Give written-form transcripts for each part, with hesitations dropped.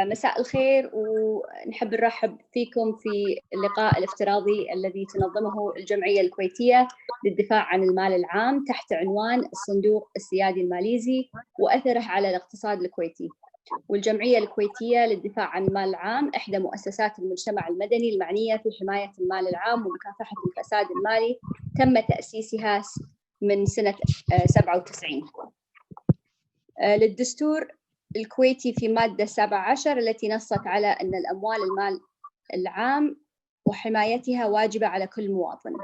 مساء الخير، ونحب نرحب فيكم في اللقاء الافتراضي الذي تنظمه الجمعية الكويتية للدفاع عن المال العام تحت عنوان الصندوق السيادي الماليزي وأثره على الاقتصاد الكويتي. والجمعية الكويتية للدفاع عن المال العام إحدى مؤسسات المجتمع المدني المعنية في حماية المال العام ومكافحة الفساد المالي، تم تأسيسها من سنة 97. للدستور الكويتي في مادة 17 التي نصت على أن الأموال المال العام وحمايتها واجبة على كل مواطن،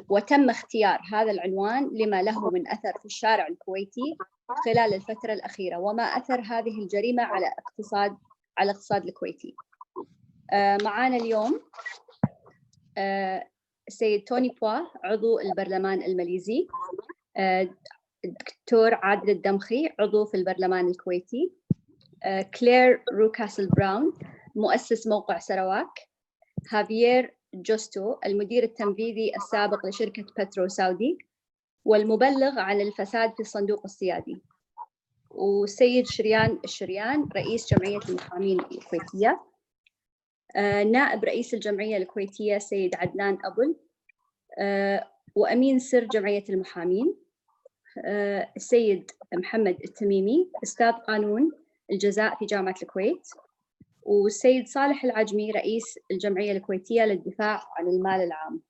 وتم اختيار هذا العنوان لما له من أثر في الشارع الكويتي خلال الفترة الأخيرة، وما أثر هذه الجريمة على الاقتصاد الكويتي. معانا اليوم السيد توني بوا عضو البرلمان الماليزي، الدكتور عادل الدمخي عضو في البرلمان الكويتي، كلير روكاسل براون مؤسس موقع سرواك، هافيير جوستو المدير التنفيذي السابق لشركة بترو سعودي والمبلغ عن الفساد في الصندوق السيادي، والسيد شريان الشريان رئيس جمعية المحامين الكويتية، نائب رئيس الجمعية الكويتية سيد عدنان أبل، وأمين سر جمعية المحامين السيد محمد التميمي أستاذ قانون الجزاء في جامعة الكويت، والسيد صالح العجمي رئيس الجمعية الكويتية للدفاع عن المال العام.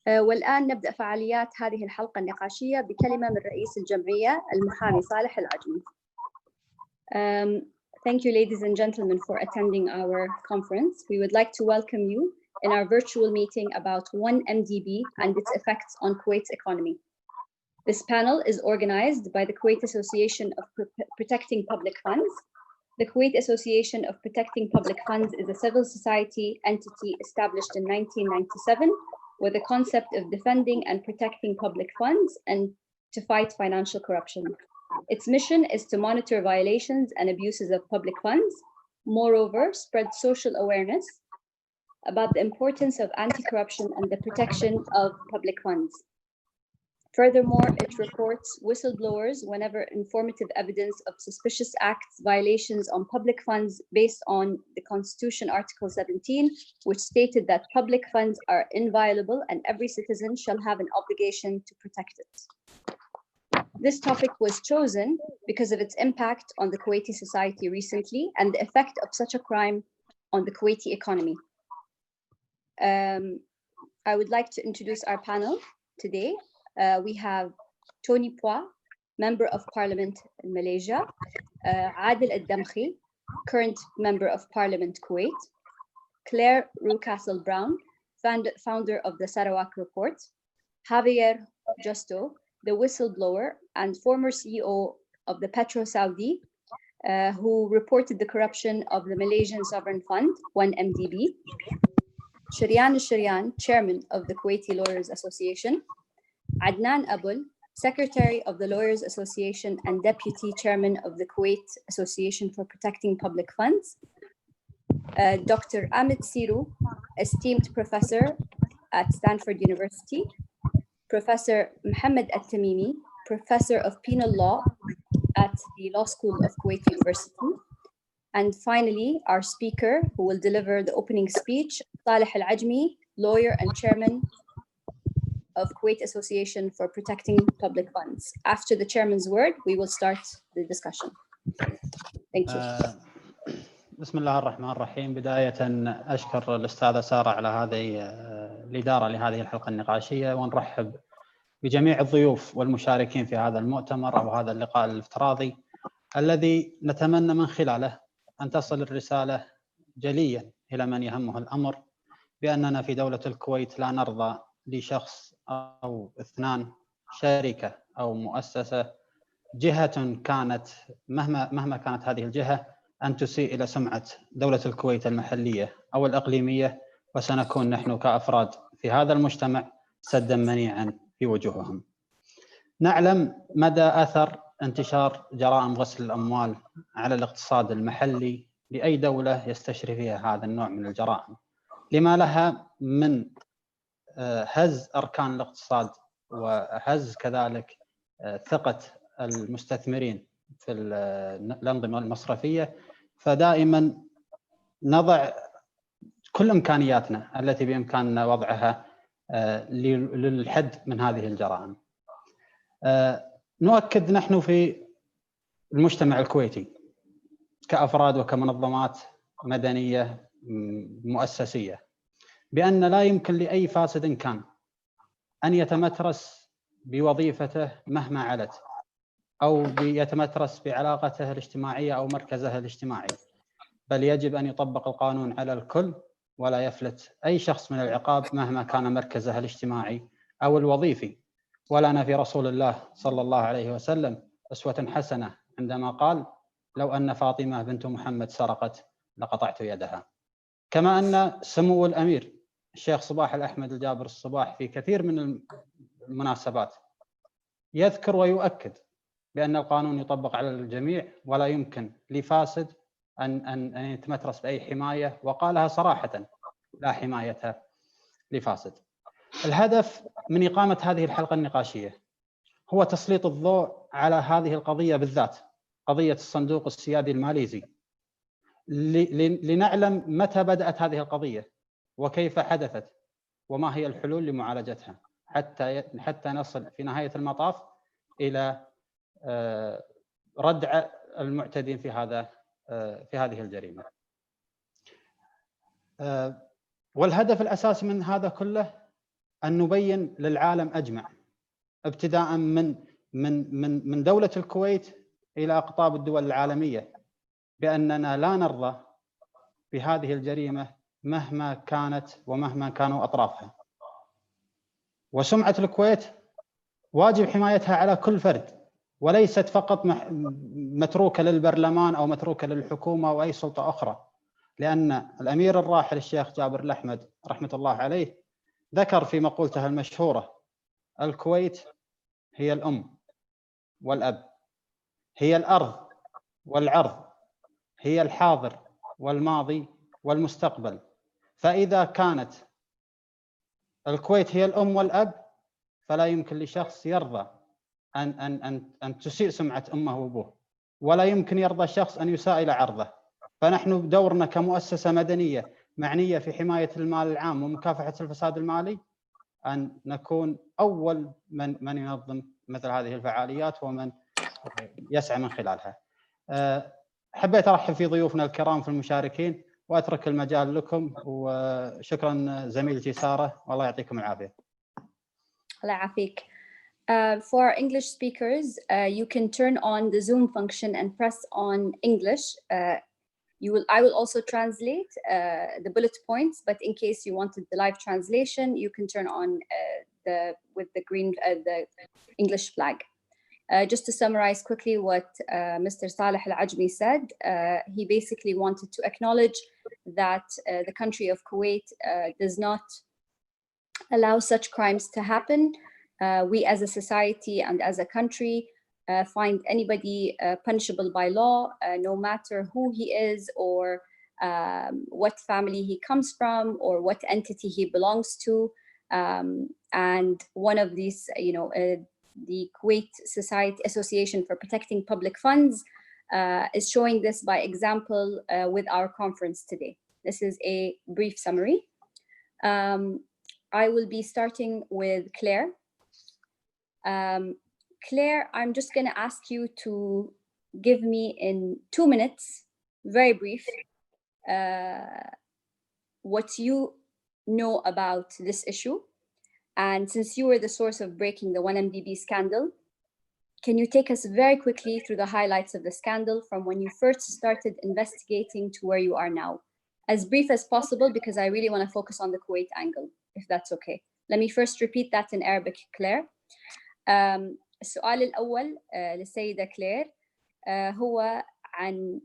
والآن نبدأ فعاليات هذه الحلقة النقاشية بكلمة من رئيس الجمعية المحامي صالح العجمي. Thank you, ladies and gentlemen, for attending our conference. We would like to welcome you in our virtual meeting about 1MDB and its effects on Kuwait's economy. This panel is organized by the Kuwait Association of Protecting Public Funds. The Kuwait Association of Protecting Public Funds is a civil society entity established in 1997 with the concept of defending and protecting public funds and to fight financial corruption. Its mission is to monitor violations and abuses of public funds, moreover, spread social awareness about the importance of anti-corruption and the protection of public funds. Furthermore, it reports whistleblowers whenever informative evidence of suspicious acts, violations on public funds based on the Constitution Article 17, which stated that public funds are inviolable and every citizen shall have an obligation to protect it. This topic was chosen because of its impact on the Kuwaiti society recently and the effect of such a crime on the Kuwaiti economy. I would like to introduce our panel today. We have Tony Pua, Member of Parliament in Malaysia, Adil Al-Damkhi, current Member of Parliament Kuwait, Claire Rucastle Brown, founder of the Sarawak Report, Javier Justo, the whistleblower and former CEO of the Petro Saudi, who reported the corruption of the Malaysian Sovereign Fund, 1MDB, Sharian al-Sharian, Chairman of the Kuwaiti Lawyers Association, Adnan Abul, Secretary of the Lawyers Association and Deputy Chairman of the Kuwait Association for Protecting Public Funds, Dr. Amit Siru, esteemed professor at Stanford University, Professor Mohammed Al-Tamimi, Professor of Penal Law at the Law School of Kuwait University, and finally, our speaker who will deliver the opening speech, Saleh Al-Ajmi, lawyer and chairman of Kuwait Association for Protecting Public Funds. After the chairman's word, we will start the discussion. Thank you. بسم الله الرحمن الرحيم. بداية أشكر الأستاذة سارة على هذه الإدارة لهذه الحلقة النقاشية، ونرحب بجميع الضيوف والمشاركين في هذا المؤتمر أو هذا اللقاء الافتراضي الذي نتمنى من خلاله أن تصل الرسالة جليا إلى من يهمه الأمر بأننا في دولة الكويت لا نرضى لشخص أو اثنان، شركة أو مؤسسة، جهة كانت مهما كانت هذه الجهة، أن تسيء إلى سمعة دولة الكويت المحلية أو الإقليمية، وسنكون نحن كأفراد في هذا المجتمع سدا منيعا في وجوههم. نعلم مدى أثر انتشار جرائم غسل الأموال على الاقتصاد المحلي لأي دولة يستشري فيها هذا النوع من الجرائم، لما لها من هز أركان الاقتصاد وهز كذلك ثقة المستثمرين في الأنظمة المصرفية، فدائما نضع كل إمكانياتنا التي بإمكاننا وضعها للحد من هذه الجرائم. نؤكد نحن في المجتمع الكويتي كأفراد وكمنظمات مدنية مؤسسية بأن لا يمكن لأي فاسد كان أن يتمترس بوظيفته مهما علت، أو يتمترس بعلاقته الاجتماعية أو مركزه الاجتماعي، بل يجب أن يطبق القانون على الكل ولا يفلت أي شخص من العقاب مهما كان مركزه الاجتماعي أو الوظيفي. ولنا في رسول الله صلى الله عليه وسلم أسوة حسنة عندما قال: لو أن فاطمة بنت محمد سرقت لقطعت يدها. كما أن سمو الأمير الشيخ صباح الأحمد الجابر الصباح في كثير من المناسبات يذكر ويؤكد بأن القانون يطبق على الجميع ولا يمكن لفاسد أن يتمترس بأي حماية، وقالها صراحة: لا حماية لفاسد. الهدف من إقامة هذه الحلقة النقاشية هو تسليط الضوء على هذه القضية بالذات، قضية الصندوق السيادي الماليزي، لنعلم متى بدأت هذه القضية وكيف حدثت وما هي الحلول لمعالجتها حتى نصل في نهاية المطاف إلى ردع المعتدين في هذه الجريمة. والهدف الأساسي من هذا كله أن نبين للعالم أجمع، ابتداء من دولة الكويت إلى أقطاب الدول العالمية، بأننا لا نرضى بهذه الجريمة مهما كانت ومهما كانوا أطرافها. وسمعة الكويت واجب حمايتها على كل فرد، وليست فقط متروكة للبرلمان أو متروكة للحكومة أو أي سلطة أخرى، لأن الأمير الراحل الشيخ جابر الأحمد رحمة الله عليه ذكر في مقولته المشهورة: الكويت هي الأم والأب، هي الأرض والعرض، هي الحاضر والماضي والمستقبل. فإذا كانت الكويت هي الأم والأب، فلا يمكن لشخص يرضى أن تسيء سمعة أمه وأبوه، ولا يمكن يرضى شخص أن يساء إلى عرضه. فنحن دورنا كمؤسسة مدنية معنية في حماية المال العام ومكافحة الفساد المالي أن نكون أول من ينظم مثل هذه الفعاليات ومن يسعى من خلالها. حبيت أرحب في ضيوفنا الكرام في المشاركين وأترك المجال لكم، وشكرا زميلتي سارة، والله يعطيكم العافية. الله يعافيك. For our English speakers, you can turn on the Zoom function and press on English. I will also translate the bullet points, but in case you wanted the live translation, you can turn on the English flag. Just to summarize quickly what Mr. Saleh Al-Ajmi said, he basically wanted to acknowledge that the country of Kuwait does not allow such crimes to happen. We as a society and as a country find anybody punishable by law, no matter who he is or what family he comes from or what entity he belongs to. And one of these, the Kuwait Society Association for Protecting Public Funds is showing this by example with our conference today. This is a brief summary. I will be starting with Claire. Claire, I'm just going to ask you to give me in 2 minutes, very brief, what you know about this issue. And since you were the source of breaking the 1MDB scandal, can you take us very quickly through the highlights of the scandal from when you first started investigating to where you are now? As brief as possible, because I really want to focus on the Kuwait angle, if that's okay. Let me first repeat that in Arabic, Claire. السؤال الأول للسيدة كلير هو عن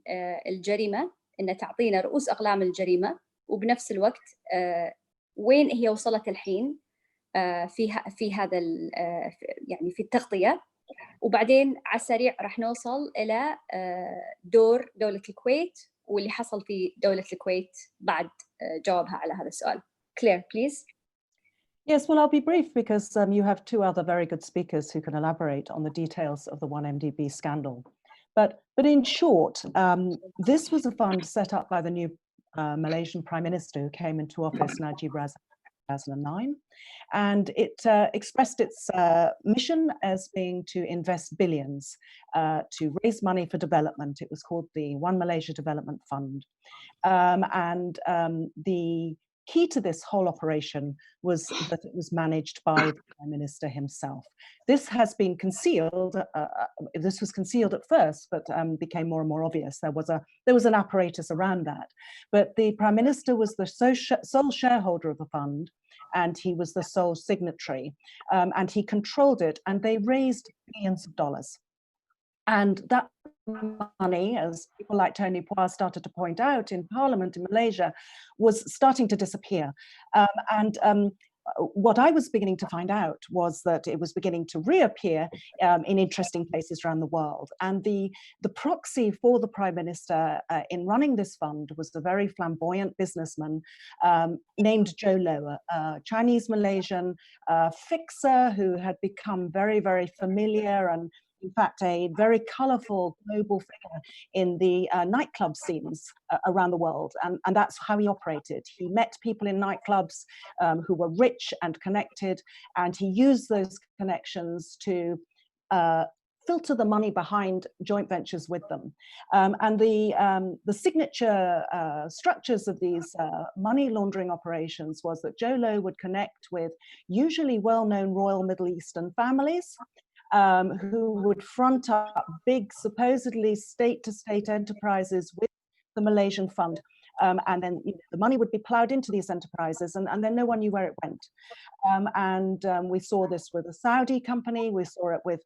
الجريمة، إن تعطينا رؤوس أقلام الجريمة، وبنفس الوقت وين هي وصلت الحين في هذا يعني في التغطية، وبعدين على السريع راح نوصل إلى دور دولة الكويت واللي حصل في دولة الكويت بعد جوابها على هذا السؤال. Claire, please. Yes, well, I'll be brief because you have two other very good speakers who can elaborate on the details of the 1MDB scandal. But in short, this was a fund set up by the new Malaysian Prime Minister who came into office, Najib Razak, in 2009. And it expressed its mission as being to invest billions to raise money for development. It was called the One Malaysia Development Fund. The key to this whole operation was that it was managed by the Prime Minister himself. This has been concealed. This was concealed at first, but became more and more obvious. There was an apparatus around that. But the Prime Minister was the sole shareholder of the fund, and he was the sole signatory, and he controlled it, and they raised billions of dollars. And that money, as people like Tony Poir started to point out in Parliament in Malaysia, was starting to disappear. What I was beginning to find out was that it was beginning to reappear in interesting places around the world. And the proxy for the Prime Minister in running this fund was a very flamboyant businessman named Joe Low, a Chinese-Malaysian fixer who had become very, very familiar and in fact, a very colorful global figure in the nightclub scenes around the world. And that's how he operated. He met people in nightclubs who were rich and connected, and he used those connections to filter the money behind joint ventures with them. And the signature structures of these money laundering operations was that Joe Low would connect with usually well-known royal Middle Eastern families, who would front up big, supposedly state-to-state enterprises with the Malaysian fund. And then the money would be plowed into these enterprises, and then no one knew where it went. We saw this with a Saudi company, we saw it with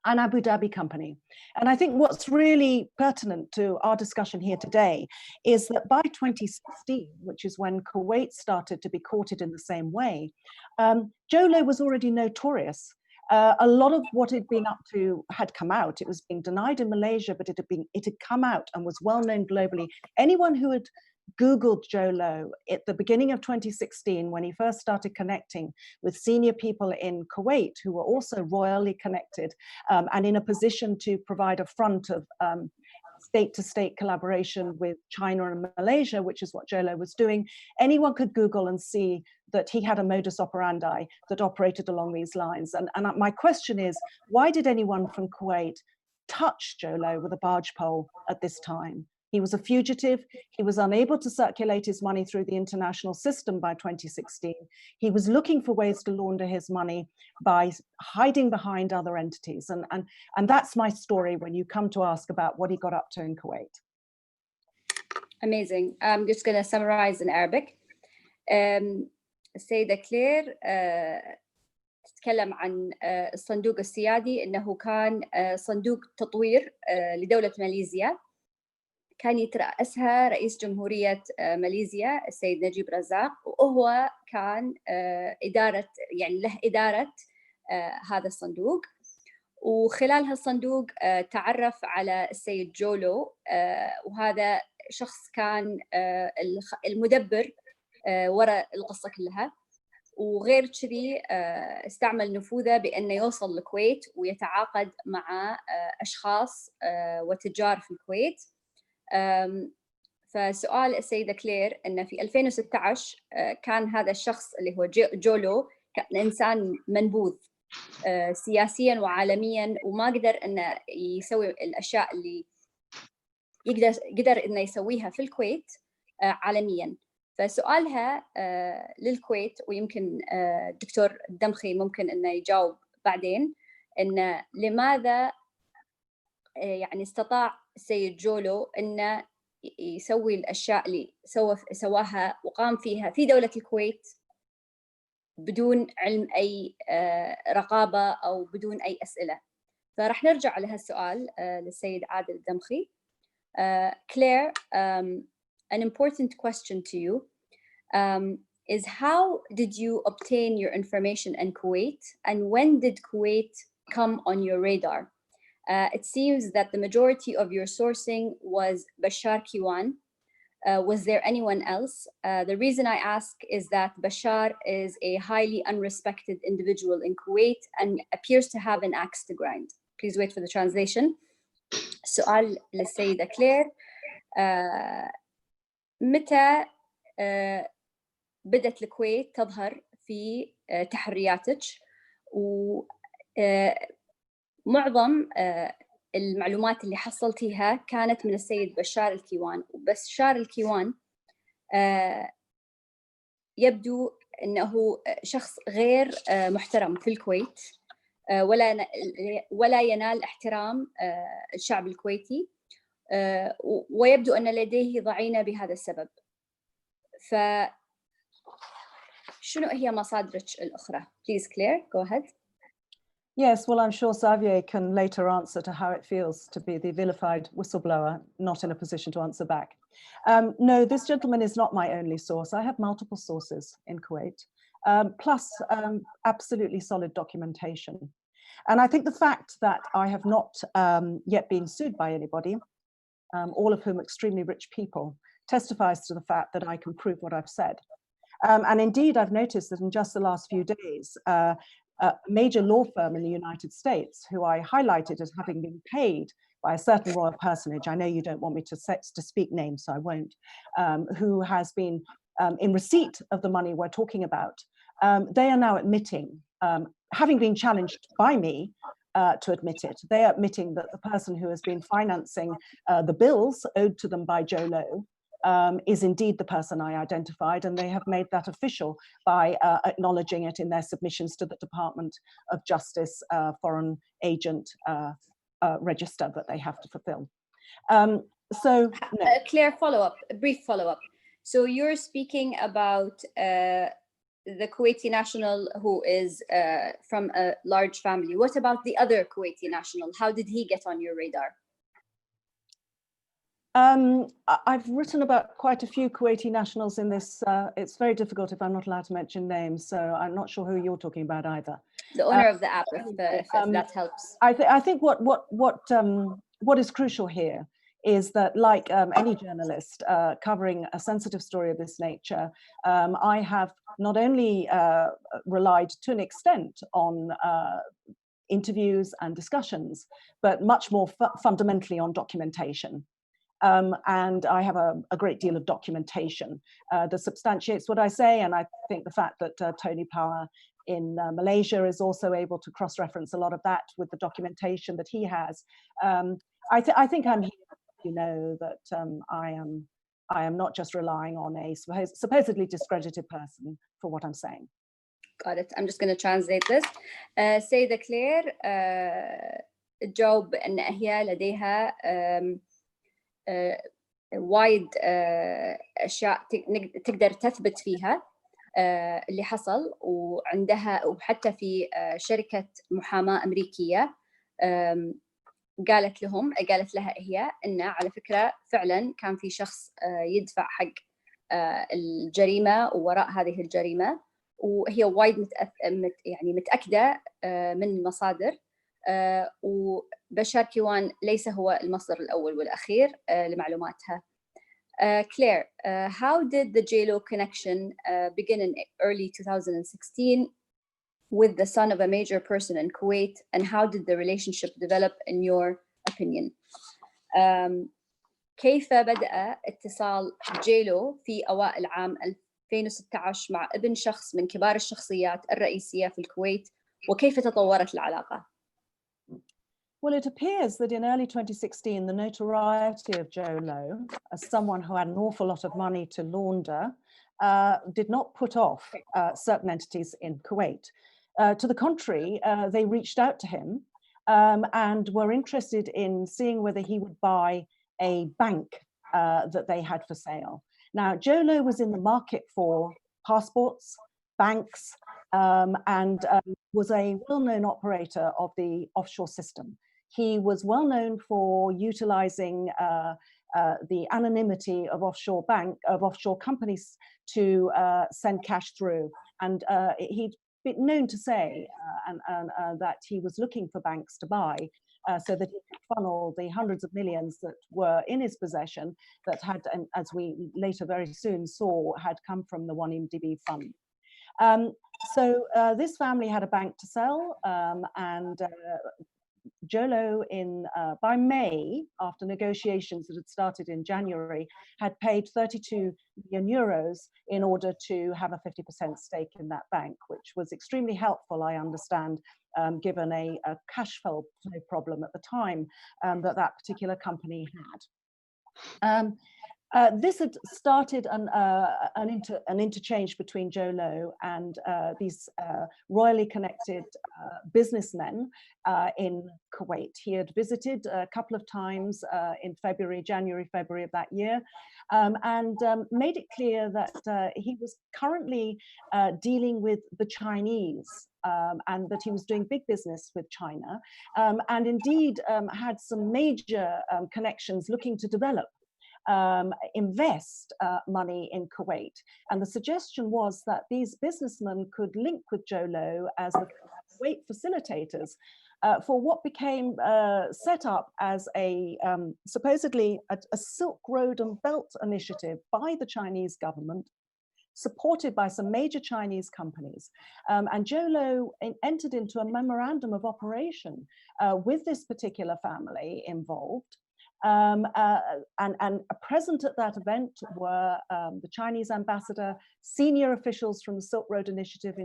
an Abu Dhabi company. And I think what's really pertinent to our discussion here today is that by 2016, which is when Kuwait started to be courted in the same way, Joe Low was already notorious. A lot of what he'd been up to had come out. It was being denied in Malaysia, but it had come out and was well known globally. Anyone who had Googled Joe Low at the beginning of 2016, when he first started connecting with senior people in Kuwait who were also royally connected and in a position to provide a front of state-to-state collaboration with China and Malaysia, which is what Joe Low was doing, anyone could Google and see that he had a modus operandi that operated along these lines. And my question is, why did anyone from Kuwait touch Joe Low with a barge pole at this time? He was a fugitive. He was unable to circulate his money through the international system by 2016. He was looking for ways to launder his money by hiding behind other entities. And that's my story when you come to ask about what he got up to in Kuwait. Amazing. I'm just going to summarize in Arabic. السيدة كلير تتكلم عن الصندوق السيادي إنه كان صندوق تطوير لدولة ماليزيا، كان يترأسها رئيس جمهورية ماليزيا السيد نجيب رزاق، وهو كان له إدارة هذا الصندوق. وخلال هالصندوق تعرف على السيد جو لو، وهذا شخص كان المدبر وراء القصة كلها، وغير كذي استعمل نفوذه بأنه يوصل الكويت ويتعاقد مع أشخاص وتجار في الكويت. فسؤال السيدة كلير أن في 2016 كان هذا الشخص اللي هو جو لو كان إنسان منبوذ سياسيا وعالميا، وما قدر أنه يسوي الأشياء اللي قدر أنه يسويها في الكويت عالميا. فسؤالها للكويت، ويمكن الدكتور الدمخي ممكن أنه يجاوب بعدين، أن لماذا يعني استطاع السيد جو لو أنه يسوي الأشياء اللي سواها وقام فيها في دولة الكويت بدون علم أي رقابة أو بدون أي أسئلة. فراح نرجع لهالسؤال للسيد عادل الدمخي. Claire, an important question to you is how did you obtain your information in Kuwait, and when did Kuwait come on your radar? It seems that the majority of your sourcing was Bashar Kiwan. Was there anyone else? The reason I ask is that Bashar is a highly unrespected individual in Kuwait and appears to have an axe to grind. Please wait for the translation. سؤال للسيدة كلير. متى بدأت الكويت تظهر في تحرياتك؟ ومعظم المعلومات اللي حصلتيها كانت من السيد بشار الكيوان، وبشار الكيوان يبدو أنه شخص غير محترم في الكويت، ولا ينال احترام الشعب الكويتي، ويبدو أن لديه ضعينة بهذا السبب. فشنو هي مصادرك الأخرى؟ Please, Claire, go ahead. Yes, well, I'm sure Xavier can later answer to how it feels to be the vilified whistleblower, not in a position to answer back. No, this gentleman is not my only source. I have multiple sources in Kuwait, plus absolutely solid documentation. And I think the fact that I have not yet been sued by anybody, all of whom extremely rich people, testifies to the fact that I can prove what I've said. And indeed, I've noticed that in just the last few days, a major law firm in the United States, who I highlighted as having been paid by a certain royal personage, I know you don't want me to speak names, so I won't, who has been in receipt of the money we're talking about, they are now admitting, having been challenged by me to admit it, they are admitting that the person who has been financing the bills owed to them by Joe Low is indeed the person I identified, and they have made that official by acknowledging it in their submissions to the Department of Justice foreign agent register that they have to fulfill. So, no. Claire, a brief follow-up. So you're speaking about the Kuwaiti national who is from a large family. What about the other Kuwaiti national? How did he get on your radar? I've written about quite a few Kuwaiti nationals in this. It's very difficult if I'm not allowed to mention names, so I'm not sure who you're talking about either. The owner of the app, if that helps. I think what is crucial here is that, like any journalist covering a sensitive story of this nature, I have not only relied to an extent on interviews and discussions, but much more fundamentally on documentation. And I have a great deal of documentation that substantiates what I say. And I think the fact that Tony Power in Malaysia is also able to cross-reference a lot of that with the documentation that he has. I think I'm here, you know, that I am not just relying on a supposedly discredited person for what I'm saying. Got it. I'm just going to translate this. سيدة كلير تجاوب أن هي لديها وايد أشياء تقدر تثبت فيها اللي حصل، وعندها وحتى في شركة محاماة أمريكية قالت لها هي إن على فكرة فعلا كان في شخص يدفع حق الجريمة ووراء هذه الجريمة، وهي وايد يعني متأكدة من المصادر، وبشار كيوان ليس هو المصدر الأول والأخير لمعلوماتها. Claire, how did the JLO connection begin in early 2016 with the son of a major person in Kuwait, and how did the relationship develop in your opinion? كيف بدأ اتصال JLO في أوائل عام 2016 مع ابن شخص من كبار الشخصيات الرئيسية في الكويت، وكيف تطورت العلاقة؟ Well, it appears that in early 2016, the notoriety of Joe Low, as someone who had an awful lot of money to launder, did not put off certain entities in Kuwait. To the contrary, they reached out to him and were interested in seeing whether he would buy a bank that they had for sale. Now, Joe Low was in the market for passports, banks, and was a well-known operator of the offshore system. He was well known for utilizing the anonymity of offshore companies to send cash through. And he'd been known to say that he was looking for banks to buy so that he could funnel the hundreds of millions that were in his possession that had, and as we later very soon saw, had come from the 1MDB fund. So this family had a bank to sell, and Jolo by May, after negotiations that had started in January, had paid 32 million euros in order to have a 50% stake in that bank, which was extremely helpful, I understand, given a cash flow problem at the time that particular company had. This had started an interchange between Jolo and these royally connected businessmen in Kuwait. He had visited a couple of times in January, February of that year, and made it clear that he was currently dealing with the Chinese, and that he was doing big business with China, and indeed had some major connections looking to develop invest money in Kuwait. And the suggestion was that these businessmen could link with Jolo as the Kuwait facilitators for what became set up as supposedly a Silk Road and Belt initiative by the Chinese government, supported by some major Chinese companies. And Jolo entered into a memorandum of operation with this particular family involved. And present at that event were the Chinese ambassador, senior officials from the Silk Road Initiative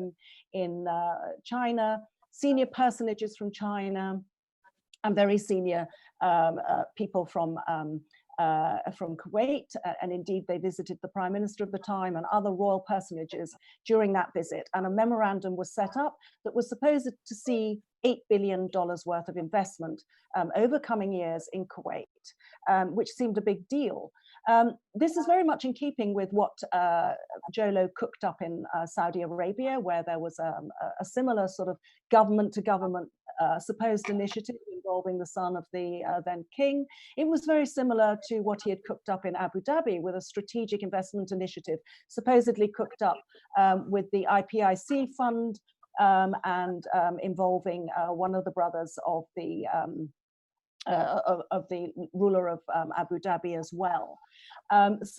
in China, senior personages from China, and very senior people from Kuwait, and indeed they visited the Prime Minister of the time and other royal personages during that visit. And a memorandum was set up that was supposed to see $8 billion worth of investment over coming years in Kuwait, which seemed a big deal. This is very much in keeping with what Jolo cooked up in Saudi Arabia, where there was a similar sort of government-to-government supposed initiative involving the son of the then king. It was very similar to what he had cooked up in Abu Dhabi with a strategic investment initiative, supposedly cooked up with the IPIC fund and involving one of the brothers of the ruler of Abu Dhabi as well. This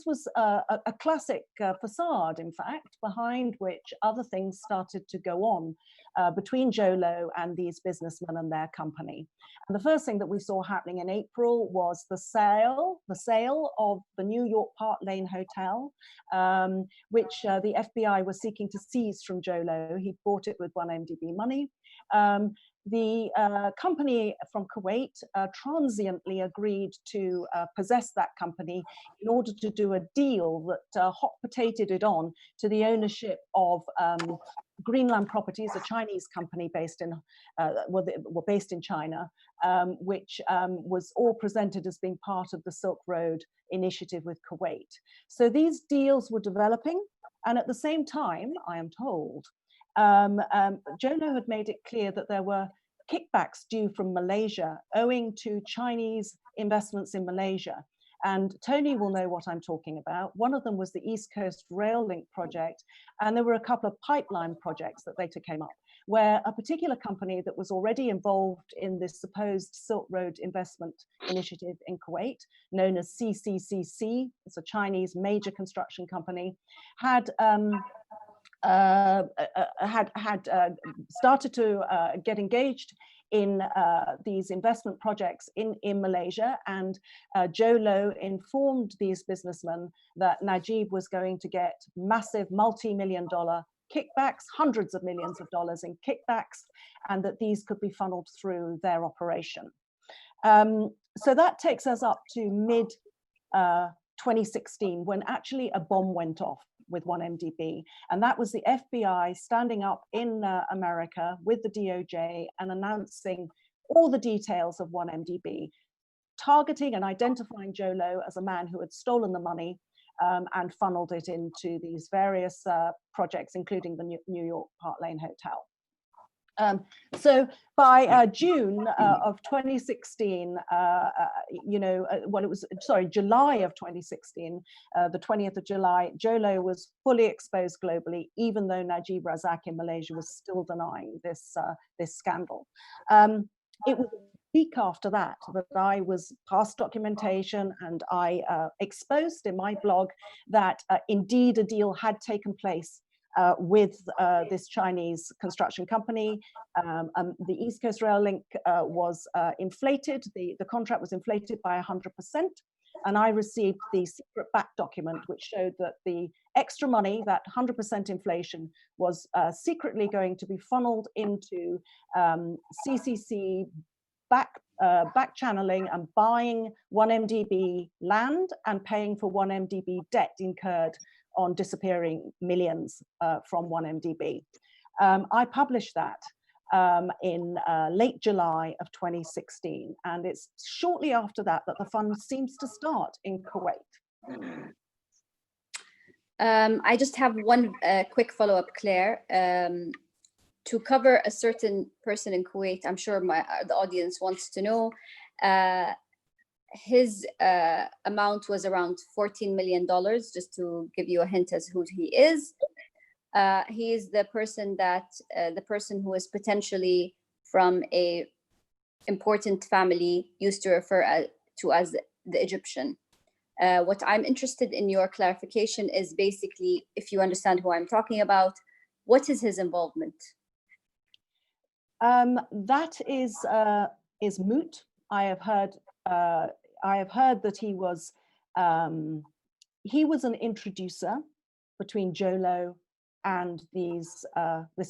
was a classic facade, in fact, behind which other things started to go on between Jolo and these businessmen and their company. And the first thing that we saw happening in April was the sale of the New York Park Lane Hotel, which the FBI was seeking to seize from Jolo. He bought it with 1MDB money. The company from Kuwait transiently agreed to possess that company in order to do a deal that hot-potatoed it on to the ownership of Greenland Properties, a Chinese company based in based in China, which was all presented as being part of the Silk Road initiative with Kuwait. So these deals were developing, and at the same time, I am told, Jolo had made it clear that there were kickbacks due from Malaysia owing to Chinese investments in Malaysia. And Tony will know what I'm talking about. One of them was the East Coast Rail Link project, and there were a couple of pipeline projects that later came up, where a particular company that was already involved in this supposed Silk Road investment initiative in Kuwait, known as CCCC, it's a Chinese major construction company, had started to get engaged in these investment projects in Malaysia, and Jolo informed these businessmen that Najib was going to get massive multi-million-dollar kickbacks, hundreds of millions of dollars in kickbacks, and that these could be funneled through their operation. So that takes us up to mid-2016, when actually a bomb went off with 1MDB, and that was the FBI standing up in America with the DOJ and announcing all the details of 1MDB, targeting and identifying Jolo as a man who had stolen the money and funneled it into these various projects, including the New York Park Lane Hotel. So by June of 2016, July of 2016, the 20th of July, Jolo was fully exposed globally, even though Najib Razak in Malaysia was still denying this scandal. It was a week after that I was passed documentation, and I exposed in my blog that indeed a deal had taken place with this Chinese construction company. The East Coast Rail Link was inflated. The contract was inflated by 100%. And I received the secret back document, which showed that the extra money, that 100% inflation, was secretly going to be funneled into CCC back channeling and buying 1MDB land and paying for 1MDB debt incurred on disappearing millions from 1MDB. I published that in late July of 2016, and it's shortly after that that the fund seems to start in Kuwait. I just have one quick follow-up, Claire. To cover a certain person in Kuwait, I'm sure the audience wants to know, his amount was around $14 million, just to give you a hint as who he is. He is the person that, the person who is potentially from a important family used to refer to as the Egyptian. What I'm interested in your clarification is basically, if you understand who I'm talking about, what is his involvement? That is moot. I have heard that he was an introducer between Jolo and this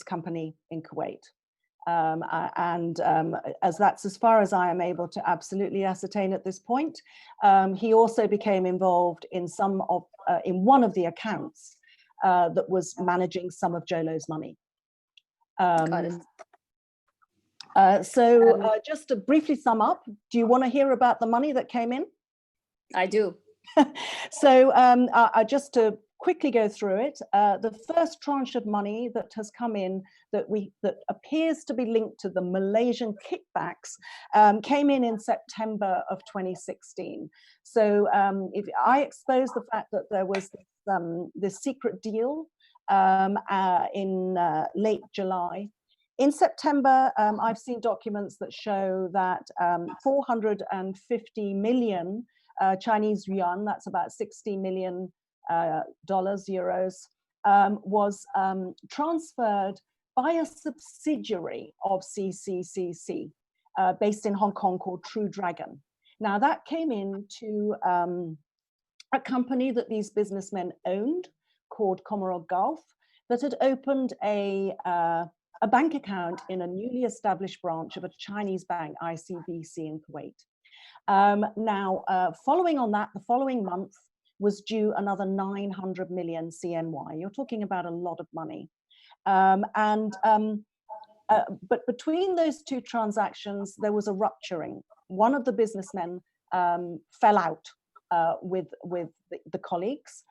company in Kuwait. As that's as far as I am able to absolutely ascertain at this point. He also became involved in in one of the accounts that was managing some of Jolo's money. Got it. Just to briefly sum up, do you want to hear about the money that came in? I do. Just to quickly go through it, the first tranche of money that has come in that appears to be linked to the Malaysian kickbacks came in September of 2016. So if I expose the fact that there was this secret deal in late July. In September, I've seen documents that show that 450 million Chinese yuan, that's about $60 million, euros, was transferred by a subsidiary of CCCC based in Hong Kong called True Dragon. Now that came into a company that these businessmen owned called Commonwealth Gulf that had opened a bank account in a newly established branch of a Chinese bank, ICBC in Kuwait. Following on that, the following month was due another 900 million CNY. You're talking about a lot of money. But between those two transactions, there was a rupturing. One of the businessmen fell out with the colleagues,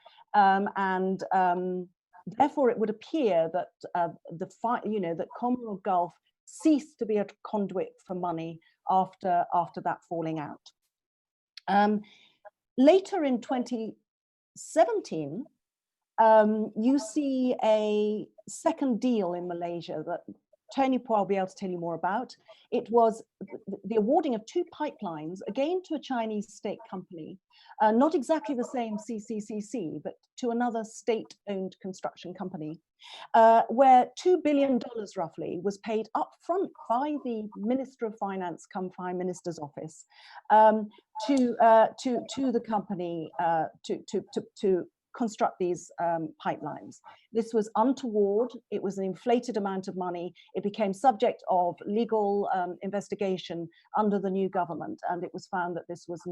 therefore, it would appear that that Commonwealth Gulf ceased to be a conduit for money after that falling out. Later in 2017, you see a second deal in Malaysia that Tony Poir will be able to tell you more about. It was the awarding of 2 pipelines, again to a Chinese state company, not exactly the same CCCC, but to another state-owned construction company, where $2 billion roughly was paid up front by the Minister of Finance, come Prime Minister's office, to the company to construct these pipelines. This was untoward. It was an inflated amount of money. It became subject of legal investigation under the new government, and it was found that this was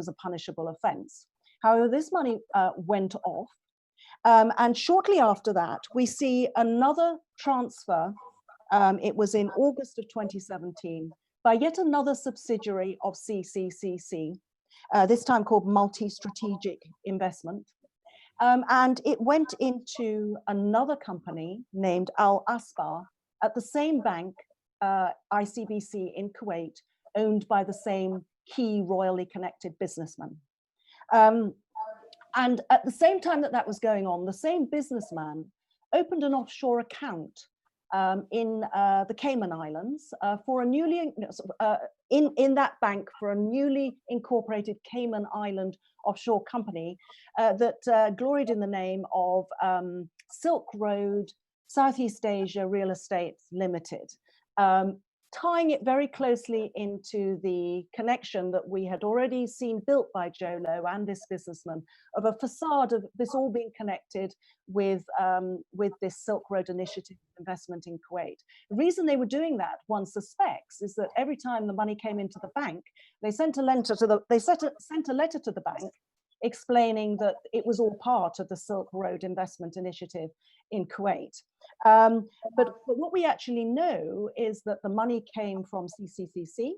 a punishable offence. However, this money went off, and shortly after that, we see another transfer. It was in August of 2017 by yet another subsidiary of CCCC, this time called Multi-Strategic Investment. And it went into another company named Al Asbar at the same bank, ICBC in Kuwait, owned by the same key royally connected businessman. And at the same time that was going on, the same businessman opened an offshore account in the Cayman Islands for a in that bank for a newly incorporated Cayman Island offshore company that gloried in the name of Silk Road Southeast Asia Real Estate Limited, tying it very closely into the connection that we had already seen built by Jolo and this businessman of a facade of this all being connected with this Silk Road Initiative investment in Kuwait. The reason they were doing that, one suspects, is that every time the money came into the bank, they sent a letter to the bank explaining that it was all part of the Silk Road Investment Initiative in Kuwait. But what we actually know is that the money came from CCCC.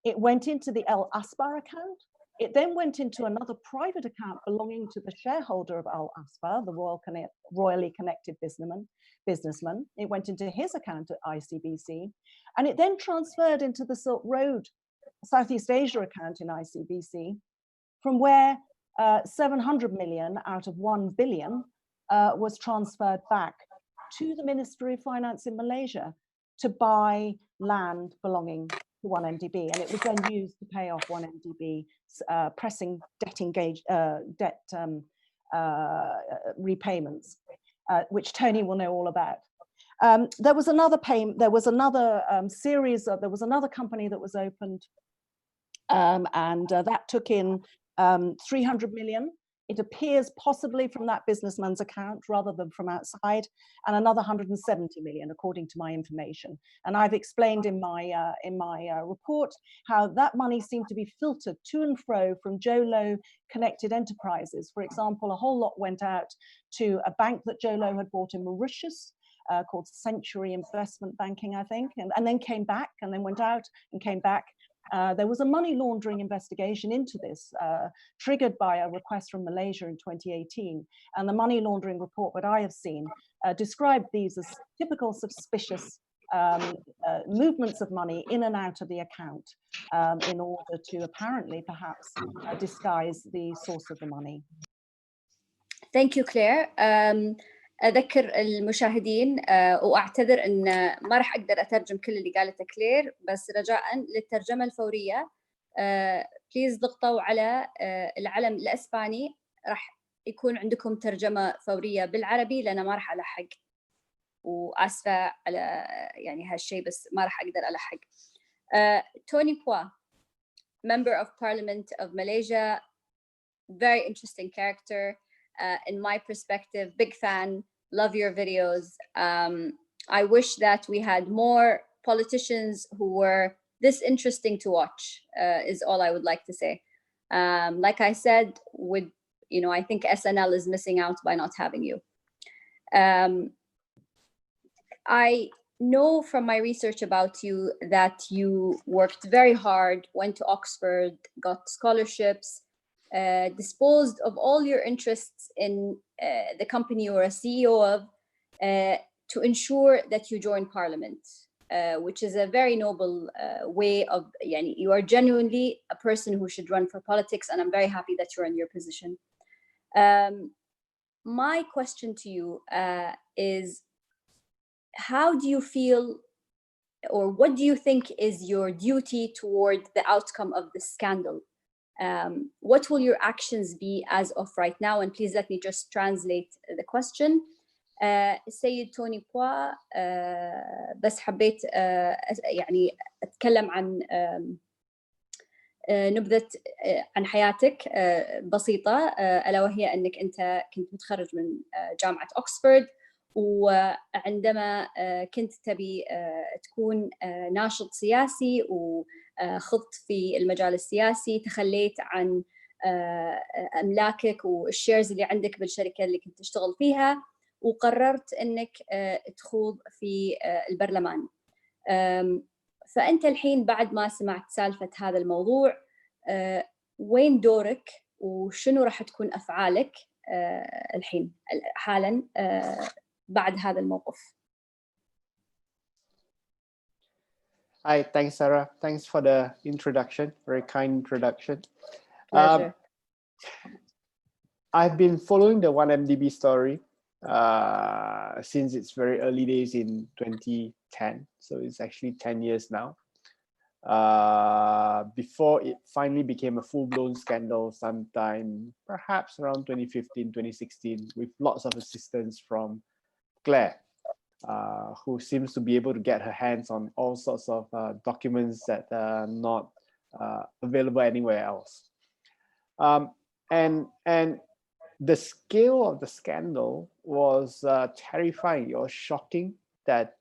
It went into the Al Asbar account. It then went into another private account belonging to the shareholder of Al Asbar, the royally connected businessman. It went into his account at ICBC, and it then transferred into the Silk Road Southeast Asia account in ICBC, from where 700 million out of 1 billion was transferred back to the Ministry of Finance in Malaysia to buy land belonging to 1MDB, and it was then used to pay off 1MDB pressing debt repayments, which Tony will know all about. There was another payment. There was another series. There was another company that was opened, and that took in 300 million. It appears possibly from that businessman's account rather than from outside, and another 170 million, according to my information. And I've explained in my report how that money seemed to be filtered to and fro from Jolo connected enterprises. For example, a whole lot went out to a bank that Jolo had bought in Mauritius, called Century Investment Banking, I think, and then came back, and then went out and came back. There was a money laundering investigation into this, triggered by a request from Malaysia in 2018. And the money laundering report that I have seen described these as typical suspicious movements of money in and out of the account in order to apparently perhaps disguise the source of the money. Thank you, Claire. أذكر المشاهدين وأعتذر أن ما راح أقدر أترجم كل اللي قالته كلير، بس رجاءً للترجمة الفورية بليز ضغطوا على العلم الأسباني، راح يكون عندكم ترجمة فورية بالعربي، لأن ما راح ألحق، وآسفة على يعني هالشيء، بس ما راح أقدر ألحق. توني بوا, Member of Parliament of Malaysia, very interesting character. In my perspective, big fan, love your videos. I wish that we had more politicians who were this interesting to watch, is all I would like to say. Like I said, I think SNL is missing out by not having you. I know from my research about you that you worked very hard, went to Oxford, got scholarships, disposed of all your interests in the company you were a CEO of to ensure that you join Parliament, which is a very noble way of, you are genuinely a person who should run for politics, and I'm very happy that you're in your position. My question to you is, how do you feel, or what do you think is your duty toward the outcome of this scandal? What will your actions be as of right now? And please let me just translate the question. السيد توني بوا, بس حبيت يعني أتكلم عن نبذة عن حياتك بسيطة, ألا وهي أنك أنت كنت متخرج من جامعة أكسفورد, وعندما كنت تبي تكون ناشط سياسي وخضت في المجال السياسي, تخليت عن أملاكك والشيرز اللي عندك بالشركة اللي كنت تشتغل فيها, وقررت أنك تخوض في البرلمان. فأنت الحين بعد ما سمعت سالفة هذا الموضوع, وين دورك وشنو راح تكون أفعالك الحين حالا بعد هذا الموقف؟ Hi, thanks Sarah. Thanks for the introduction, very kind introduction. I've been following the 1MDB story since its very early days in 2010. So it's actually 10 years now. before it finally became a full-blown scandal sometime perhaps around 2015, 2016, with lots of assistance from Claire, who seems to be able to get her hands on all sorts of documents that are not available anywhere else. And the scale of the scandal was terrifying. It was shocking that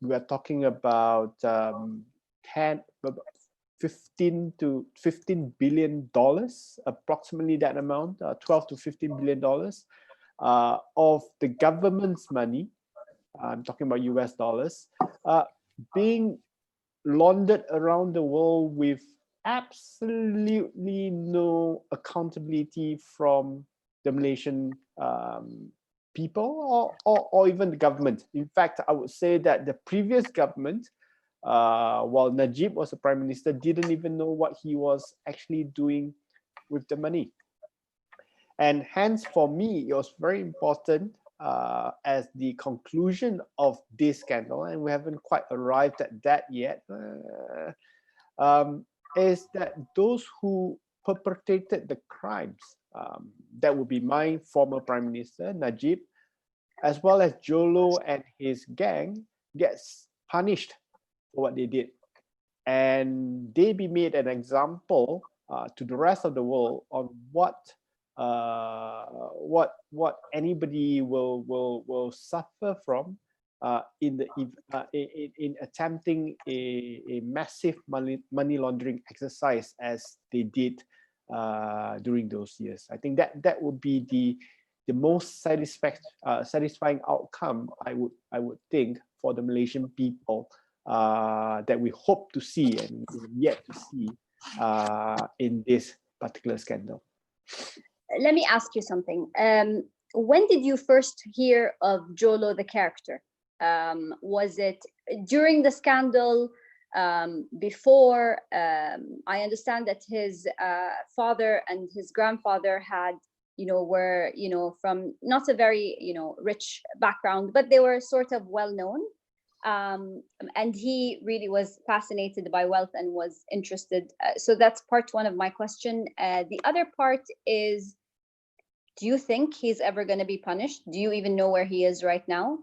we are talking about $15 to $15 billion, approximately that amount, $12 to $15 billion of the government's money. I'm talking about US dollars, being laundered around the world with absolutely no accountability from the Malaysian people or even the government. In fact, I would say that the previous government, while Najib was the prime minister, didn't even know what he was actually doing with the money. And hence, for me, it was very important as the conclusion of this scandal, and we haven't quite arrived at that yet, is that those who perpetrated the crimes, that would be my former prime minister, Najib, as well as Jolo and his gang, gets punished for what they did. And they be made an example to the rest of the world on what anybody will suffer from in attempting a massive money laundering exercise as they did during those years. I think that would be the most satisfying outcome, I would think, for the Malaysian people that we hope to see and yet to see in this particular scandal. Let me ask you something. When did you first hear of Jolo the character? Was it during the scandal? Before? I understand that his father and his grandfather had, were, from not a very, rich background, but they were sort of well known. And he really was fascinated by wealth and was interested. So that's part one of my question. The other part is, do you think he's ever going to be punished? Do you even know where he is right now?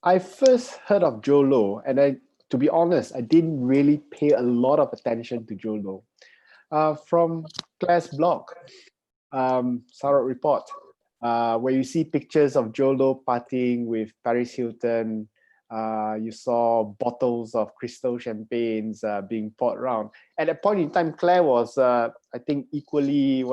I first heard of Jolo, and to be honest, I didn't really pay a lot of attention to Jolo from Claire's blog, Sarawak Report, where you see pictures of Jolo partying with Paris Hilton. You saw bottles of crystal champagnes being poured around. At that point in time, Claire was, I think, equally,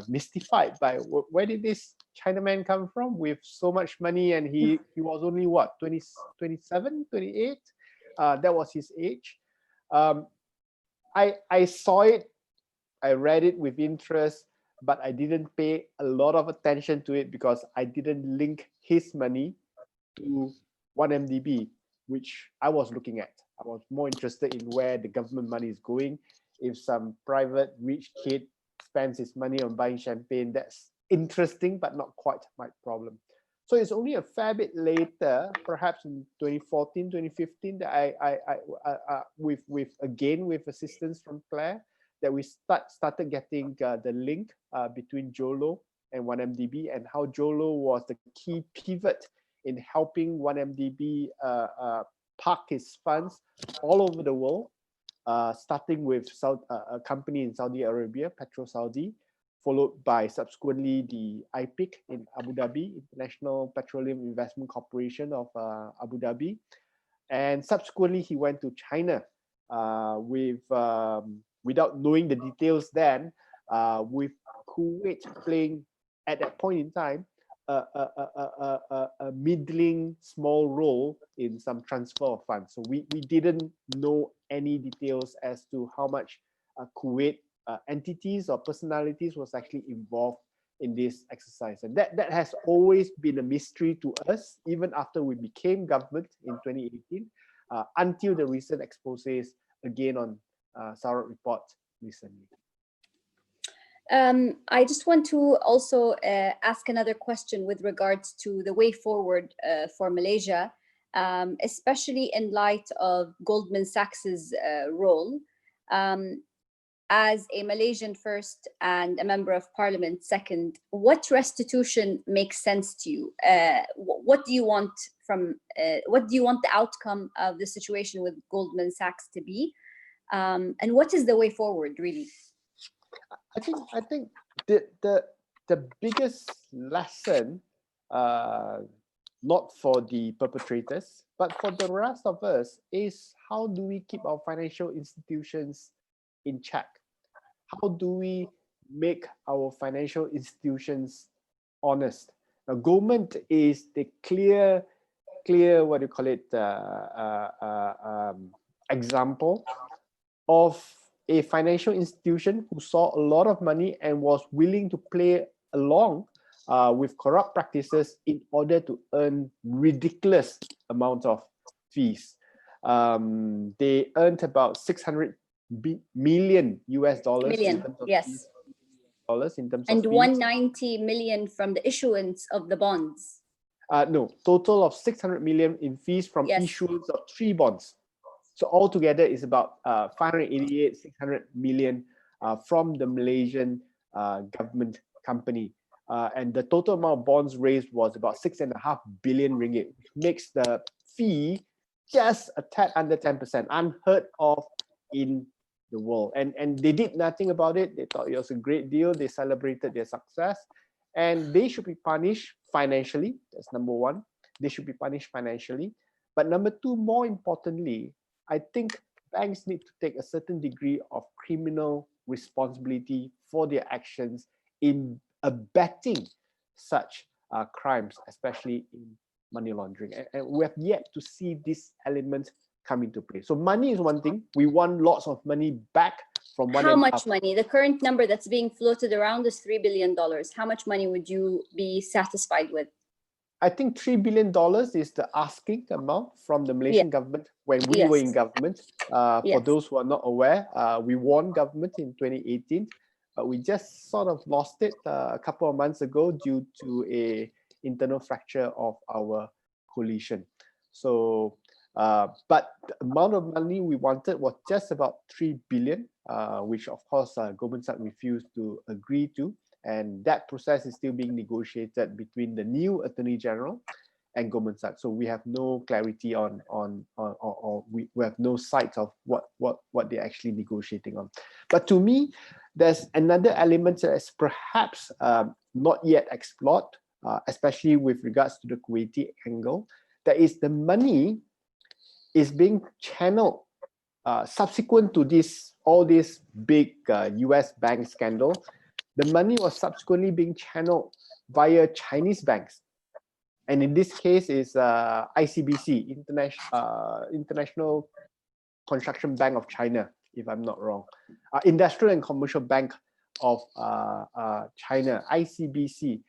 mystified by where did this Chinaman come from with so much money, and he was only what, 27, 28? That was his age. I saw it, I read it with interest, but I didn't pay a lot of attention to it because I didn't link his money to 1MDB, which I was looking at. I was more interested in where the government money is going. If some private rich kid spends his money on buying champagne, that's interesting, but not quite my problem. So it's only a fair bit later, perhaps in 2014, 2015, that I with assistance from Claire, that we started getting the link between Jolo and 1MDB, and how Jolo was the key pivot in helping 1MDB park his funds all over the world, starting with a company in Saudi Arabia, Petro Saudi, followed by subsequently the IPIC in Abu Dhabi, International Petroleum Investment Corporation of Abu Dhabi. And subsequently, he went to China without knowing the details then, with Kuwait playing, at that point in time, a middling small role in some transfer of funds. So we didn't know any details as to how much Kuwait entities or personalities was actually involved in this exercise. And that has always been a mystery to us, even after we became government in 2018, until the recent exposés again on Sarawak Report recently. I just want to also ask another question with regards to the way forward for Malaysia, especially in light of Goldman Sachs's role. As a Malaysian first and a member of parliament second, what restitution makes sense to you? What do you want from, what do you want the outcome of the situation with Goldman Sachs to be? And what is the way forward, really? I think the biggest lesson, not for the perpetrators, but for the rest of us, is how do we keep our financial institutions in check? How do we make our financial institutions honest? Now, government is the clear, what do you call it, example of a financial institution who saw a lot of money and was willing to play along with corrupt practices in order to earn ridiculous amounts of fees. They earned about $600 million US dollars. Yes. Dollars in terms and of 190 million from the issuance of the bonds. No, total of 600 million in fees from issuance of 3 bonds. So altogether is about 588, 600 million from the Malaysian government company. And the total amount of bonds raised was about 6.5 billion ringgit, which makes the fee just a tad under 10%, unheard of in the world. And they did nothing about it. They thought it was a great deal. They celebrated their success. And they should be punished financially. That's number one. They should be punished financially. But number two, more importantly, I think banks need to take a certain degree of criminal responsibility for their actions in abetting such crimes, especially in money laundering. And we have yet to see this element come into play. So money is one thing. We want lots of money back from one. How much money? The current number that's being floated around is $3 billion. How much money would you be satisfied with? I think $3 billion is the asking amount from the Malaysian government when we were in government. For those who are not aware, we won government in 2018, but we just sort of lost it a couple of months ago due to a internal fracture of our coalition. So, but the amount of money we wanted was just about 3 billion, which of course Goldman Sachs refused to agree to. And that process is still being negotiated between the new Attorney General and Goldman Sachs. So we have no clarity on we have no sight of what they're actually negotiating on. But to me, there's another element that is perhaps not yet explored, especially with regards to the Kuwaiti angle. That is, the money is being channeled subsequent to all this big US bank scandal. The money was subsequently being channeled via Chinese banks. And in this case is ICBC, International Construction Bank of China, if I'm not wrong. Industrial and Commercial Bank of China, ICBC.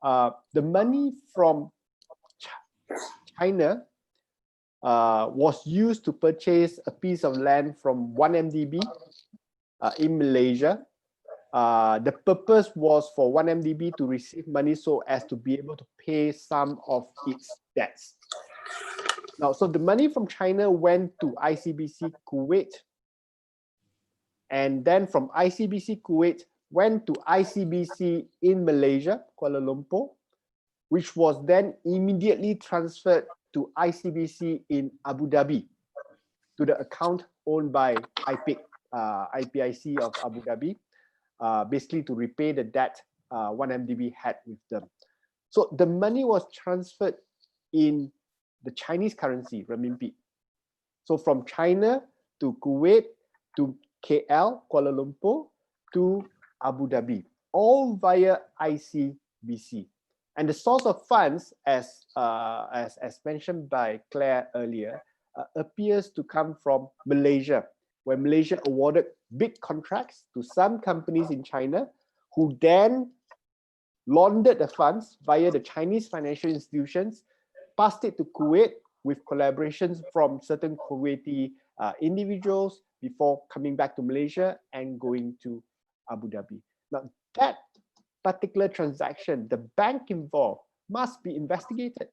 The money from China was used to purchase a piece of land from 1MDB in Malaysia. The purpose was for 1MDB to receive money so as to be able to pay some of its debts. Now, so the money from China went to ICBC Kuwait, and then from ICBC Kuwait went to ICBC in Malaysia, Kuala Lumpur, which was then immediately transferred to ICBC in Abu Dhabi, to the account owned by IPIC of Abu Dhabi. Basically to repay the debt 1MDB had with them. So the money was transferred in the Chinese currency, renminbi. So from China to Kuwait to KL, Kuala Lumpur to Abu Dhabi, all via ICBC. And the source of funds, as mentioned by Claire earlier, appears to come from Malaysia, where Malaysia awarded big contracts to some companies in China, who then laundered the funds via the Chinese financial institutions, passed it to Kuwait with collaborations from certain Kuwaiti individuals before coming back to Malaysia and going to Abu Dhabi. Now, that particular transaction, the bank involved must be investigated.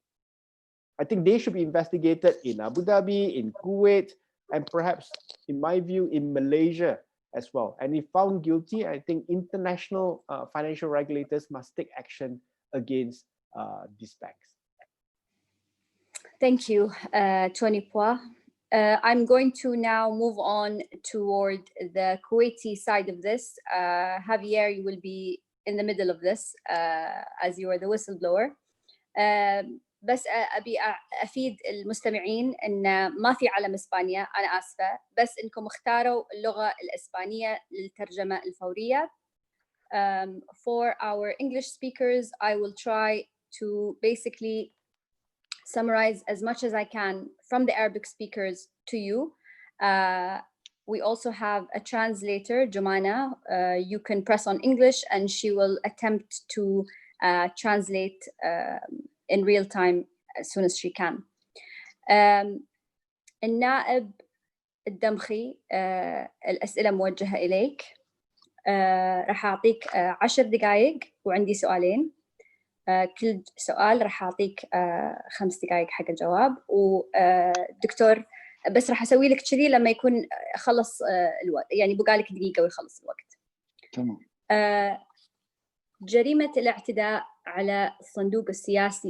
I think they should be investigated in Abu Dhabi, in Kuwait, and perhaps, in my view, in Malaysia as well. And if found guilty, I think international financial regulators must take action against these banks. Thank you, Tony Pua. I'm going to now move on toward the Kuwaiti side of this. Javier, you will be in the middle of this as you are the whistleblower. بس أبي أفيد المستمعين إن ما في علم إسبانيا، أنا آسفة، بس إنكم اختاروا اللغة الإسبانية للترجمة الفورية. For our English speakers, I will try to basically summarize as much as I can from the Arabic speakers to you. We also have a translator, Jumana. You can press on English and she will attempt to translate in real time as soon as she can. النائب الدمخي، الأسئلة موجهة إليك. راح أعطيك 10 دقائق وعندي سؤالين. كل سؤال راح أعطيك 5 دقائق حق الجواب. ودكتور بس راح أسوي لك كذي لما يكون خلص الوقت، يعني بقالك دقيقة ويخلص الوقت. تمام. جريمة الاعتداء على الصندوق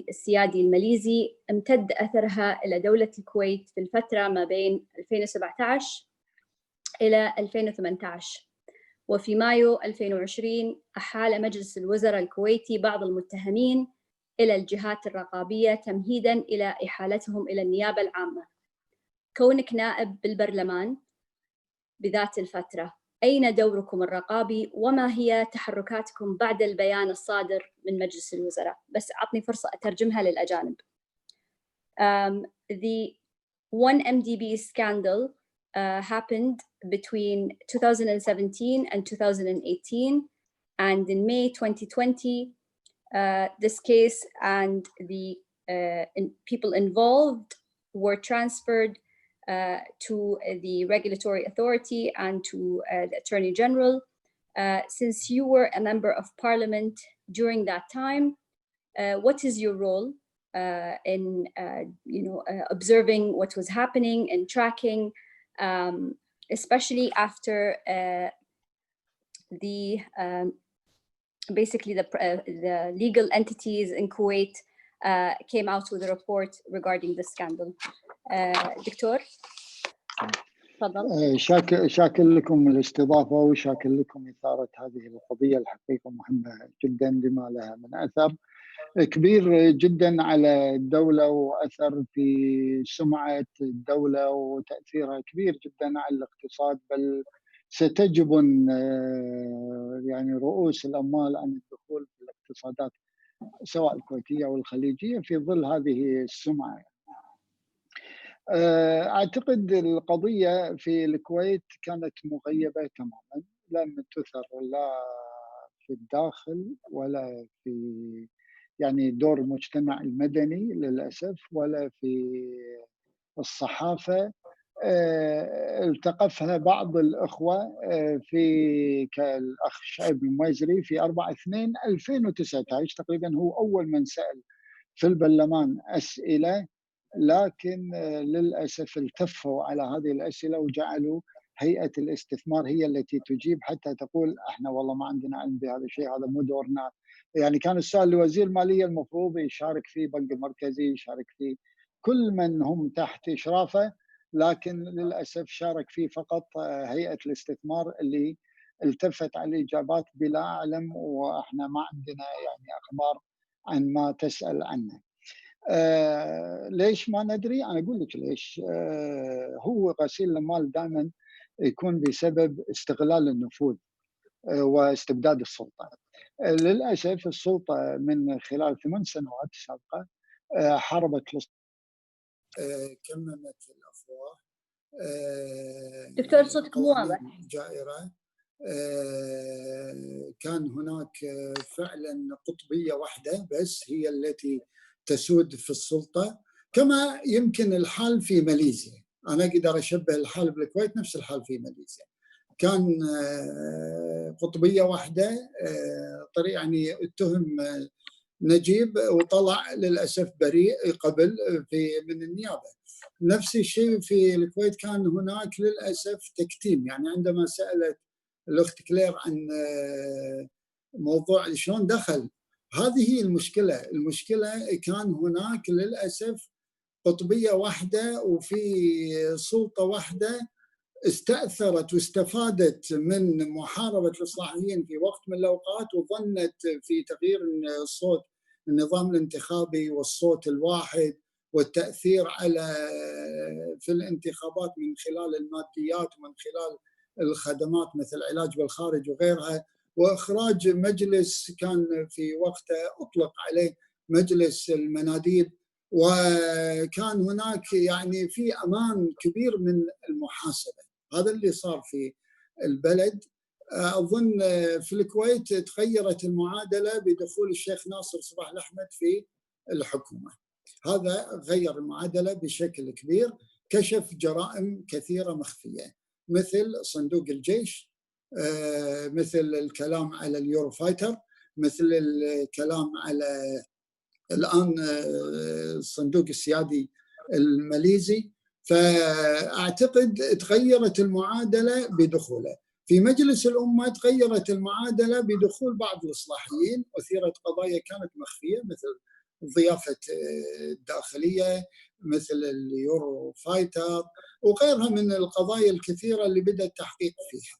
السيادي الماليزي امتد أثرها إلى دولة الكويت في الفترة ما بين 2017 إلى 2018. وفي مايو 2020 أحال مجلس الوزراء الكويتي بعض المتهمين إلى الجهات الرقابية تمهيداً إلى إحالتهم إلى النيابة العامة. كونك نائب بالبرلمان بذات الفترة، أين دوركم الرقابي وما هي تحركاتكم بعد البيان الصادر من مجلس الوزراء؟ بس أعطني فرصة أترجمها للأجانب. The 1MDB scandal happened between 2017 and 2018, and in May 2020, this case and the people involved were transferred to the regulatory authority and to the Attorney General. Since you were a member of Parliament during that time, what is your role in observing what was happening and tracking, especially after basically the legal entities in Kuwait came out with a report regarding the scandal. دكتور تفضل. شاكر لكم الاستضافة وشاكر لكم إثارة هذه القضية الحقيقة مهمة جدا لما لها من أثر كبير جدا على الدولة وأثر في سمعة الدولة وتأثيرها كبير جدا على الاقتصاد، بل ستجبن يعني رؤوس الأموال عن الدخول في الاقتصادات سواء الكويتية أو الخليجية في ظل هذه السمعة. أعتقد القضية في الكويت كانت مغيبة تماما، لم تثر لا في الداخل ولا في يعني دور المجتمع المدني للأسف ولا في الصحافة. التقفها بعض الأخوة في كالأخ شعيب المويزري في 4/2/2019 تقريبا، هو أول من سأل في البرلمان أسئلة، لكن للأسف التفوا على هذه الأسئلة وجعلوا هيئة الاستثمار هي التي تجيب، حتى تقول احنا والله ما عندنا علم بهذا الشيء، هذا مو دورنا. يعني كان السؤال لوزير المالية المفروض يشارك فيه البنك المركزي، يشارك فيه كل من هم تحت إشرافه، لكن للأسف شارك فيه فقط هيئة الاستثمار اللي التفت على الإجابات بلا أعلم، وإحنا ما عندنا يعني أخبار عن ما تسأل عنه. ليش ما ندري؟ أنا أقول لك ليش. هو غسيل المال دائما يكون بسبب استغلال النفوذ واستبداد السلطة. للأسف السلطة من خلال 8 سنوات سابقة حاربت كممت الأفواه. دكتور صوتك مو واضح. جائرة. كان هناك فعلا قطبية واحدة بس هي التي تسود في السلطة، كما يمكن الحال في ماليزيا. أنا أقدر أشبه الحال بالكويت نفس الحال في ماليزيا. كان قطبية واحدة، طريق يعني اتهم نجيب وطلع للأسف بريء قبل من النيابة. نفس الشيء في الكويت، كان هناك للأسف تكتيم. يعني عندما سألت الأخت كلير عن موضوع شلون دخل، هذه هي المشكلة كان هناك للأسف قطبية واحدة وفي سلطة واحدة استأثرت واستفادت من محاربة الإصلاحيين في وقت من الأوقات، وظنت في تغيير الصوت النظام الانتخابي والصوت الواحد والتأثير على في الانتخابات من خلال الماديات ومن خلال الخدمات مثل العلاج بالخارج وغيرها، وإخراج مجلس كان في وقته أطلق عليه مجلس المناديب، وكان هناك يعني في أمان كبير من المحاسبة. هذا اللي صار في البلد. أظن في الكويت تغيرت المعادلة بدخول الشيخ ناصر صباح الأحمد في الحكومة. هذا غير المعادلة بشكل كبير، كشف جرائم كثيرة مخفية مثل صندوق الجيش، مثل الكلام على اليورو فايتر، مثل الكلام على الآن الصندوق السيادي الماليزي. فأعتقد تغيرت المعادلة بدخوله. في مجلس الأمة تغيرت المعادلة بدخول بعض الإصلاحيين، أثيرت قضايا كانت مخفية مثل ضيافة الداخلية، مثل اليورو فايتر وغيرها من القضايا الكثيرة اللي بدأ التحقيق فيها.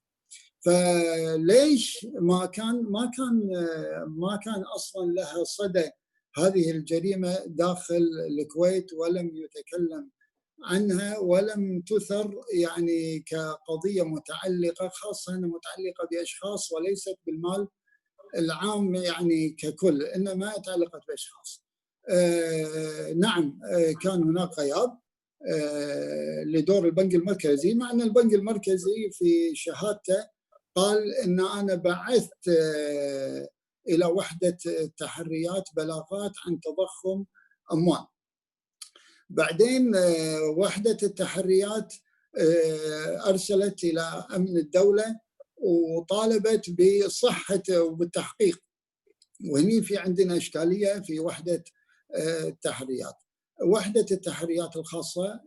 فليش ما كان أصلا لها صدى هذه الجريمة داخل الكويت ولم يتكلم عنها ولم تثر يعني كقضية متعلقة، خاصة أنها متعلقة بأشخاص وليست بالمال العام يعني ككل، إنما تعلقت بأشخاص. نعم كان هناك غياب لدور البنك المركزي، مع أن البنك المركزي في شهادته قال أن أنا بعثت إلى وحدة التحريات بلاغات عن تضخم أموال. بعدين وحدة التحريات أرسلت إلى أمن الدولة وطالبت بصحة وبالتحقيق، وهني في عندنا إشكالية في وحدة التحريات. وحدة التحريات الخاصة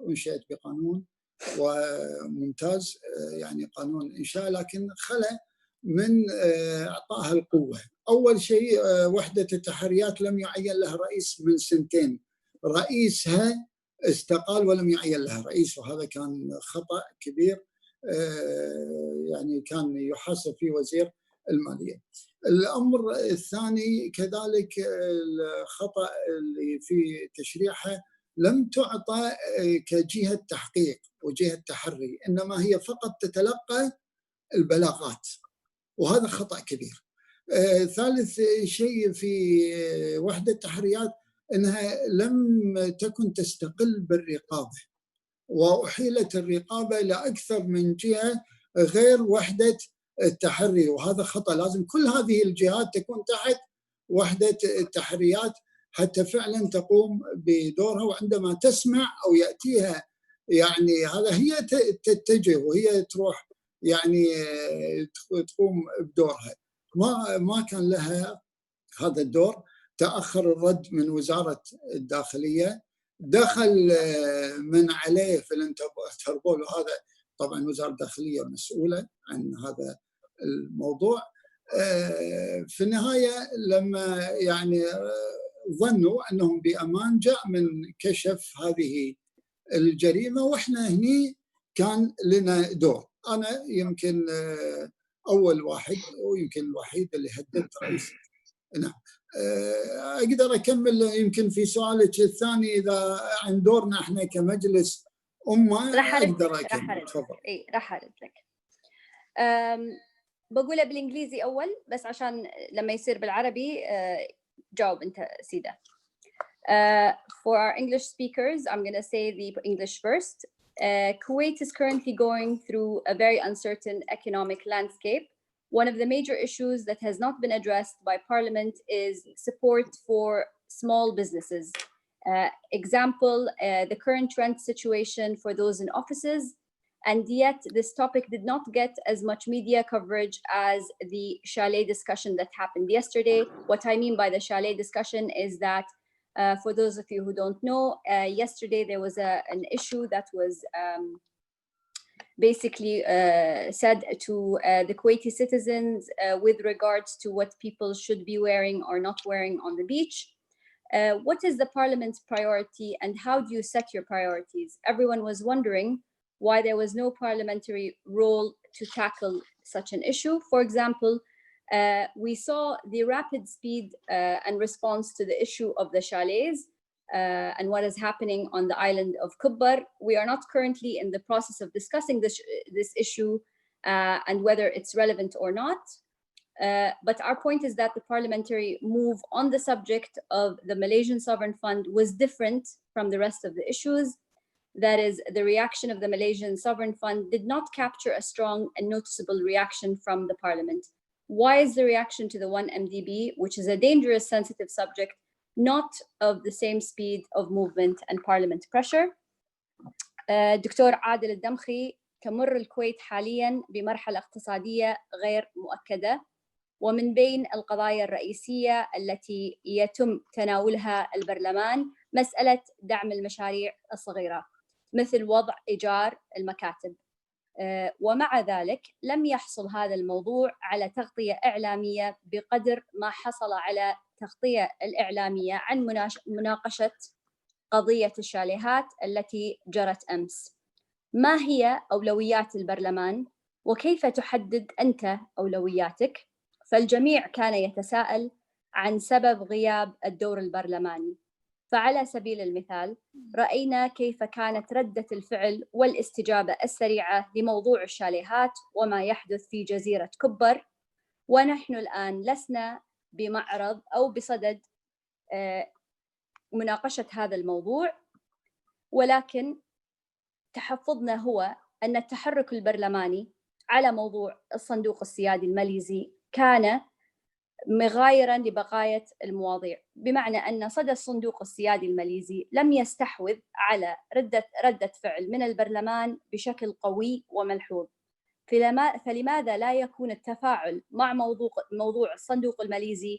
أنشئت بقانون وممتاز، يعني قانون إنشاء، لكن خلى من إعطائها القوة. أول شيء وحدة التحريات لم يعين لها رئيس من سنتين، رئيسها استقال ولم يعين لها رئيس، وهذا كان خطأ كبير يعني كان يحاسب فيه وزير المالية. الأمر الثاني كذلك الخطأ اللي في تشريعها، لم تعطى كجهة تحقيق وجهة تحري، إنما هي فقط تتلقى البلاغات، وهذا خطأ كبير. ثالث شيء في وحدة التحريات أنها لم تكن تستقل بالرقابة، وأحيلت الرقابة إلى أكثر من جهة غير وحدة التحري، وهذا خطأ. لازم كل هذه الجهات تكون تحت وحدة التحريات حتى فعلا تقوم بدورها، وعندما تسمع أو يأتيها يعني هذا هي تتجه وهي تروح يعني تقوم بدورها. ما كان لها هذا الدور. تأخر الرد من وزارة الداخلية، دخل من عليه في الانتربول، وهذا طبعا وزارة الداخلية مسؤولة عن هذا الموضوع. في النهاية لما يعني ظنوا أنهم بأمان، جاء من كشف هذه الجريمة، وإحنا هني كان لنا دور. أنا يمكن أول واحد ويمكن الوحيد اللي هددت رئيس. نعم أقدر أكمل يمكن في سؤالك الثاني إذا عن دورنا إحنا كمجلس أمة. أقدر أكمل. تفضل. إيه راح أرد لك. بقولها بالإنجليزي أول بس عشان لما يصير بالعربي جاوب أنت سيدة. For our English speakers, I'm going to say the English first. Kuwait is currently going through a very uncertain economic landscape. One of the major issues that has not been addressed by Parliament is support for small businesses. Example, the current rent situation for those in offices and yet this topic did not get as much media coverage as the chalet discussion that happened yesterday. What I mean by the chalet discussion is that for those of you who don't know, yesterday there was an issue that was basically said to the Kuwaiti citizens with regards to what people should be wearing or not wearing on the beach. What is the parliament's priority and how do you set your priorities? Everyone was wondering why there was no parliamentary role to tackle such an issue. For example, we saw the rapid speed and response to the issue of the chalets and what is happening on the island of Kubbar. We are not currently in the process of discussing this issue and whether it's relevant or not. But our point is that the parliamentary move on the subject of the Malaysian Sovereign Fund was different from the rest of the issues. That is, the reaction of the Malaysian Sovereign Fund did not capture a strong and noticeable reaction from the parliament. Why is the reaction to the 1MDB, which is a dangerous, sensitive subject, not of the same speed of movement and parliament pressure? دكتور عادل الدمخي، تمر الكويت حالياً بمرحلة اقتصادية غير مؤكدة، ومن بين القضايا الرئيسية التي يتم تناولها البرلمان مسألة دعم المشاريع الصغيرة مثل وضع إيجار المكاتب. ومع ذلك لم يحصل هذا الموضوع على تغطية إعلامية بقدر ما حصل على تغطية الإعلامية عن مناقشة قضية الشاليهات التي جرت أمس. ما هي أولويات البرلمان وكيف تحدد أنت أولوياتك؟ فالجميع كان يتساءل عن سبب غياب الدور البرلماني. فعلى سبيل المثال رأينا كيف كانت ردة الفعل والاستجابة السريعة لموضوع الشاليهات وما يحدث في جزيرة كبر، ونحن الآن لسنا بمعرض أو بصدد مناقشة هذا الموضوع، ولكن تحفظنا هو أن التحرك البرلماني على موضوع الصندوق السيادي الماليزي كان مغايرا لبقايا المواضيع، بمعنى أن صدى الصندوق السيادي الماليزي لم يستحوذ على ردة فعل من البرلمان بشكل قوي وملحوظ. فلماذا لا يكون التفاعل مع موضوع الصندوق الماليزي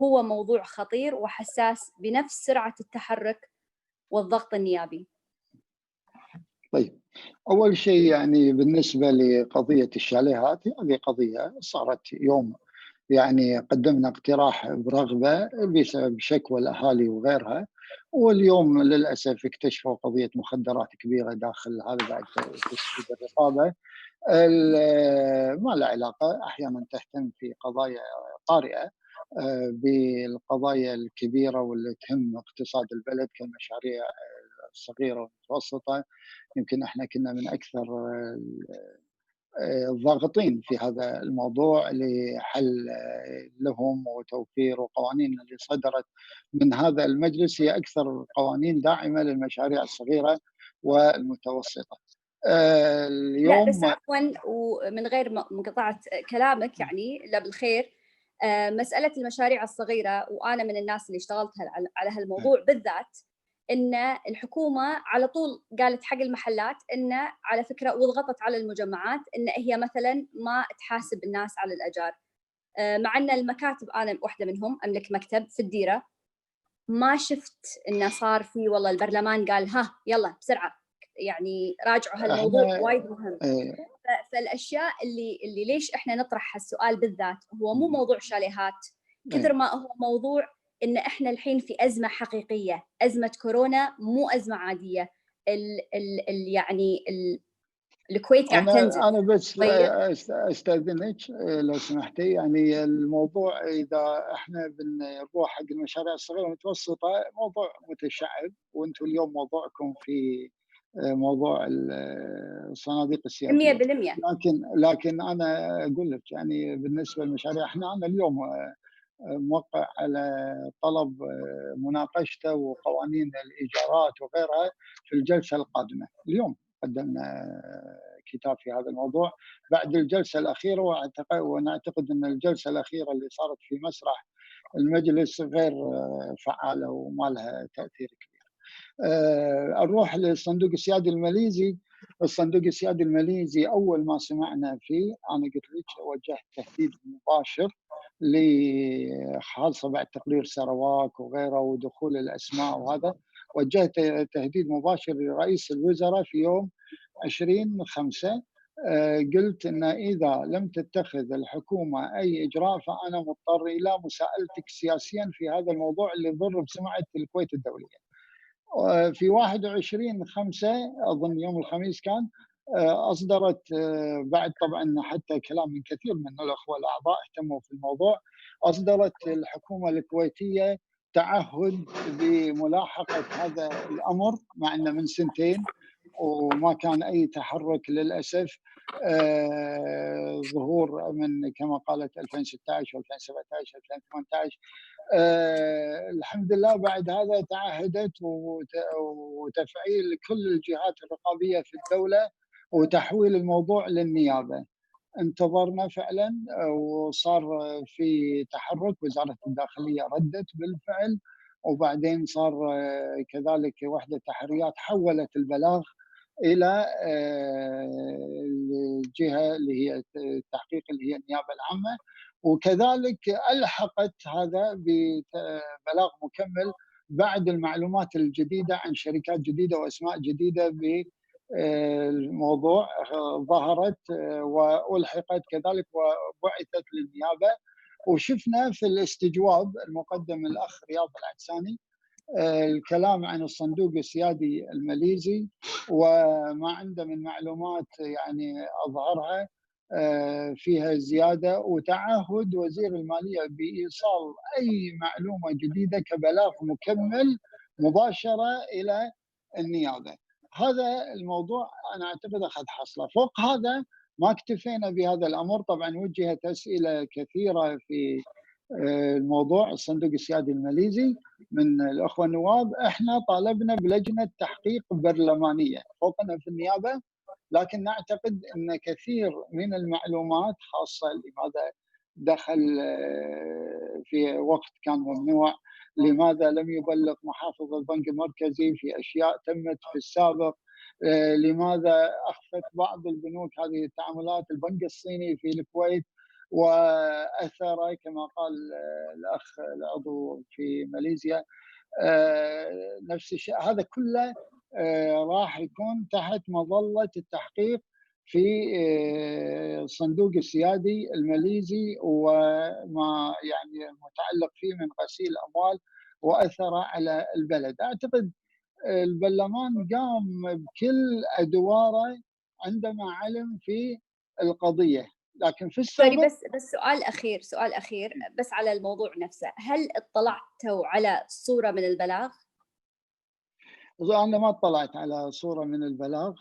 هو موضوع خطير وحساس بنفس سرعة التحرك والضغط النيابي؟ طيب، أول شيء يعني بالنسبة لقضية الشاليهات، هذه قضية صارت يوم يعني قدمنا اقتراح برغبة بسبب شكوى الأهالي وغيرها، واليوم للأسف اكتشفوا قضية مخدرات كبيرة داخل هذا بعد تشديد الرقابة. ما له علاقة، أحيانا تهتم في قضايا طارئة بالقضايا الكبيرة واللي تهم اقتصاد البلد كالمشاريع الصغيرة والمتوسطة. يمكن احنا كنا من أكثر ضاغطين في هذا الموضوع لحل لهم وتوفير، وقوانين اللي صدرت من هذا المجلس هي أكثر قوانين داعمة للمشاريع الصغيرة والمتوسطة. اليوم لا بس عفوا ومن غير مقاطعة كلامك يعني لا بالخير، مسألة المشاريع الصغيرة وأنا من الناس اللي اشتغلت على هالموضوع بالذات، إن الحكومة على طول قالت حق المحلات إن على فكرة وضغطت على المجمعات إن هي مثلا ما تحاسب الناس على الأجار، مع أن المكاتب أنا واحدة منهم أملك مكتب في الديرة، ما شفت إنه صار في والله البرلمان قال ها يلا بسرعة يعني راجعوا هالموضوع وايد مهم. فالأشياء اللي ليش إحنا نطرح هالسؤال بالذات هو مو موضوع شاليهات كثر ما هو موضوع إن إحنا الحين في أزمة حقيقية، أزمة كورونا مو أزمة عادية. يعني الكويت قاعد تنزل. أنا بس أستأذنك لو سمحتي، يعني الموضوع إذا إحنا بنروح حق المشاريع الصغيرة والمتوسطة موضوع متشعب، وأنتم اليوم موضوعكم في موضوع الصناديق السيادية 100%. لكن أنا أقول لك يعني بالنسبة للمشاريع أنا اليوم موقع على طلب مناقشته وقوانين الإيجارات وغيرها في الجلسة القادمة. اليوم قدمنا كتاب في هذا الموضوع بعد الجلسة الأخيرة، ونعتقد أن الجلسة الأخيرة اللي صارت في مسرح المجلس غير فعالة وما لها تأثير كبير. أروح للصندوق السيادي الماليزي. الصندوق السيادي الماليزي أول ما سمعنا فيه أنا قلت لك وجهت تهديد مباشر خاصة بعد تقرير سرواك وغيره ودخول الأسماء، وهذا وجهت تهديد مباشر لرئيس الوزراء في يوم 20/5. قلت إن إذا لم تتخذ الحكومة أي إجراء فأنا مضطر إلى مساءلتك سياسيا في هذا الموضوع اللي يضر بسمعة الكويت الدولية. في 21/5 أظن يوم الخميس كان، أصدرت بعد طبعا حتى كلام من كثير من الأخوة الأعضاء اهتموا في الموضوع، أصدرت الحكومة الكويتية تعهد بملاحقة هذا الأمر، مع أنه من 2 وما كان أي تحرك للأسف. ظهور من كما قالت 2016 و2017 2018. الحمد لله بعد هذا تعهدت وتفعيل كل الجهات الرقابية في الدولة وتحويل الموضوع للنيابة. انتظرنا فعلا وصار في تحرك، وزارة الداخلية ردت بالفعل، وبعدين صار كذلك وحدة تحريات حولت البلاغ إلى الجهة اللي هي التحقيق اللي هي النيابة العامة، وكذلك ألحقت هذا ببلاغ مكمل بعد المعلومات الجديدة عن شركات جديدة وأسماء جديدة بالموضوع ظهرت وألحقت كذلك وبعثت للنيابة. وشفنا في الاستجواب المقدم الأخ رياض العدساني الكلام عن الصندوق السيادي الماليزي وما عنده من معلومات يعني أظهرها فيها زيادة، وتعهد وزير المالية بإيصال أي معلومة جديدة كبلاغ مكمل مباشرة إلى النيابة. هذا الموضوع أنا أعتقد أخذ حصله. فوق هذا ما اكتفينا بهذا الأمر، طبعا وجهت أسئلة كثيرة في الموضوع الصندوق السيادي الماليزي من الأخوة النواب. احنا طالبنا بلجنة تحقيق برلمانية فوقنا في النيابة، لكن نعتقد أن كثير من المعلومات خاصة لماذا دخل في وقت كان ممنوع، لماذا لم يبلغ محافظ البنك المركزي في أشياء تمت في السابق، لماذا أخفت بعض البنوك هذه التعاملات، البنك الصيني في الكويت وأثره كما قال الأخ العضو في ماليزيا نفس الشيء. هذا كله راح يكون تحت مظلة التحقيق في الصندوق السيادي الماليزي وما يعني متعلق فيه من غسيل أموال وأثره على البلد. أعتقد البرلمان قام بكل أدواره عندما علم في القضية، لكن في السابق بس سؤال أخير بس على الموضوع نفسه، هل اطلعتوا على صورة من البلاغ؟ أنا ما اطلعت على صورة من البلاغ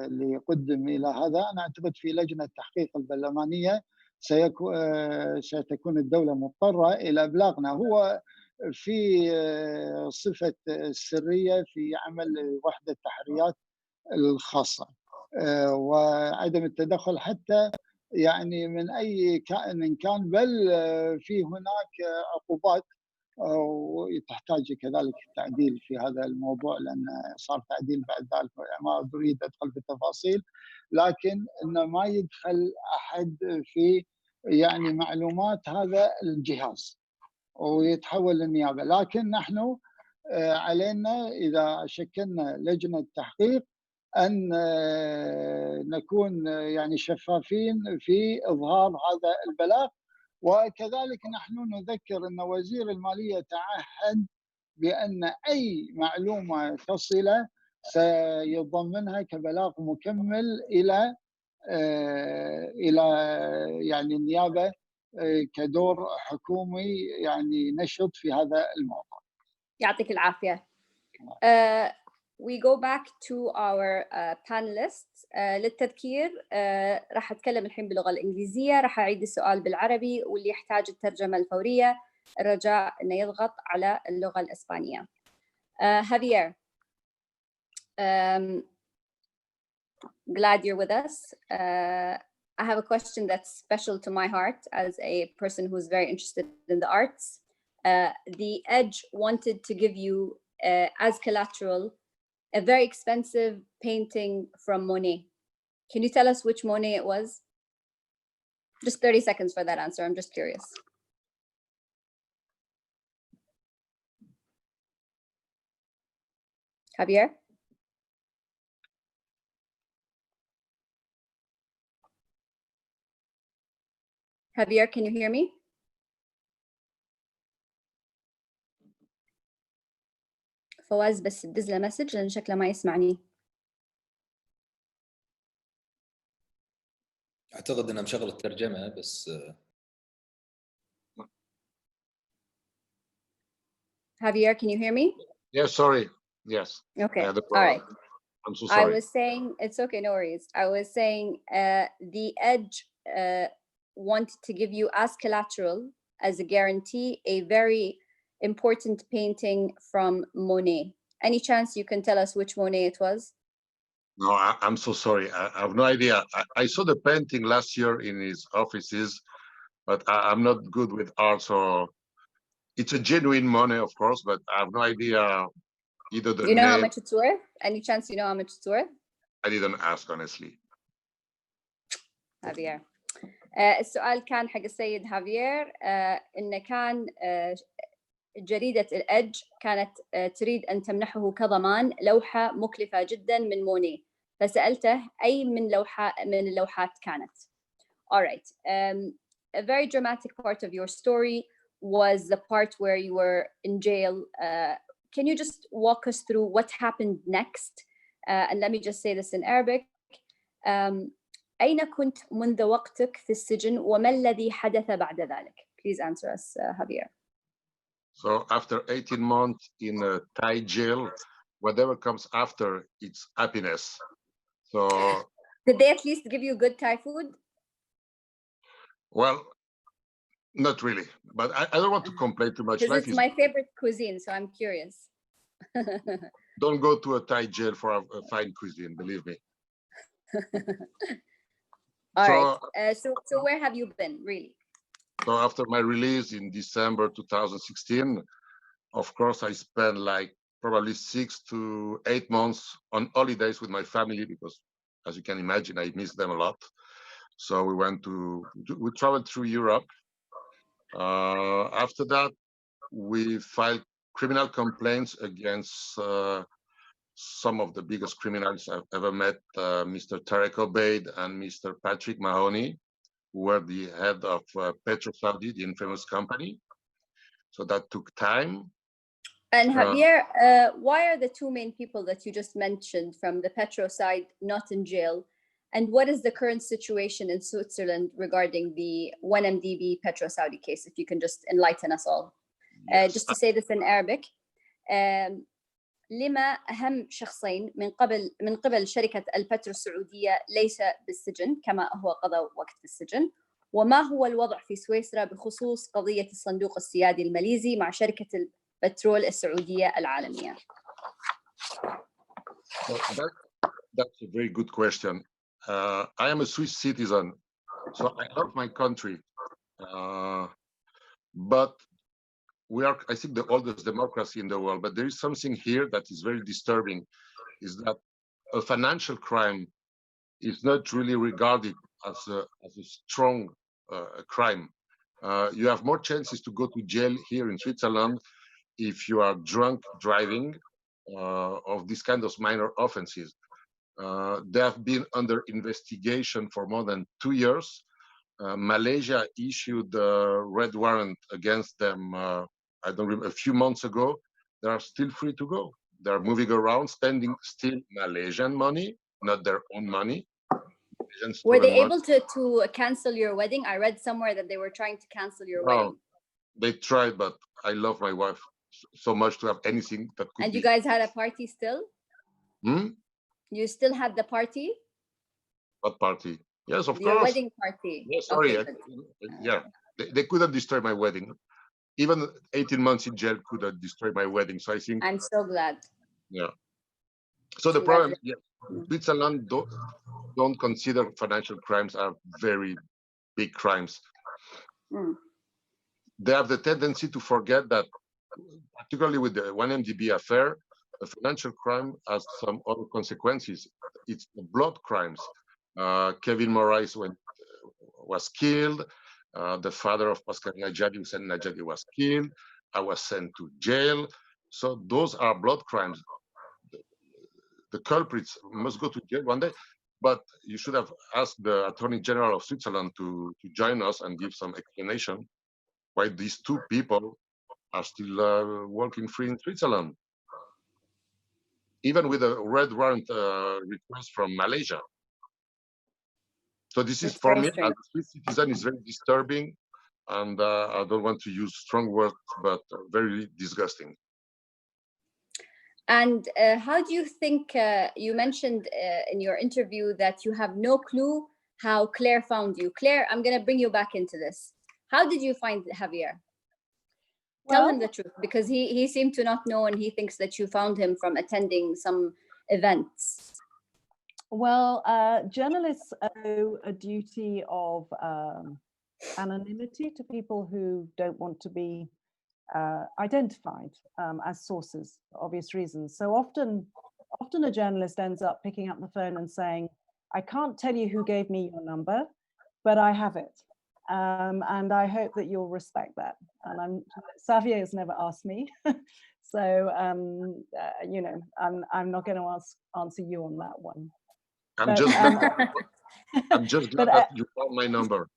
اللي قدم إلى هذا. أنا أعتقد في لجنة تحقيق البرلمانية ستكون الدولة مضطرة إلى إبلاغنا. هو في صفة السرية في عمل وحدة التحريات الخاصة وعدم التدخل حتى يعني من أي كائن كان، بل في هناك عقوبات وتحتاج كذلك التعديل في هذا الموضوع، لأن صار تعديل بعد ذلك. ما أريد أدخل في التفاصيل، لكن إنه ما يدخل أحد في يعني معلومات هذا الجهاز ويتحول للنيابة. لكن نحن علينا إذا شكلنا لجنة تحقيق أن نكون يعني شفافين في إظهار هذا البلاغ. وكذلك نحن نذكر أن وزير المالية تعهد بأن أي معلومة تصله سيضمنها كبلاغ مكمل إلى يعني النيابة كدور حكومي يعني نشط في هذا الموضوع. يعطيك العافية. We go back to our panelists. للتذكير راح أتكلم الحين باللغة الإنجليزية، راح أعيد السؤال بالعربي، واللي يحتاج الترجمة الفورية الرجاء إنه يضغط على اللغة الإسبانية. Javier, glad you're with us. I have a question that's special to my heart as a person who's very interested in the arts. The Edge wanted to give you as collateral a very expensive painting from Monet. Can you tell us which Monet it was? Just 30 seconds for that answer. I'm just curious. Javier? Javier, can you hear me? فواز بس تدز له مسج لأن شكله ما يسمعني. أعتقد أنها مشغل الترجمة بس. Javier, can you hear me? Yes, sorry. Yes. Okay. All right. I'm so sorry. I was saying, it's okay, no worries. I was saying the Edge wanted to give you as collateral, as a guarantee, a very important painting from Monet. Any chance you can tell us which Monet it was? No, I'm so sorry. I have no idea. I saw the painting last year in his offices, but I'm not good with art, so it's a genuine Monet, of course, but I have no idea either the You know name. how much it's worth? Any chance you know how much it's worth? I didn't ask, honestly. Javier. السؤال كان حق السيد هافير إنه كان جريدة الإدج كانت تريد أن تمنحه كضمان لوحة مكلفة جدا من موني، فسألته أي من اللوحات كانت. All right. A very dramatic part of your story was the part where you were in jail. Can you just walk us through what happened next? And let me just say this in Arabic. أين كنت منذ وقتك في السجن وما الذي حدث بعد ذلك? Please answer us, Javier. So after 18 months in a Thai jail, whatever comes after, it's happiness. So did they at least give you good Thai food? Well, not really, but I don't want to complain too much. Because it's my favorite cuisine, so I'm curious. Don't go to a Thai jail for a fine cuisine, believe me. All right. So where have you been, really? So after my release in December 2016, of course, I spent like probably 6 to 8 months on holidays with my family because, as you can imagine, I miss them a lot. So we traveled through Europe. After that, we filed criminal complaints against some of the biggest criminals I've ever met, Mr. Tarek Obeid and Mr. Patrick Mahoney, who were the head of Petro-Saudi, the infamous company. So that took time. And Javier, why are the two main people that you just mentioned from the Petro side not in jail? And what is the current situation in Switzerland regarding the 1MDB Petro-Saudi case? If you can just enlighten us all. Yes. Just to say this in Arabic. لما أهم شخصين من قبل شركة البترو السعودية ليس بالسجن كما هو قضى وقت في السجن، وما هو الوضع في سويسرا بخصوص قضية الصندوق السيادي الماليزي مع شركة البترول السعودية العالمية؟ That's a very good question. I am a Swiss citizen, so I love my country, but we are, I think, the oldest democracy in the world, but there is something here that is very disturbing, is that a financial crime is not really regarded as a strong crime. You have more chances to go to jail here in Switzerland if you are drunk driving of this kind of minor offenses. They have been under investigation for more than 2 years. Malaysia issued a red warrant against them I don't remember, a few months ago. They are still free to go. They are moving around, spending still Malaysian money, not their own money. Were they able to cancel your wedding? I read somewhere that they were trying to cancel your wedding. They tried, but I love my wife so much to have anything that could. And you guys had a party still? You still had the party? What party? Yes, of course. Your wedding party. Yes, sorry. Okay, yeah, they couldn't destroy my wedding. Even 18 months in jail could have destroyed my wedding. So I think. I'm so glad. Yeah. So the problem, Switzerland don't consider financial crimes are very big crimes. They have the tendency to forget that, particularly with the 1MDB affair, a financial crime has some other consequences. It's the blood crimes. Kevin Morais was killed. The father of Pascal Najadi, Hussein Najadi, was killed. I was sent to jail. So those are blood crimes. The culprits must go to jail one day. But you should have asked the Attorney General of Switzerland to join us and give some explanation why these two people are still walking free in Switzerland, even with a red warrant request from Malaysia. So this is, for me, as a Swiss citizen, is very disturbing, and I don't want to use strong words, but very disgusting. And how do you think, you mentioned in your interview that you have no clue how Claire found you. Claire, I'm going to bring you back into this. How did you find Javier? Tell him the truth, because he seemed to not know, and he thinks that you found him from attending some events. Well, journalists owe a duty of anonymity to people who don't want to be identified as sources for obvious reasons. So often a journalist ends up picking up the phone and saying, I can't tell you who gave me your number, but I have it. And I hope that you'll respect that. And Xavier has never asked me. So, you know, I'm not going to answer you on that one. I'm just glad that you found my number.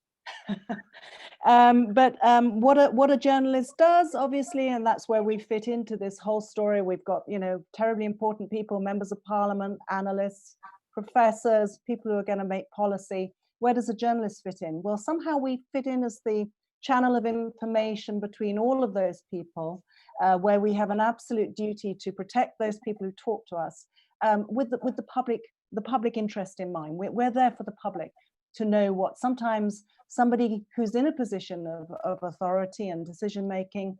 What a journalist does, obviously, and that's where we fit into this whole story. We've got, you know, terribly important people, members of parliament, analysts, professors, people who are going to make policy. Where does a journalist fit in? Well, somehow we fit in as the channel of information between all of those people, where we have an absolute duty to protect those people who talk to us, with the public interest in mind. We're there for the public to know what sometimes somebody who's in a position of authority and decision making,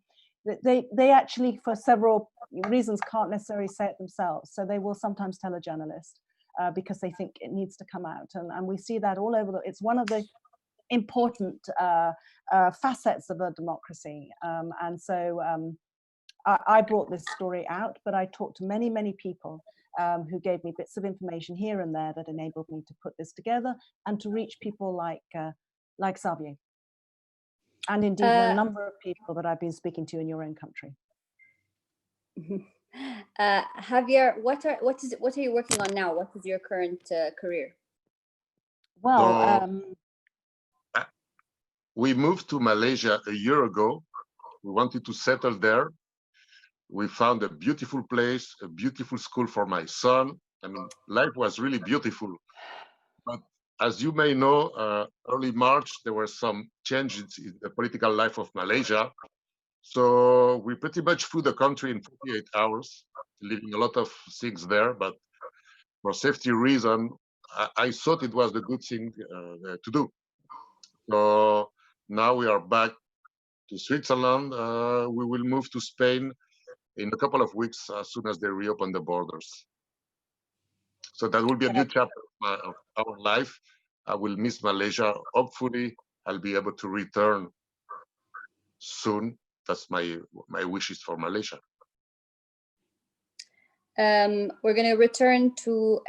they actually, for several reasons, can't necessarily say it themselves. So they will sometimes tell a journalist because they think it needs to come out. And we see that all over. It's one of the important facets of a democracy. And so I brought this story out, but I talked to many, many people who gave me bits of information here and there that enabled me to put this together and to reach people like Xavier, and indeed a number of people that I've been speaking to in your own country. Javier, what are you working on now? What is your current career? Well, we moved to Malaysia a year ago. We wanted to settle there. We found a beautiful place, a beautiful school for my son. I mean, life was really beautiful. But as you may know, early March, there were some changes in the political life of Malaysia. So we pretty much flew the country in 48 hours, leaving a lot of things there. But for safety reasons, I thought it was the good thing to do. So now we are back to Switzerland. We will move to Spain in a couple of weeks as soon as they reopen the borders. So that will be a new chapter of our life. I will miss Malaysia. Hopefully, I'll be able to return soon. That's my wishes for Malaysia. We're going to return to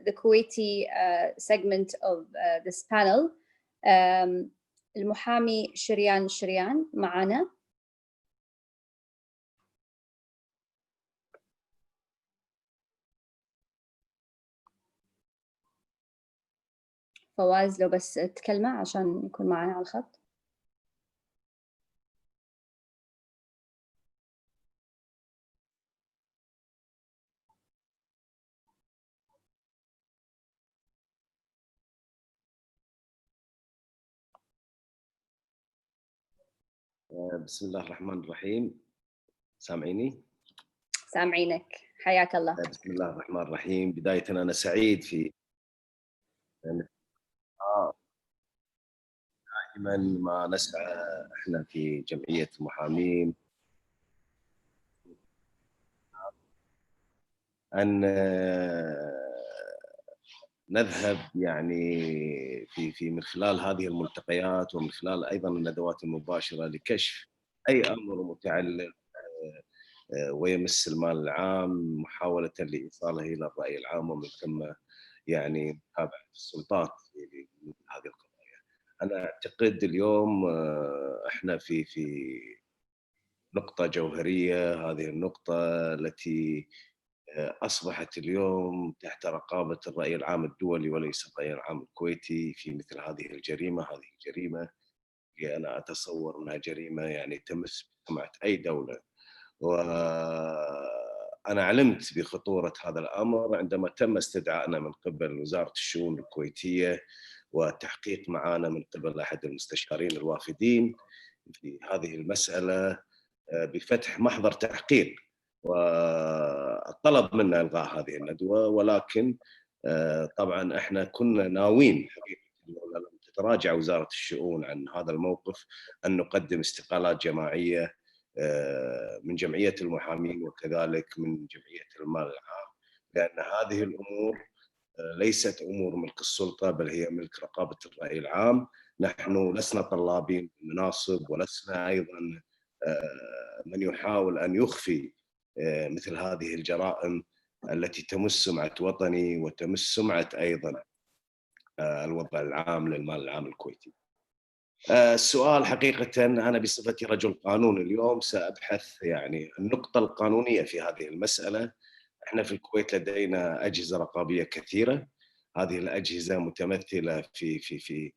the Kuwaiti segment of this panel. المحامي شريان معنا. فواز لو بس تكلمه عشان يكون معنا على الخط. بسم الله الرحمن الرحيم. سامعيني؟ سامعينك، حياك الله. بسم الله الرحمن الرحيم. بداية أنا سعيد في دائما ما نسعى احنا في جمعية المحامين أن نذهب يعني في من خلال هذه الملتقيات ومن خلال أيضا الندوات المباشرة لكشف أي أمر متعلق ويمس المال العام محاولة لإيصاله إلى الرأي العام ومن ثم يعني متابعة السلطات لهذه القضايا. أنا أعتقد اليوم إحنا في نقطة جوهرية، هذه النقطة التي أصبحت اليوم تحت رقابة الرأي العام الدولي وليس الرأي العام الكويتي في مثل هذه الجريمة. هذه الجريمة أنا أتصور أنها جريمة يعني تمس سمعة أي دولة، وأنا علمت بخطورة هذا الأمر عندما تم استدعائنا من قبل وزارة الشؤون الكويتية والتحقيق معنا من قبل أحد المستشارين الوافدين في هذه المسألة بفتح محضر تحقيق، وطلب منا إلغاء هذه الندوة. ولكن طبعا احنا كنا ناويين حقيقة لم تتراجع وزارة الشؤون عن هذا الموقف أن نقدم استقالات جماعية من جمعية المحامين وكذلك من جمعية المال العام، لأن هذه الأمور ليست أمور ملك السلطة بل هي ملك رقابة الرأي العام. نحن لسنا طلابين مناصب ولسنا أيضا من يحاول أن يخفي مثل هذه الجرائم التي تمس سمعة وطني وتمس سمعة أيضا الوضع العام للمال العام الكويتي. السؤال حقيقة أنا بصفتي رجل قانون اليوم سأبحث يعني النقطة القانونية في هذه المسألة. احنا في الكويت لدينا أجهزة رقابية كثيرة، هذه الأجهزة متمثلة في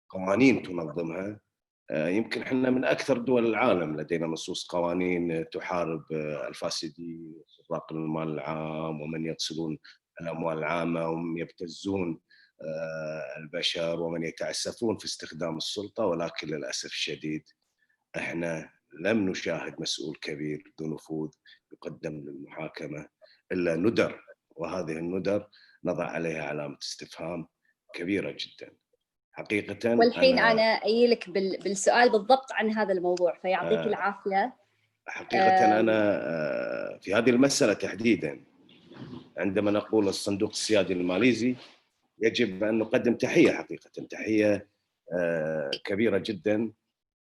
قوانين تنظمها. يمكن احنا من أكثر دول العالم لدينا نصوص قوانين تحارب الفاسدين وسراق المال العام ومن يغسلون الأموال العامة ومن يبتزون البشر ومن يتعسفون في استخدام السلطة. ولكن للأسف الشديد احنا لم نشاهد مسؤول كبير ذو نفوذ يقدم للمحاكمة إلا ندر، وهذه الندر نضع عليها علامة استفهام كبيرة جدا حقيقة. والحين أنا أيلك بالسؤال بالضبط عن هذا الموضوع، فيعطيك العافية. حقيقة أنا في هذه المسألة تحديدا عندما نقول الصندوق السيادي الماليزي يجب أن نقدم تحية، حقيقة تحية كبيرة جدا.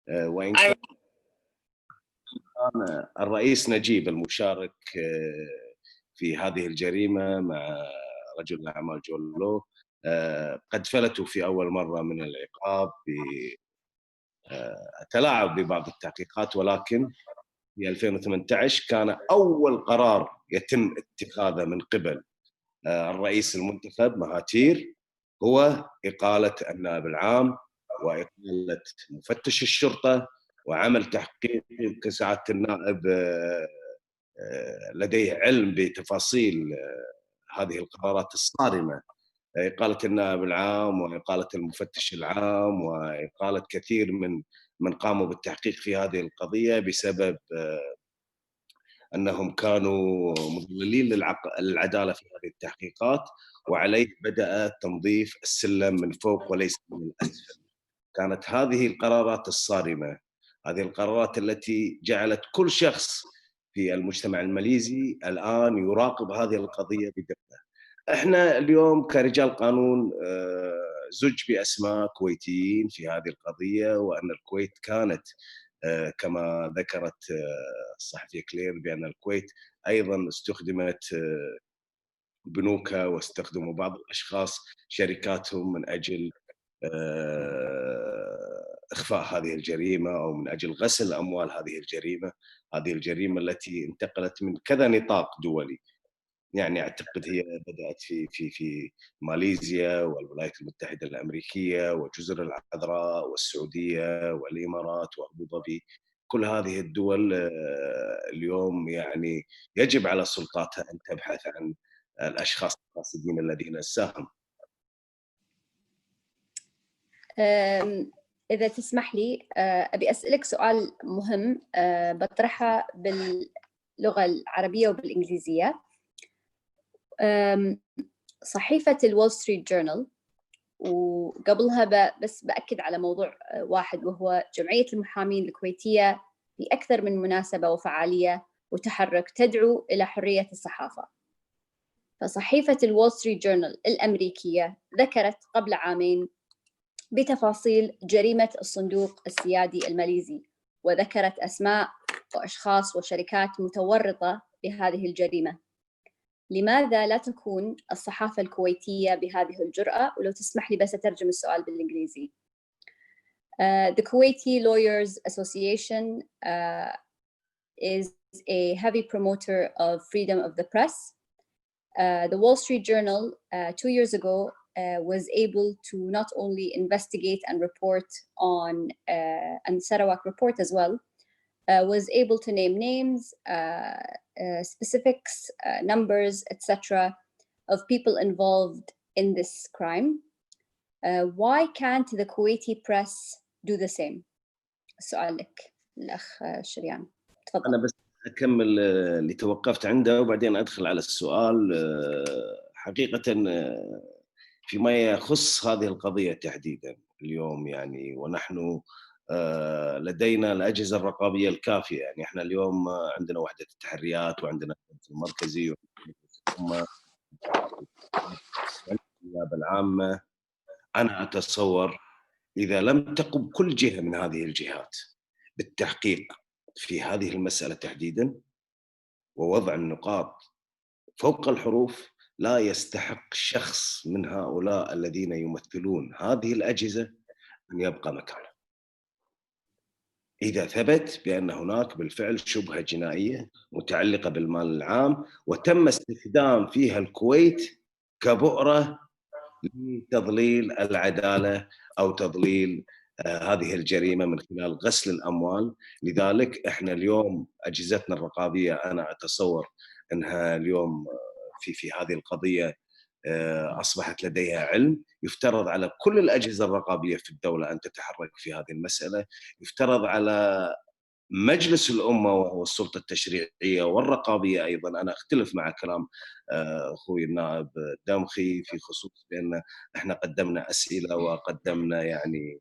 وإن كان الرئيس نجيب المشارك في هذه الجريمة مع رجل الأعمال جولو قد فلتوا في أول مرة من العقاب بتلاعب ببعض التحقيقات، ولكن في 2018 كان أول قرار يتم اتخاذه من قبل الرئيس المنتخب مهاتير هو إقالة النائب العام وإقالة مفتش الشرطة وعمل تحقيق. كسعادة النائب لديه علم بتفاصيل هذه القرارات الصارمة، إقالة النائب العام وإقالة المفتش العام وإقالة كثير من قاموا بالتحقيق في هذه القضية بسبب أنهم كانوا مضللين للعدالة في هذه التحقيقات، وعليه بدأ تنظيف السلم من فوق وليس من الأسفل. كانت هذه القرارات الصارمة، هذه القرارات التي جعلت كل شخص في المجتمع الماليزي الآن يراقب هذه القضية بدقة. احنا اليوم كرجال قانون زج بأسماء كويتيين في هذه القضية، وأن الكويت كانت كما ذكرت الصحفية كلير بأن الكويت أيضا استخدمت بنوكها واستخدموا بعض الأشخاص شركاتهم من أجل إخفاء هذه الجريمة أو من أجل غسل أموال هذه الجريمة التي انتقلت من كذا نطاق دولي. يعني أعتقد هي بدأت في ماليزيا والولايات المتحدة الأمريكية وجزر العذراء والسعودية والإمارات وأبو ظبي. كل هذه الدول اليوم يعني يجب على سلطاتها أن تبحث عن الأشخاص الفاسدين الذين ساهموا. إذا تسمح لي أبي أسألك سؤال مهم بطرحه باللغة العربية وبالإنجليزية. صحيفة الول ستريت جورنال، وقبلها بس بأكد على موضوع واحد، وهو جمعية المحامين الكويتية في أكثر من مناسبة وفعالية وتحرك تدعو إلى حرية الصحافة. فصحيفة الول ستريت جورنال الأمريكية ذكرت قبل عامين بتفاصيل جريمة الصندوق السيادي الماليزي، وذكرت أسماء وأشخاص وشركات متورطة بهذه الجريمة. لماذا لا تكون الصحافة الكويتية بهذه الجرأة؟ ولو تسمح لي بس أترجم السؤال بالإنجليزي. The Kuwaiti Lawyers Association is a heavy promoter of freedom of the press. The Wall Street Journal 2 years ago was able to not only investigate and report on, and Sarawak report as well, was able to name names, specifics, numbers, etc. of people involved in this crime. Why can't the Kuwaiti press do the same? السؤال لك الأخ شريان. تفضل. أنا بس أكمل اللي توقفت عنده وبعدين أدخل على السؤال. حقيقة فيما يخص هذه القضية تحديدا اليوم يعني، ونحن لدينا الأجهزة الرقابية الكافية. يعني احنا اليوم عندنا وحدة التحريات وعندنا المركزي والنيابة العامة. أنا أتصور إذا لم تقم كل جهة من هذه الجهات بالتحقيق في هذه المسألة تحديدا ووضع النقاط فوق الحروف، لا يستحق شخص من هؤلاء الذين يمثلون هذه الأجهزة أن يبقى مكانه. إذا ثبت بأن هناك بالفعل شبهة جنائية متعلقة بالمال العام وتم استخدام فيها الكويت كبؤرة لتضليل العدالة أو تضليل هذه الجريمة من خلال غسل الأموال. لذلك إحنا اليوم أجهزتنا الرقابية أنا أتصور أنها اليوم في هذه القضية أصبحت لديها علم. يفترض على كل الأجهزة الرقابية في الدولة أن تتحرك في هذه المسألة. يفترض على مجلس الأمة وهو السلطة التشريعية والرقابية أيضا. أنا أختلف مع كلام أخوي النائب دمخي في خصوص بأن إحنا قدمنا أسئلة وقدمنا يعني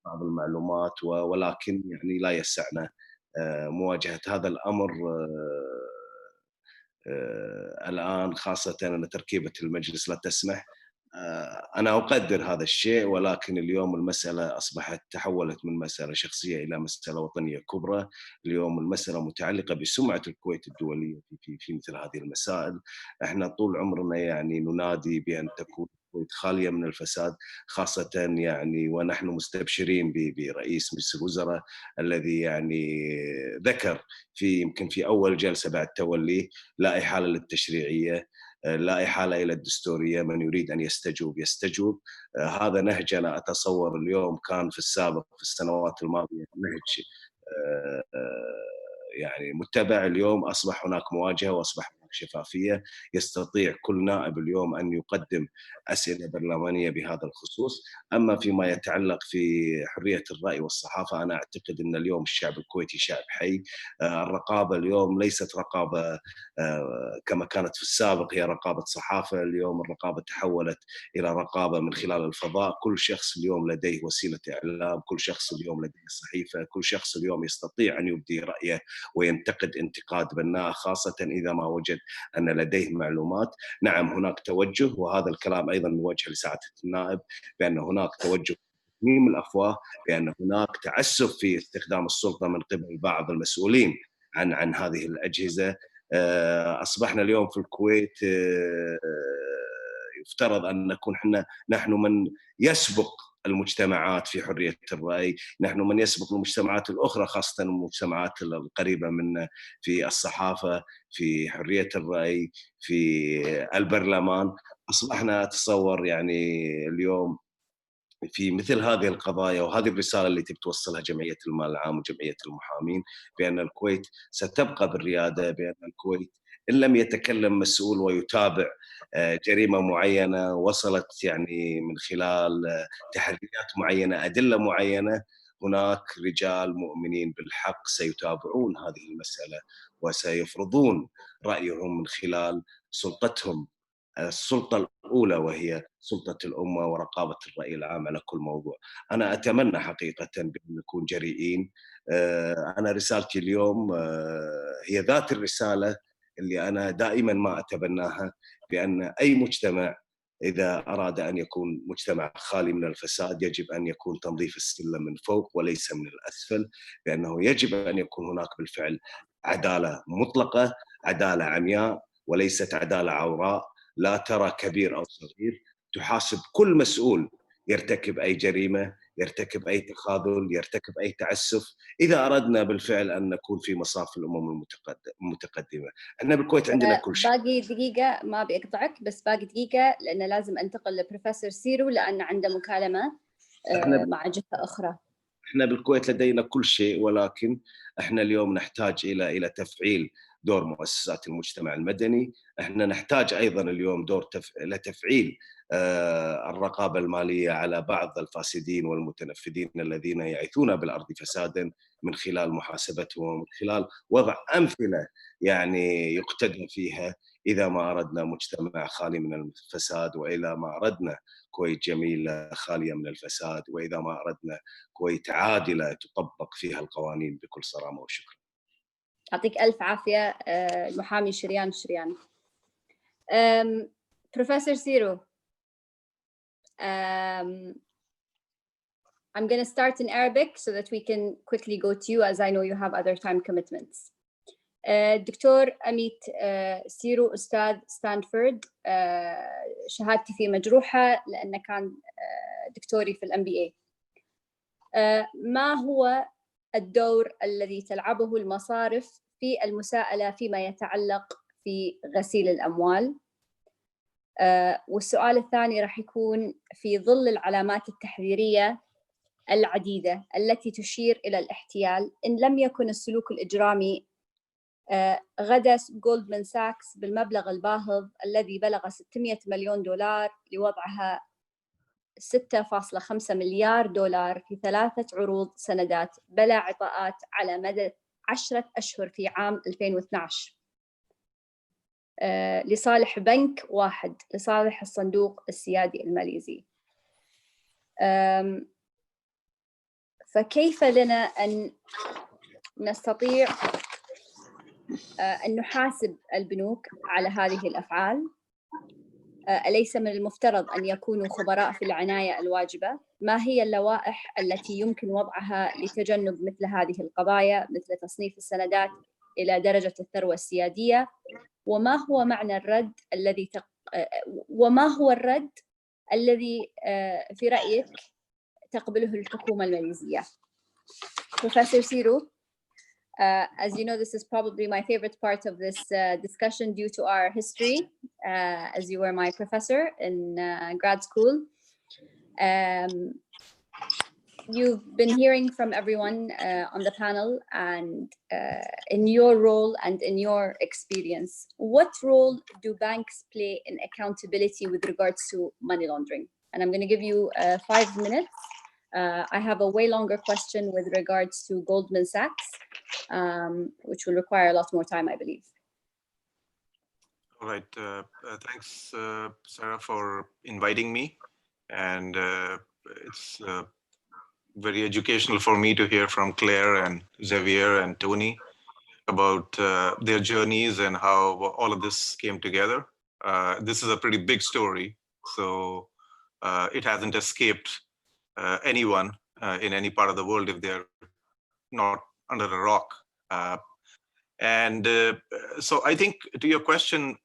بعض المعلومات، ولكن يعني لا يسعنا مواجهة هذا الأمر الآن، خاصة أن تركيبة المجلس لا تسمح. أنا أقدر هذا الشيء، ولكن اليوم المسألة أصبحت تحولت من مسألة شخصية إلى مسألة وطنية كبرى. اليوم المسألة متعلقة بسمعة الكويت الدولية في مثل هذه المسائل. إحنا طول عمرنا يعني ننادي بأن تكون الكويت خالية من الفساد، خاصة يعني ونحن مستبشرين برئيس مجلس الوزراء الذي يعني ذكر يمكن في أول جلسة بعد توليه لا إحالة للتشريعية، لا إحالة إلى الدستورية، من يريد أن يستجوب يستجوب. هذا نهج أنا أتصور اليوم كان في السابق في السنوات الماضية نهج يعني متبع. اليوم أصبح هناك مواجهة وأصبح هناك شفافية. يستطيع كل نائب اليوم أن يقدم أسئلة برلمانية بهذا الخصوص. أما فيما يتعلق في حرية الرأي والصحافة، أنا أعتقد أن اليوم الشعب الكويتي شعب حي. الرقابة اليوم ليست رقابة كما كانت في السابق هي رقابة صحافة. اليوم الرقابة تحولت إلى رقابة من خلال الفضاء. كل شخص اليوم لديه وسيلة إعلام، كل شخص اليوم لديه صحيفة، كل شخص اليوم يستطيع أن يبدي رأيه وينتقد انتقاد بناء، خاصة إذا ما وجد أن لديه معلومات. نعم هناك توجه، وهذا الكلام أيضا موجه لسعادة النائب، بأن هناك توجه تميم الأفواه، بأن هناك تعسف في استخدام السلطة من قبل بعض المسؤولين عن هذه الأجهزة. أصبحنا اليوم في الكويت يفترض أن نكون نحن من يسبق المجتمعات في حرية الرأي، نحن من يسبق المجتمعات الأخرى، خاصة المجتمعات القريبة منا في الصحافة، في حرية الرأي، في البرلمان. أصبحنا أتصور يعني اليوم في مثل هذه القضايا، وهذه الرسالة اللي توصلها جمعية المال العام وجمعية المحامين، بأن الكويت ستبقى بالريادة، بأن الكويت إن لم يتكلم مسؤول ويتابع جريمة معينة وصلت يعني من خلال تحريات معينة، أدلة معينة، هناك رجال مؤمنين بالحق سيتابعون هذه المسألة وسيفرضون رأيهم من خلال سلطتهم، السلطة الأولى وهي سلطة الأمة ورقابة الرأي العام على كل موضوع. أنا أتمنى حقيقة بأن نكون جريئين. أنا رسالتي اليوم هي ذات الرسالة اللي أنا دائما ما أتبناها، بأن أي مجتمع إذا أراد أن يكون مجتمع خالي من الفساد يجب أن يكون تنظيف السلم من فوق وليس من الأسفل، لأنه يجب أن يكون هناك بالفعل عدالة مطلقة، عدالة عمياء وليست عدالة عوراء، لا ترى كبير أو صغير، تحاسب كل مسؤول يرتكب أي جريمة، يرتكب أي تخاذل، يرتكب أي تعسف، إذا أردنا بالفعل أن نكون في مصاف الأمم المتقدمة. احنا بالكويت عندنا كل شيء. باقي دقيقة، ما بيقطعك بس باقي دقيقة لأن لازم أنتقل لبروفيسور سيرو لأن عنده مكالمة مع جهة أخرى. احنا بالكويت لدينا كل شيء، ولكن احنا اليوم نحتاج الى تفعيل دور مؤسسات المجتمع المدني، احنا نحتاج ايضا اليوم لتفعيل الرقابه الماليه على بعض الفاسدين والمتنفذين الذين يعيثون بالارض فسادا من خلال محاسبتهم ومن خلال وضع امثله يعني يقتدى فيها اذا ما اردنا مجتمع خالي من الفساد، واذا ما اردنا كويت جميله خاليه من الفساد، واذا ما اردنا كويت عادله تطبق فيها القوانين بكل صرامه وشكرا. يعطيك الف عافيه المحامي شريان. Professor Siro, I'm going to start in Arabic so that we can quickly go to you, as I know you have other time commitments. دكتور أميت سيرو أستاذ ستانفورد، شهادتي فيه مجروحة لأنه كان دكتوري في الMBA. ما هو الدور الذي تلعبه المصارف في المساءلة فيما يتعلق في غسيل الأموال؟ والسؤال الثاني راح يكون في ظل العلامات التحذيرية العديدة التي تشير إلى الاحتيال إن لم يكن السلوك الإجرامي غدا جولدمان ساكس بالمبلغ الباهظ الذي بلغ $600 مليون لوضعها $6.5 مليار في 3 عروض سندات بلا عطاءات على مدى 10 أشهر في عام 2012 لصالح بنك واحد، لصالح الصندوق السيادي الماليزي. فكيف لنا أن نستطيع أن نحاسب البنوك على هذه الأفعال؟ أليس من المفترض أن يكونوا خبراء في العناية الواجبة؟ ما هي اللوائح التي يمكن وضعها لتجنب مثل هذه القضايا مثل تصنيف السندات إلى درجة الثروة السيادية؟ وما هو معنى الرد وما هو الرد الذي في رأيك تقبله الحكومة الماليزية؟ Professor Siro, as you know, this is probably my favorite part of this discussion due to our history, as you were my professor in grad school. You've been hearing from everyone on the panel, and in your role and in your experience, what role do banks play in accountability with regards to money laundering? And I'm going to give you 5 minutes. I have a way longer question with regards to Goldman Sachs, which will require a lot more time, I believe. All right. Thanks, Sarah, for inviting me. And it's very educational for me to hear from Claire and Xavier and Tony about their journeys and how all of this came together. This is a pretty big story, so it hasn't escaped anyone in any part of the world if they're not under a rock. So I think to your question,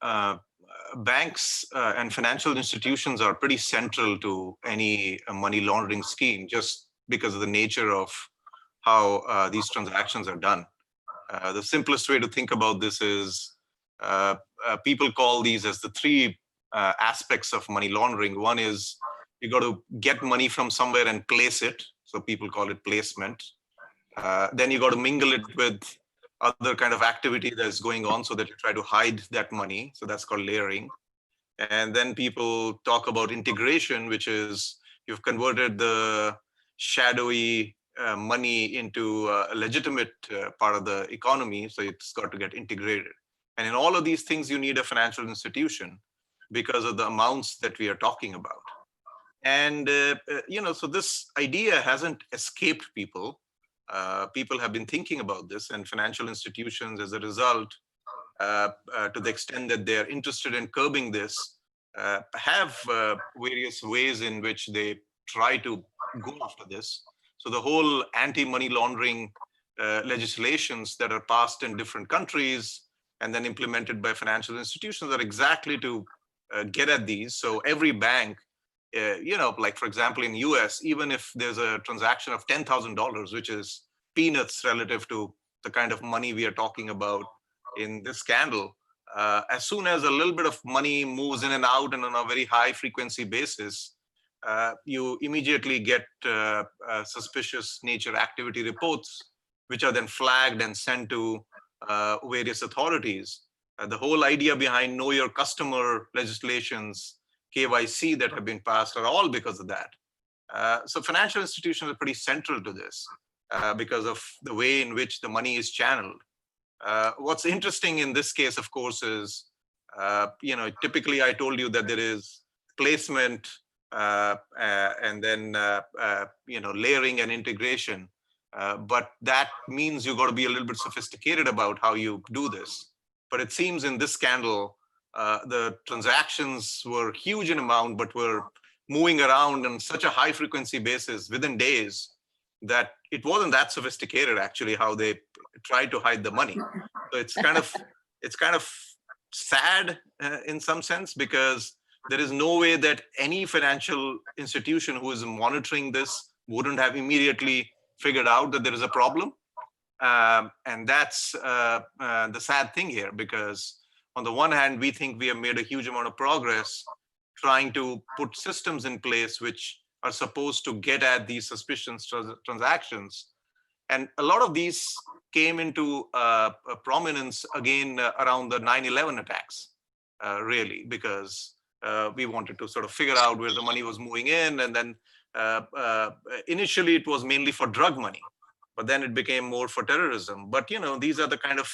banks and financial institutions are pretty central to any money laundering scheme, just because of the nature of how these transactions are done. The simplest way to think about this is people call these as the 3 aspects of money laundering. One is you got to get money from somewhere and place it. So people call it placement. Then you got to mingle it with other kind of activity that's going on so that you try to hide that money. So that's called layering. And then people talk about integration, which is you've converted the shadowy money into a legitimate part of the economy. So it's got to get integrated. And in all of these things, you need a financial institution because of the amounts that we are talking about. And, so this idea hasn't escaped people. People have been thinking about this, and financial institutions, as a result, to the extent that they're interested in curbing this, have various ways in which they try to go after this. So the whole anti-money laundering legislations that are passed in different countries and then implemented by financial institutions are exactly to get at these. So every bank, like for example in US, even if there's a transaction of $10,000, which is peanuts relative to the kind of money we are talking about in this scandal, as soon as a little bit of money moves in and out and on a very high frequency basis, you immediately get suspicious nature activity reports, which are then flagged and sent to various authorities. The whole idea behind know your customer legislations, KYC that have been passed are all because of that. So financial institutions are pretty central to this because of the way in which the money is channeled. What's interesting in this case, of course, is, typically I told you that there is placement and then, layering and integration. But that means you've got to be a little bit sophisticated about how you do this. But it seems in this scandal, the transactions were huge in amount, but were moving around on such a high frequency basis within days that it wasn't that sophisticated actually how they tried to hide the money. So it's kind of sad in some sense, because there is no way that any financial institution who is monitoring this wouldn't have immediately figured out that there is a problem. And that's the sad thing here, because on the one hand, we think we have made a huge amount of progress trying to put systems in place which are supposed to get at these suspicious transactions. And a lot of these came into prominence again around the 9/11 attacks, really, because we wanted to sort of figure out where the money was moving in. And then initially it was mainly for drug money, but then it became more for terrorism. But, these are the kind of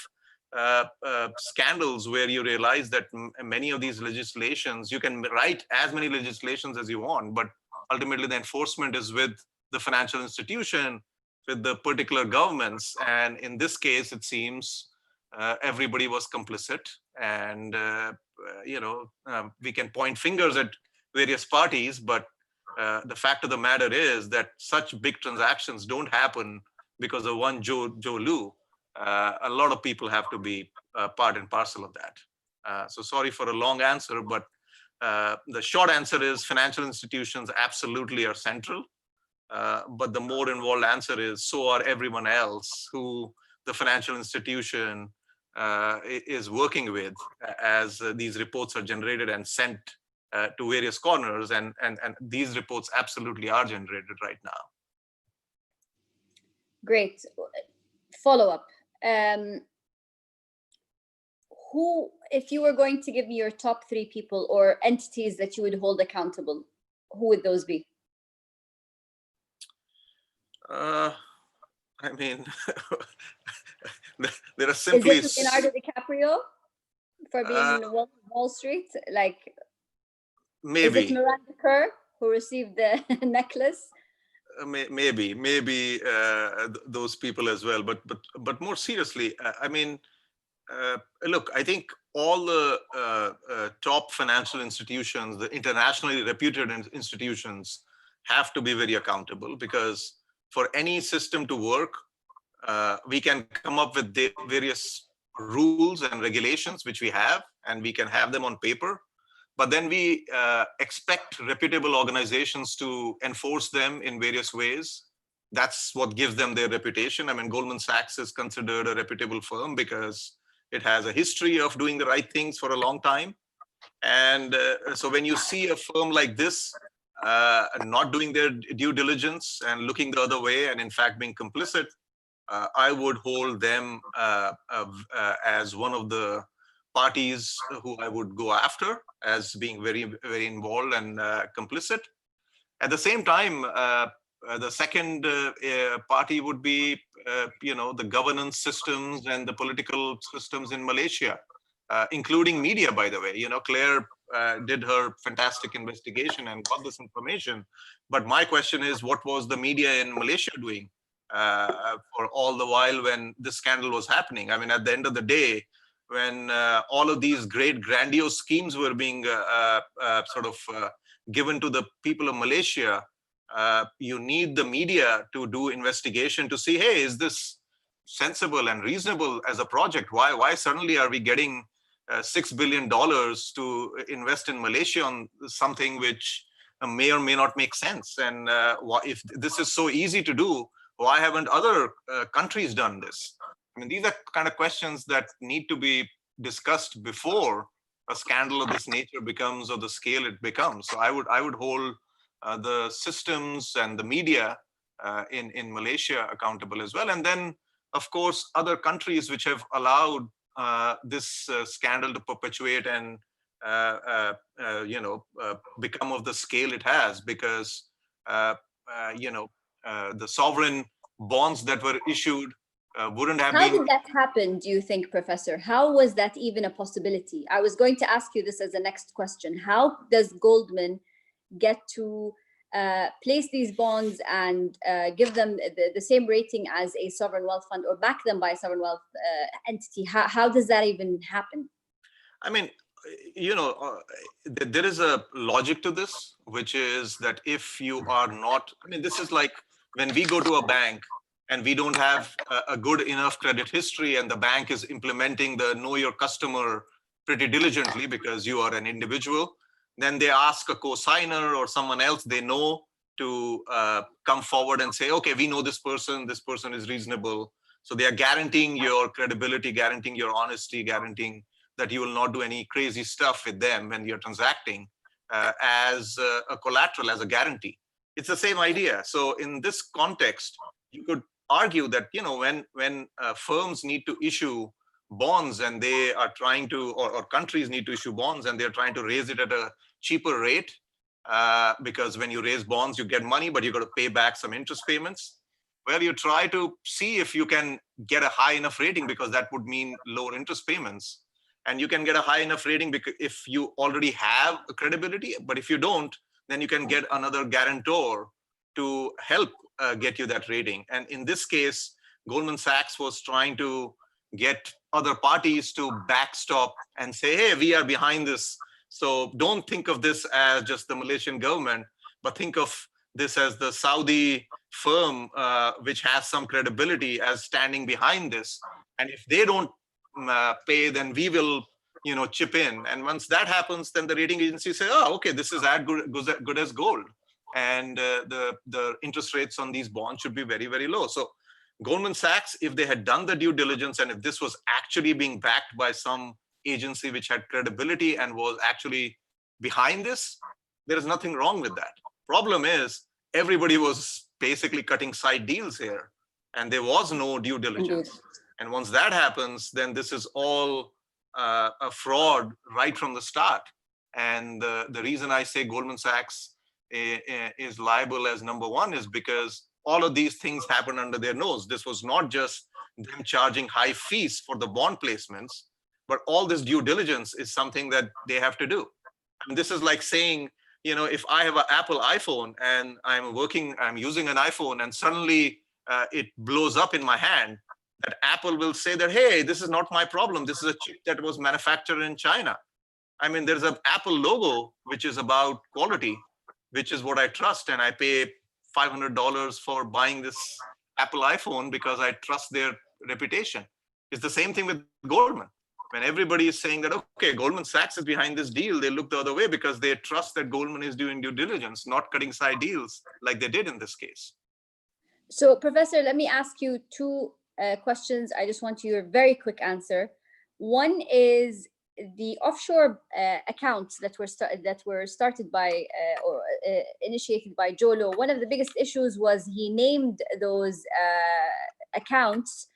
scandals where you realize that many of these legislations, you can write as many legislations as you want, but ultimately the enforcement is with the financial institution, with the particular governments. And in this case, it seems everybody was complicit. And, we can point fingers at various parties, but the fact of the matter is that such big transactions don't happen because of one Joe Lu. A lot of people have to be part and parcel of that. So sorry for a long answer, but the short answer is financial institutions absolutely are central. But the more involved answer is so are everyone else who the financial institution is working with as these reports are generated and sent to various corners. And these reports absolutely are generated right now. Great. Follow-up. Who, if you were going to give me your top 3 people or entities that you would hold accountable, who would those be? I mean, there are simply... Is this Leonardo DiCaprio for being in Wall Street? Like, maybe. Is it Miranda Kerr who received the necklace? Maybe those people as well. But more seriously, look, I think all the top financial institutions, the internationally reputed institutions, have to be very accountable, because for any system to work, we can come up with the various rules and regulations, which we have, and we can have them on paper. But then we expect reputable organizations to enforce them in various ways. That's what gives them their reputation. I mean, Goldman Sachs is considered a reputable firm because it has a history of doing the right things for a long time. And so when you see a firm like this not doing their due diligence and looking the other way and in fact being complicit, I would hold them as one of the parties who I would go after as being very, very involved and complicit. At the same time, the second party would be, the governance systems and the political systems in Malaysia, including media, by the way. Claire did her fantastic investigation and got this information. But my question is, what was the media in Malaysia doing for all the while when this scandal was happening? I mean, at the end of the day, when all of these great grandiose schemes were being given to the people of Malaysia, you need the media to do investigation to see, hey, is this sensible and reasonable as a project? Why suddenly are we getting $6 billion to invest in Malaysia on something which may or may not make sense? And if this is so easy to do, why haven't other countries done this? I mean, these are kind of questions that need to be discussed before a scandal of this nature becomes of the scale it becomes. So I would hold the systems and the media in Malaysia accountable as well. And then, of course, other countries which have allowed this scandal to perpetuate and become of the scale it has, because the sovereign bonds that were issued wouldn't have How been. did that happen, do you think, Professor? How was that even a possibility? I was going to ask you this as the next question. How does Goldman get to place these bonds and give them the same rating as a sovereign wealth fund, or back them by a sovereign wealth entity? How does that even happen? I mean, there is a logic to this, which is that if you are not, I mean, this is like when we go to a bank and we don't have a good enough credit history, and the bank is implementing the know your customer pretty diligently because you are an individual, then they ask a cosigner or someone else they know to come forward and say, okay, we know this person is reasonable. So they are guaranteeing your credibility, guaranteeing your honesty, guaranteeing that you will not do any crazy stuff with them when you're transacting as a collateral, as a guarantee. It's the same idea. So in this context, you could argue that, when firms need to issue bonds and they are trying to, or countries need to issue bonds and they're trying to raise it at a cheaper rate, because when you raise bonds, you get money, but you got to pay back some interest payments. Well, you try to see if you can get a high enough rating, because that would mean lower interest payments. And you can get a high enough rating because if you already have a credibility, but if you don't, then you can get another guarantor to help get you that rating. And in this case, Goldman Sachs was trying to get other parties to backstop and say, hey, we are behind this. So don't think of this as just the Malaysian government, but think of this as the Saudi firm, which has some credibility, as standing behind this. And if they don't pay, then we will chip in. And once that happens, then the rating agencies say, oh, okay, this is as good as gold. And the interest rates on these bonds should be very, very low. So Goldman Sachs, if they had done the due diligence and if this was actually being backed by some agency which had credibility and was actually behind this, there is nothing wrong with that. Problem is, everybody was basically cutting side deals here, and there was no due diligence. Indeed. And once that happens, then this is all a fraud right from the start. And the reason I say Goldman Sachs is liable as number one is because all of these things happened under their nose. This was not just them charging high fees for the bond placements, but all this due diligence is something that they have to do. And this is like saying, if I have an Apple iPhone and I'm using an iPhone, and suddenly it blows up in my hand, that Apple will say that, hey, this is not my problem. This is a chip that was manufactured in China. I mean, there's an Apple logo, which is about quality, which is what I trust. And I pay $500 for buying this Apple iPhone because I trust their reputation. It's the same thing with Goldman. When everybody is saying that, okay, Goldman Sachs is behind this deal, they look the other way because they trust that Goldman is doing due diligence, not cutting side deals like they did in this case. So, Professor, let me ask you two questions. I just want your very quick answer. One is the offshore accounts that were started by or initiated by Jolo. One of the biggest issues was he named those accounts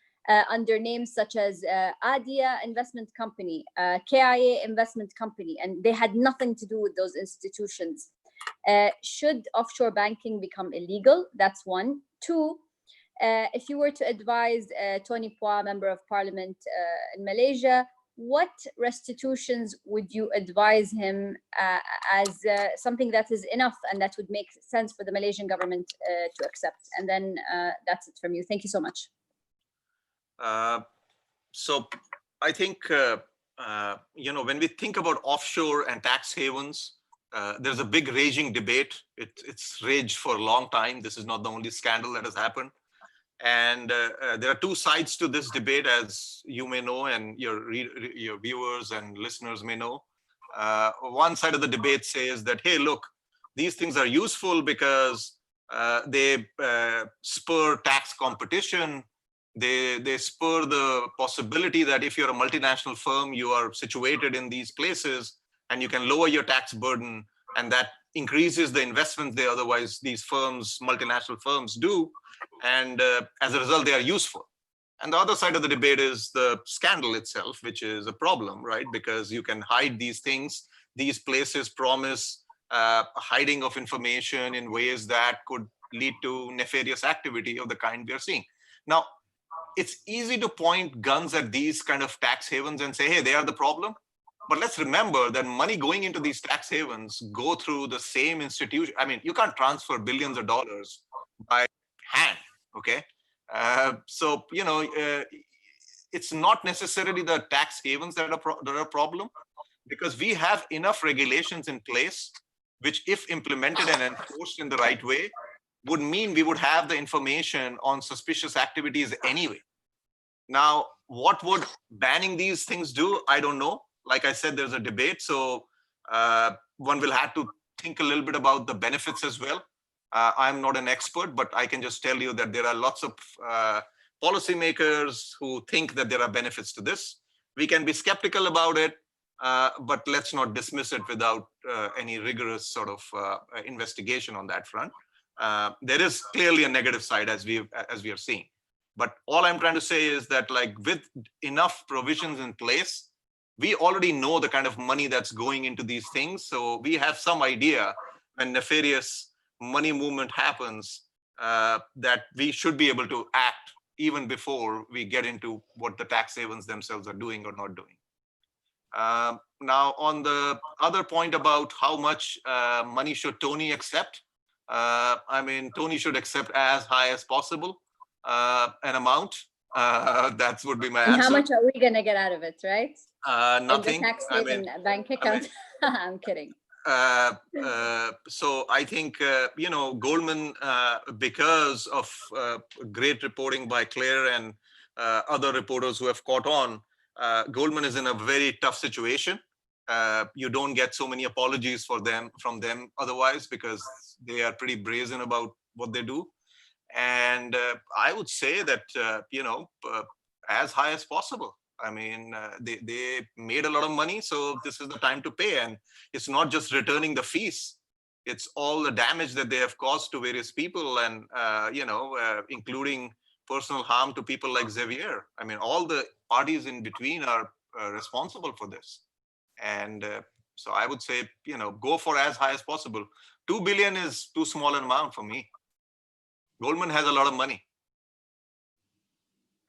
under names such as Adia Investment Company, KIA Investment Company, and they had nothing to do with those institutions. Should offshore banking become illegal? That's one. Two, if you were to advise Tony Pua, Member of Parliament in Malaysia, what restitutions would you advise him as something that is enough and that would make sense for the Malaysian government to accept? And then that's it from you. Thank you so much. So I think, when we think about offshore and tax havens, there's a big raging debate. It's raged for a long time. This is not the only scandal that has happened. And there are two sides to this debate, as you may know, and your viewers and listeners may know. One side of the debate says that, hey, look, these things are useful because they spur tax competition. They spur the possibility that if you're a multinational firm, you are situated in these places and you can lower your tax burden, and that increases the investments they otherwise, these firms, multinational firms do. And as a result, they are useful. And the other side of the debate is the scandal itself, which is a problem, right? Because you can hide these things. These places promise hiding of information in ways that could lead to nefarious activity of the kind we are seeing. Now, it's easy to point guns at these kind of tax havens and say, hey, they are the problem. But let's remember that money going into these tax havens go through the same institution. I mean, you can't transfer billions of dollars by hand, okay? So, it's not necessarily the tax havens that are a problem, because we have enough regulations in place, which if implemented and enforced in the right way, would mean we would have the information on suspicious activities anyway. Now, what would banning these things do? I don't know. Like I said, there's a debate. So one will have to think a little bit about the benefits as well. I'm not an expert, but I can just tell you that there are lots of policymakers who think that there are benefits to this. We can be skeptical about it, but let's not dismiss it without any rigorous sort of investigation on that front. There is clearly a negative side, as we are seeing. But all I'm trying to say is that, like, with enough provisions in place, we already know the kind of money that's going into these things. So we have some idea when nefarious money movement happens, that we should be able to act even before we get into what the tax havens themselves are doing or not doing. Now, on the other point about how much money should Tony accept, I mean, Tony should accept as high as possible an amount. That would be my answer. And how much are we going to get out of it, right? Nothing. In the tax haven bank account. I'm kidding. So I think, Goldman, because of great reporting by Claire and other reporters who have caught on, Goldman is in a very tough situation. You don't get so many apologies from them otherwise, because they are pretty brazen about what they do. And I would say that, as high as possible. I mean, they made a lot of money, so this is the time to pay. And it's not just returning the fees. It's all the damage that they have caused to various people, and, including personal harm to people like Xavier. I mean, all the parties in between are responsible for this. And so I would say, go for as high as possible. 2 billion is too small an amount for me. Goldman has a lot of money,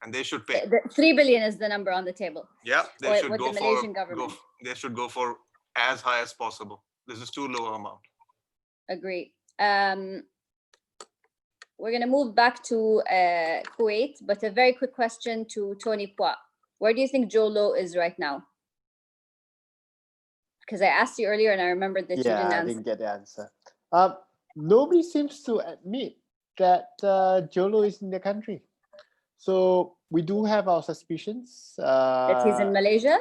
and they should pay. 3 billion is the number on the table. Yeah, they should go the Malaysian government. They should go for as high as possible. This is too low amount. Agree. We're going to move back to Kuwait, but a very quick question to Tony Pua. Where do you think Joe Low is right now? Because I asked you earlier and I remembered that you didn't answer. I didn't get the answer. Nobody seems to admit that Joe Low is in the country. So we do have our suspicions. That he's in Malaysia?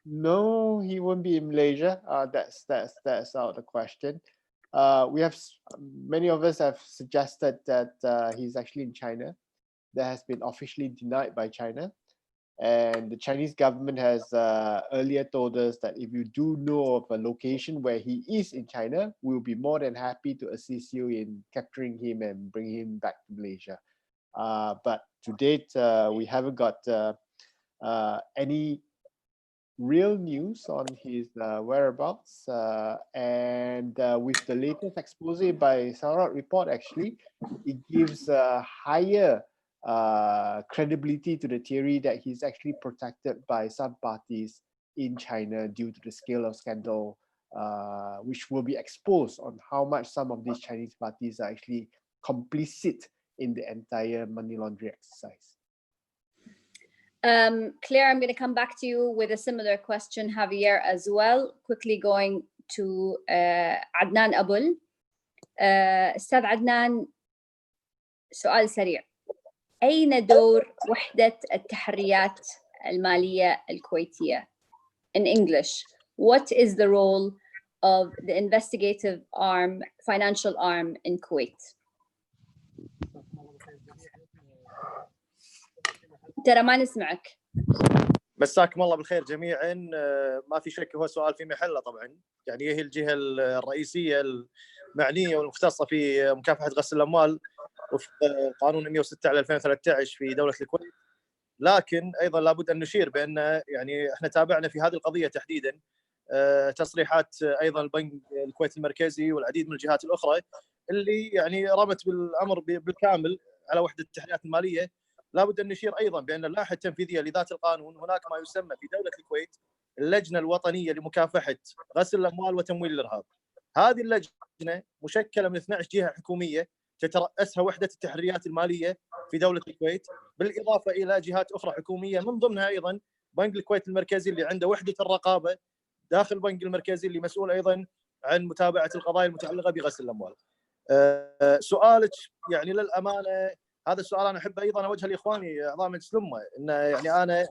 No, he won't be in Malaysia. That's out of the question. We have, many of us have suggested that he's actually in China. That has been officially denied by China. And the Chinese government has earlier told us that if you do know of a location where he is in China, we'll be more than happy to assist you in capturing him and bring him back to Malaysia. But to date, we haven't got any real news on his whereabouts. And with the latest expose by Sarat report, actually, it gives a higher credibility to the theory that he's actually protected by some parties in China due to the scale of scandal, which will be exposed on how much some of these Chinese parties are actually complicit in the entire money laundering exercise. Claire, I'm going to come back to you with a similar question. Javier as well. Quickly going to عدنان أبل. أستاذ عدنان، سؤال سريع. أين دور وحدة التحريات المالية الكويتية؟ In English, what is the role of the investigative arm, financial arm in Kuwait? ترى ما نسمعك. مساكم الله بالخير جميعا. ما في شك هو سؤال في محله طبعا، يعني هي الجهه الرئيسيه المعنيه والمختصه في مكافحه غسل الاموال وفق قانون 106/2013 في دوله الكويت. لكن ايضا لابد ان نشير بان يعني احنا تابعنا في هذه القضيه تحديدا تصريحات ايضا البنك الكويت المركزي والعديد من الجهات الاخرى اللي يعني رمت بالامر بالكامل على وحده التحريات الماليه. لابد ان نشير ايضا بان اللائحه التنفيذيه لذات القانون هناك ما يسمى في دوله الكويت اللجنه الوطنيه لمكافحه غسل الاموال وتمويل الارهاب. هذه اللجنه مشكله من 12 جهه حكوميه تترأسها وحده التحريات الماليه في دوله الكويت، بالاضافه الى جهات اخرى حكوميه من ضمنها ايضا بنك الكويت المركزي اللي عنده وحده الرقابه داخل البنك المركزي اللي مسؤول ايضا عن متابعه القضايا المتعلقه بغسل الاموال. سؤالك يعني للامانه هذا السؤال انا احب ايضا اوجهه لاخواني اعضاء مجلس الامه، ان يعني انا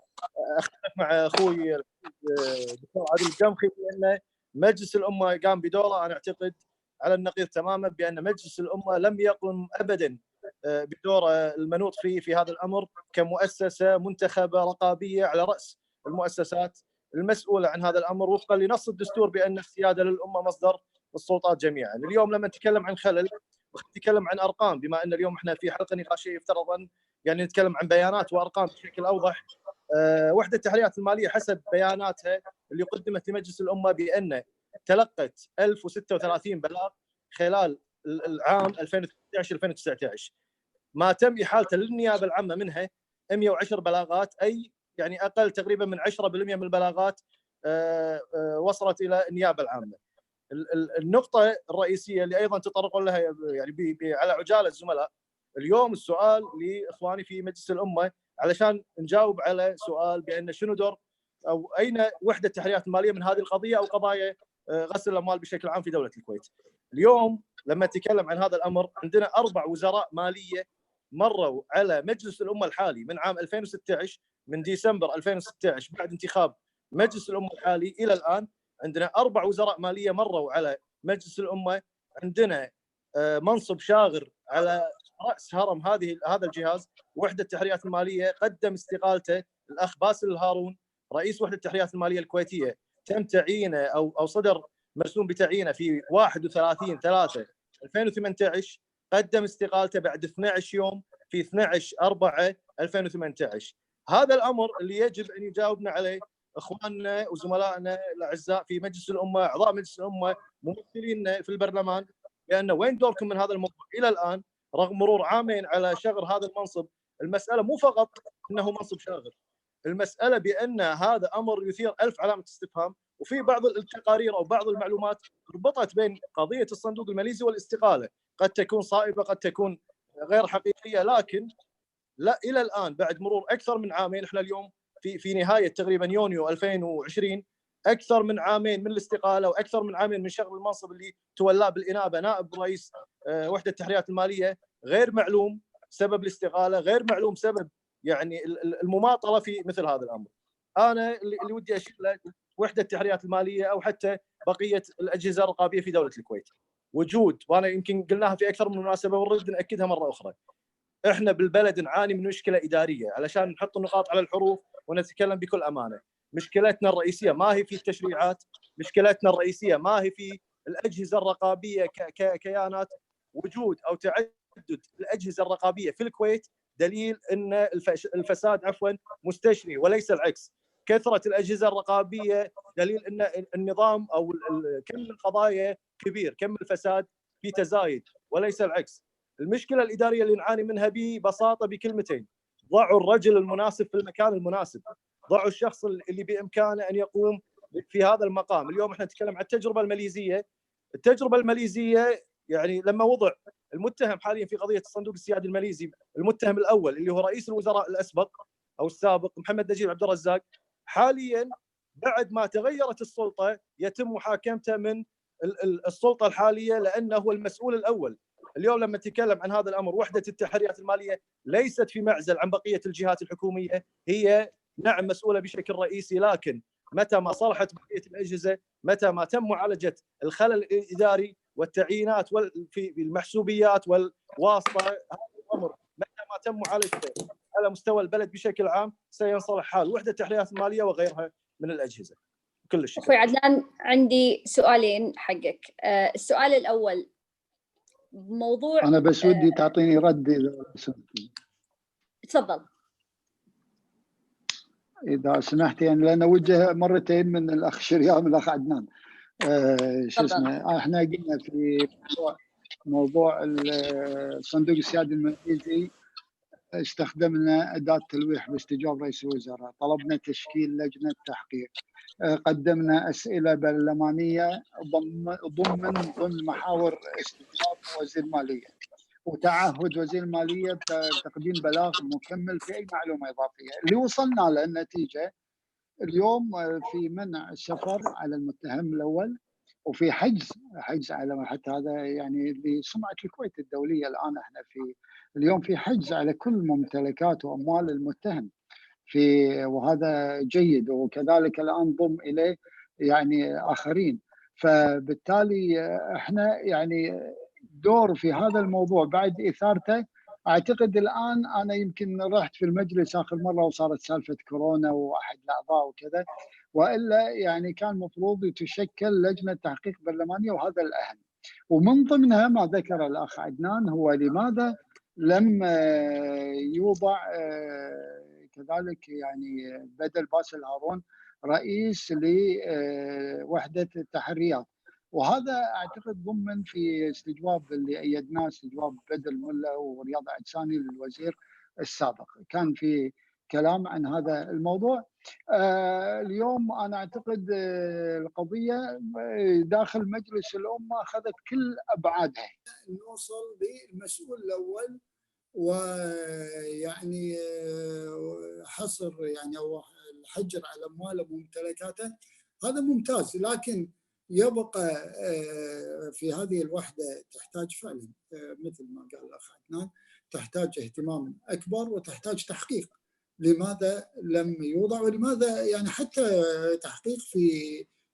اختلف مع اخوي الدكتور عادل الجمخي بان مجلس الامه قام بدوره. انا اعتقد على النقيض تماما بان مجلس الامه لم يقم ابدا بدوره المنوط فيه في هذا الامر كمؤسسه منتخبه رقابيه على راس المؤسسات المسؤوله عن هذا الامر وفقا لنص الدستور بان السياده للامه مصدر السلطات جميعا. اليوم لما نتكلم عن خلل ونتكلم عن ارقام، بما ان اليوم احنا في حلقه نقاشيه يفترض ان يعني نتكلم عن بيانات وارقام بشكل اوضح. وحده التحريات الماليه حسب بياناتها اللي قدمت لمجلس الامه بان تلقت 1036 بلاغ خلال العام 2018-2019، ما تم احالته للنيابه العامه منها 110 بلاغات، اي يعني اقل تقريبا من 10% من البلاغات وصلت الى النيابه العامه. النقطه الرئيسيه اللي ايضا تطرقوا لها يعني على عجاله الزملاء اليوم، السؤال لاخواني في مجلس الامه علشان نجاوب على سؤال بان شنو دور او اين وحده التحريات الماليه من هذه القضيه او قضايا غسل الاموال بشكل عام في دوله الكويت. اليوم لما نتكلم عن هذا الامر عندنا 4 وزراء ماليه مروا على مجلس الامه الحالي من عام 2016، من ديسمبر 2016 بعد انتخاب مجلس الامه الحالي الى الان عندنا 4 وزراء ماليه مروا على مجلس الامه. عندنا منصب شاغر على راس هرم هذا الجهاز وحده التحريات الماليه قدم استقالته الاخ باسل الهارون رئيس وحده التحريات الماليه الكويتيه، تم تعيينه او صدر مرسوم بتعيينه في 31/3/2018، قدم استقالته بعد 12 يوم في 12/4/2018. هذا الامر اللي يجب ان يجاوبنا عليه اخواننا وزملائنا الاعزاء في مجلس الامه، اعضاء مجلس الامه، ممثلين في البرلمان، لان وين دوركم من هذا الموضوع الى الان رغم مرور عامين على شغل هذا المنصب؟ المساله مو فقط انه منصب شاغر، المساله بان هذا امر يثير 1000 علامه استفهام. وفي بعض التقارير او بعض المعلومات ربطت بين قضيه الصندوق الماليزي والاستقاله، قد تكون صائبه قد تكون غير حقيقيه، لكن لا الى الان بعد مرور اكثر من عامين، احنا اليوم في نهايه تقريبا يونيو 2020، اكثر من عامين من الاستقاله واكثر من عامين من شغل المنصب اللي تولاه بالانابه نائب رئيس وحده التحريات الماليه، غير معلوم سبب الاستقاله، غير معلوم سبب يعني المماطله في مثل هذا الامر. انا اللي ودي اشير له وحده التحريات الماليه او حتى بقيه الاجهزه الرقابيه في دوله الكويت وجود، وانا يمكن قلناها في اكثر من مناسبه ونرد ناكدها مره اخرى، احنا بالبلد نعاني من مشكله اداريه. علشان نحط النقاط على الحروف ونتكلم بكل امانه، مشكلتنا الرئيسيه ما هي في التشريعات، مشكلتنا الرئيسيه ما هي في الاجهزه الرقابيه ككيانات. وجود او تعدد الاجهزه الرقابيه في الكويت دليل ان الفساد مستشري وليس العكس. كثره الاجهزه الرقابيه دليل ان النظام او كم القضايا كبير، كم الفساد في تزايد وليس العكس. المشكله الاداريه اللي نعاني منها ببساطه بكلمتين: ضعوا الرجل المناسب في المكان المناسب، ضعوا الشخص اللي بامكانه ان يقوم في هذا المقام. اليوم احنا نتكلم عن التجربه الماليزيه. التجربه الماليزيه يعني لما وضع المتهم حاليا في قضيه الصندوق السيادي الماليزي، المتهم الاول اللي هو رئيس الوزراء الاسبق، او السابق محمد نجيب عبد الرزاق حاليا بعد ما تغيرت السلطه يتم محاكمته من السلطه الحاليه لانه هو المسؤول الاول. اليوم لما نتكلم عن هذا الامر، وحده التحريات الماليه ليست في معزل عن بقيه الجهات الحكوميه، هي نعم مسؤوله بشكل رئيسي، لكن متى ما صلحت بقيه الاجهزه، متى ما تم معالجه الخلل الاداري والتعيينات في المحسوبيات والواسطه، هذا الامر متى ما تم معالجته على مستوى البلد بشكل عام سينصلح حال وحده التحريات الماليه وغيرها من الاجهزه. كل الشكر. اخوي عدنان، عندي سؤالين حقك. السؤال الاول موضوع، انا بس ودي تعطيني رد اذا سمحتي. تفضل. اذا سمحتي، يعني لان وجه مرتين من الاخ شريان والاخ عدنان. شو اسمه، احنا قلنا في موضوع الصندوق السيادي الماليزي استخدمنا اداه تلويح باستجواب رئيس الوزراء، طلبنا تشكيل لجنه تحقيق، قدمنا اسئله برلمانيه ضمن محاور استجواب وزير الماليه، وتعهد وزير الماليه بتقديم بلاغ مكمل في اي معلومه اضافيه. اللي وصلنا له النتيجه اليوم في منع السفر على المتهم الاول، وفي حجز على حتى هذا يعني لسمعه الكويت الدوليه. الان احنا اليوم في حجز على كل ممتلكات واموال المتهم وهذا جيد، وكذلك الان ضم اليه يعني اخرين. فبالتالي احنا يعني دور في هذا الموضوع بعد اثارته. اعتقد الان انا يمكن رحت في المجلس اخر مره وصارت سالفه كورونا واحد الاعضاء وكذا، والا يعني كان المفروض تشكل لجنه تحقيق برلمانيه، وهذا الاهم. ومن ضمنها ما ذكر الاخ عدنان هو لماذا لم يوضع كذلك يعني بدل باسل هارون رئيس لوحده التحريات. وهذا اعتقد ضمن في استجواب اللي ايدناه، استجواب بدل ملا ورياض عدساني للوزير السابق، كان في كلام عن هذا الموضوع. اليوم انا اعتقد القضيه داخل مجلس الامه اخذت كل ابعادها. نوصل للمسؤول الاول ويعني حصر يعني او الحجر على امواله وممتلكاته، هذا ممتاز، لكن يبقى في هذه الوحده تحتاج فعلا مثل ما قال الاخ عدنان، تحتاج اهتمام اكبر وتحتاج تحقيق لماذا لم يوضع، ولماذا يعني حتى تحقيق في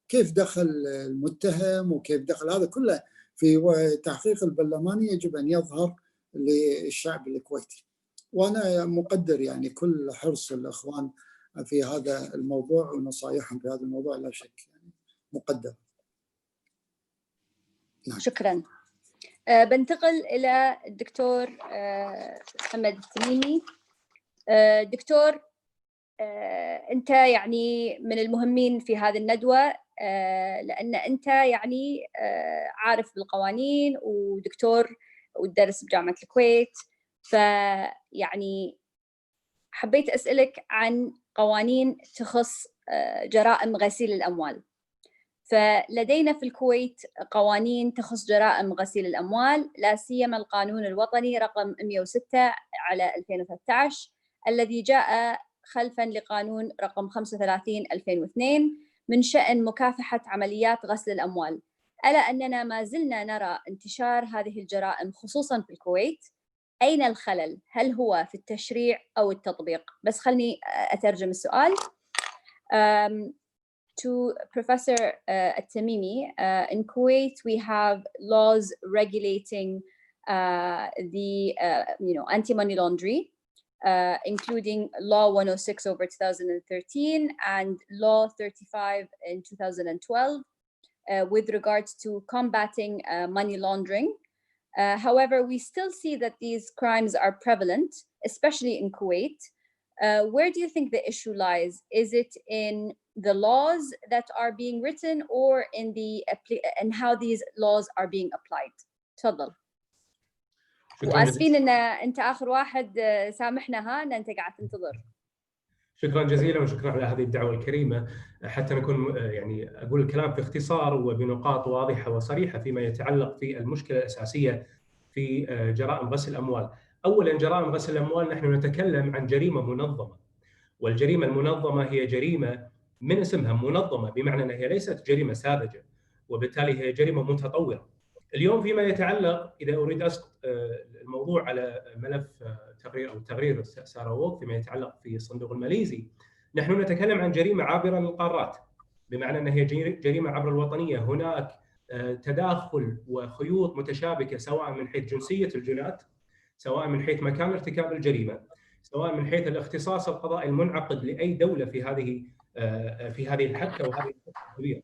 كيف دخل المتهم وكيف دخل هذا كله في تحقيق البرلماني يجب ان يظهر للشعب الكويتي. وانا مقدر يعني كل حرص الاخوان في هذا الموضوع ونصائحهم في هذا الموضوع، لا شك يعني مقدر. شكرا. بنتقل الى الدكتور محمد التميمي. دكتور، انت يعني من المهمين في هذه الندوه، لان انت يعني عارف بالقوانين ودكتور وتدرس بجامعه الكويت، فيعني حبيت اسالك عن قوانين تخص جرائم غسيل الاموال. فلدينا في الكويت قوانين تخص جرائم غسيل الأموال، لا سيما القانون الوطني رقم 106 على 2013 الذي جاء خلفاً لقانون رقم 35 2002 من شأن مكافحة عمليات غسل الأموال. ألا أننا ما زلنا نرى انتشار هذه الجرائم خصوصاً في الكويت. أين الخلل؟ هل هو في التشريع أو التطبيق؟ بس خلني أترجم السؤال. To Professor At-Tamimi, in Kuwait we have laws regulating the anti-money laundering, including Law 106 over 2013 and Law 35 in 2012 with regards to combating money laundering. However, we still see that these crimes are prevalent, especially in Kuwait. Where do you think the issue lies? Is it in the laws that are being written or in how these laws are being applied? تفضل. واسفين ان انت اخر واحد، سامحنا ان انت قاعد تنتظر. شكرا جزيلا وشكرا على هذه الدعوه الكريمه، حتى نكون يعني اقول الكلام في اختصار وبنقاط واضحه وصريحه فيما يتعلق في المشكله الاساسيه في جرائم غسل الاموال. اولا، جرائم غسل الاموال نحن نتكلم عن جريمه منظمه، والجريمة المنظمة هي جريمة من اسمها منظمة، بمعنى أنها هي ليست جريمة ساذجة، وبالتالي هي جريمة متطورة. اليوم فيما يتعلق، إذا أريد أسقط الموضوع على ملف تقرير ساراووك فيما يتعلق في الصندوق الماليزي، نحن نتكلم عن جريمة عابرة للقارات، بمعنى أنها هي جريمة عبر الوطنية. هناك تداخل وخيوط متشابكة سواء من حيث جنسية الجنات، سواء من حيث مكان ارتكاب الجريمة، سواء من حيث الاختصاص القضائي المنعقد لأي دولة في هذه الحبكة وهذه الكبيرة.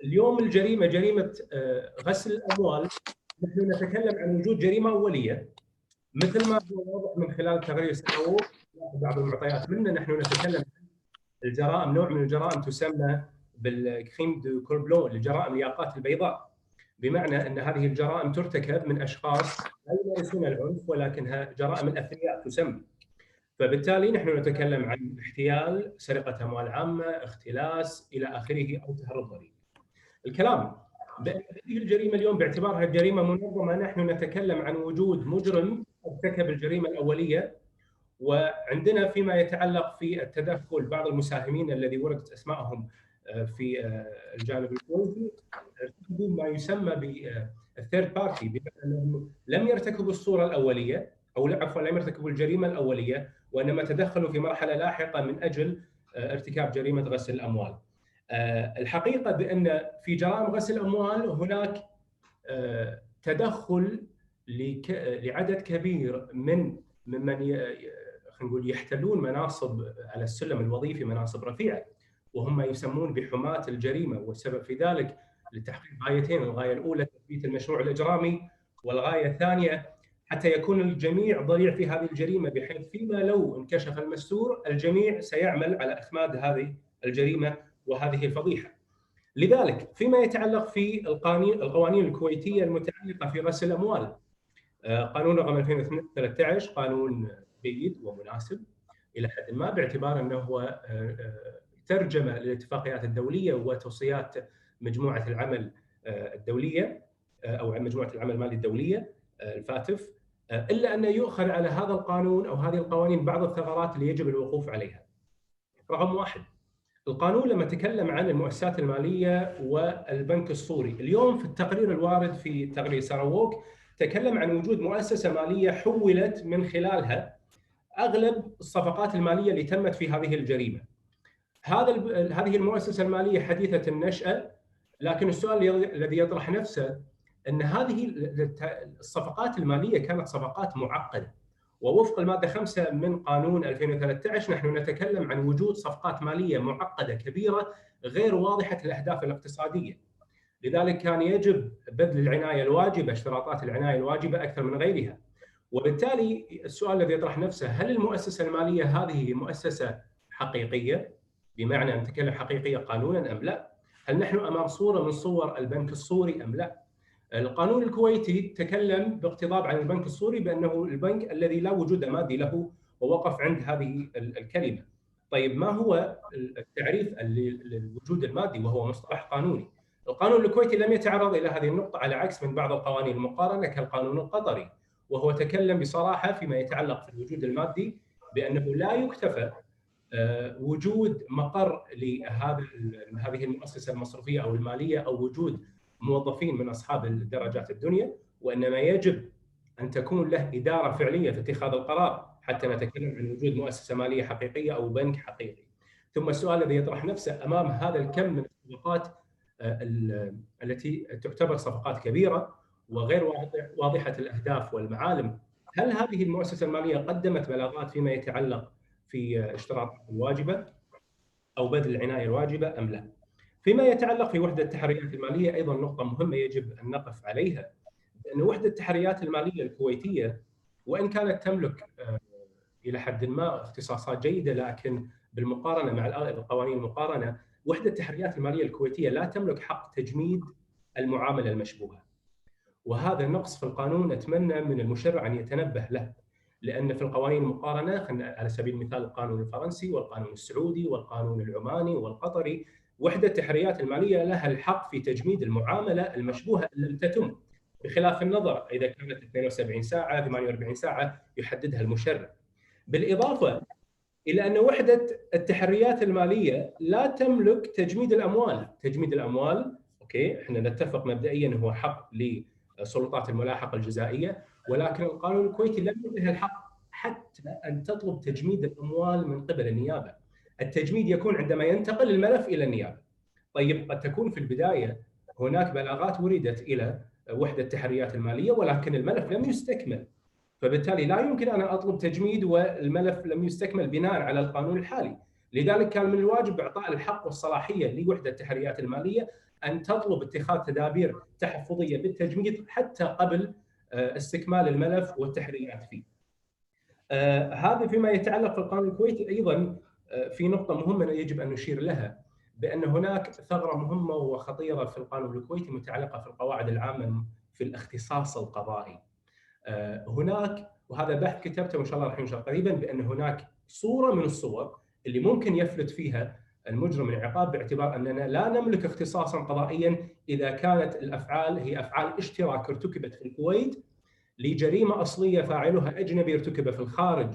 اليوم الجريمة جريمة غسل الأموال، نحن نتكلم عن وجود جريمة أولية مثل ما هو واضح من خلال تقرير ساراووك. بعض المعطيات منه نحن نتكلم عن الجرائم، نوع من الجرائم تسمى بالكريم دو كول بلو، الجرائم الياقات البيضاء، بمعنى ان هذه الجرائم ترتكب من اشخاص لا يمارسون العنف ولكنها جرائم الاثرياء تسمى. فبالتالي نحن نتكلم عن احتيال، سرقه اموال عامه، اختلاس الى اخره، او تهرب ضريبي. الكلام بأن هذه الجريمه اليوم باعتبارها جريمه منظمه، نحن نتكلم عن وجود مجرم ارتكب الجريمه الاوليه، وعندنا فيما يتعلق في التدخل بعض المساهمين الذي وردت اسمائهم في الجانب الكويتي ارتكبوا ما يسمى بالثيرد بارتي، بمعنى انهم لم يرتكبوا الصوره الاوليه، او عفوا لم يرتكبوا الجريمه الاوليه، وانما تدخلوا في مرحله لاحقه من اجل ارتكاب جريمه غسل الاموال. الحقيقه بان في جرائم غسل الاموال هناك تدخل لعدد كبير ممن خلينا نقول يحتلون مناصب على السلم الوظيفي، مناصب رفيعه، وهم يسمون بحماة الجريمه، والسبب في ذلك لتحقيق غايتين: الغايه الاولى تثبيت المشروع الاجرامي، والغايه الثانيه حتى يكون الجميع ضليع في هذه الجريمه، بحيث فيما لو انكشف المستور الجميع سيعمل على اخماد هذه الجريمه وهذه الفضيحه. لذلك فيما يتعلق في القوانين الكويتيه المتعلقه في غسل الاموال، قانون رقم 2013 قانون جيد ومناسب الى حد ما، باعتبار انه هو ترجمه للاتفاقيات الدوليه وتوصيات مجموعه العمل الدوليه او مجموعه العمل المالي الدوليه الفاتف، الا انه يؤخذ على هذا القانون او هذه القوانين بعض الثغرات اللي يجب الوقوف عليها. رقم واحد، القانون لما تكلم عن المؤسسات الماليه والبنك الصوري، اليوم في التقرير الوارد في تقرير ساراووك تكلم عن وجود مؤسسه ماليه حولت من خلالها اغلب الصفقات الماليه اللي تمت في هذه الجريمه. هذه المؤسسه الماليه حديثه النشأه، لكن السؤال الذي يطرح نفسه ان هذه الصفقات الماليه كانت صفقات معقده، ووفق الماده 5 من قانون 2013 نحن نتكلم عن وجود صفقات ماليه معقده كبيره غير واضحه الاهداف الاقتصاديه. لذلك كان يجب بذل العنايه الواجبه، اشتراطات العنايه الواجبه اكثر من غيرها. وبالتالي السؤال الذي يطرح نفسه: هل المؤسسه الماليه هذه مؤسسه حقيقيه؟ بمعنى نتكلم حقيقيه قانونا ام لا؟ هل نحن امام صوره من صور البنك الصوري ام لا؟ القانون الكويتي تكلم باقتضاب عن البنك الصوري بانه البنك الذي لا وجود مادي له، ووقف عند هذه الكلمه. طيب ما هو التعريف للوجود المادي وهو مصطلح قانوني؟ القانون الكويتي لم يتعرض الى هذه النقطه، على عكس من بعض القوانين المقارنه كالقانون القطري، وهو تكلم بصراحه فيما يتعلق في الوجود المادي بانه لا يكتفى وجود مقر لهذه المؤسسه المصرفيه او الماليه او وجود موظفين من اصحاب الدرجات الدنيا، وانما يجب ان تكون له اداره فعليه في اتخاذ القرار حتى نتكلم عن وجود مؤسسه ماليه حقيقيه او بنك حقيقي. ثم السؤال الذي يطرح نفسه امام هذا الكم من الصفقات التي تعتبر صفقات كبيره وغير واضحه الاهداف والمعالم، هل هذه المؤسسه الماليه قدمت بلاغات فيما يتعلق في اشتراطات الواجبه او بذل العنايه الواجبه ام لا؟ فيما يتعلق في وحده التحريات الماليه ايضا نقطه مهمه يجب ان نقف عليها، ان وحده التحريات الماليه الكويتيه وان كانت تملك الى حد ما اختصاصات جيده، لكن بالمقارنه مع القوانين المقارنه، وحده التحريات الماليه الكويتيه لا تملك حق تجميد المعامله المشبوهه. وهذا نقص في القانون اتمنى من المشرع ان يتنبه له، لان في القوانين المقارنه على سبيل المثال القانون الفرنسي والقانون السعودي والقانون العماني والقطري، وحده التحريات الماليه لها الحق في تجميد المعامله المشبوهه ان لم تتم، بخلاف النظر اذا كانت 72 ساعه 48 ساعه يحددها المشرع. بالاضافه إلى أن وحدة التحريات المالية لا تملك تجميد الأموال. تجميد الأموال أوكي، إحنا نتفق مبدئياً هو حق لسلطات الملاحقة الجزائية، ولكن القانون الكويتي لم يعطيها الحق حتى أن تطلب تجميد الأموال من قبل النيابة. التجميد يكون عندما ينتقل الملف إلى النيابة. طيب قد تكون في البداية هناك بلاغات وردت إلى وحدة التحريات المالية ولكن الملف لم يستكمل، فبالتالي لا يمكن أن أطلب تجميد والملف لم يستكمل بناء على القانون الحالي. لذلك كان من الواجب إعطاء الحق والصلاحية لوحدة التحريات المالية أن تطلب اتخاذ تدابير تحفظية بالتجميد حتى قبل استكمال الملف والتحريات فيه. هذا فيما يتعلق في القانون الكويتي. أيضا في نقطة مهمة يجب أن نشير لها، بأن هناك ثغرة مهمة وخطيرة في القانون الكويتي متعلقة في القواعد العامة في الاختصاص القضائي. هناك، وهذا بحث كتبته وإن شاء الله راح ينشر قريبا، بأن هناك صورة من الصور اللي ممكن يفلت فيها المجرم من العقاب، باعتبار أننا لا نملك اختصاصا قضائيا إذا كانت الأفعال هي أفعال اشتراك ارتكبت في الكويت لجريمة أصلية فاعلها أجنبي ارتكب في الخارج.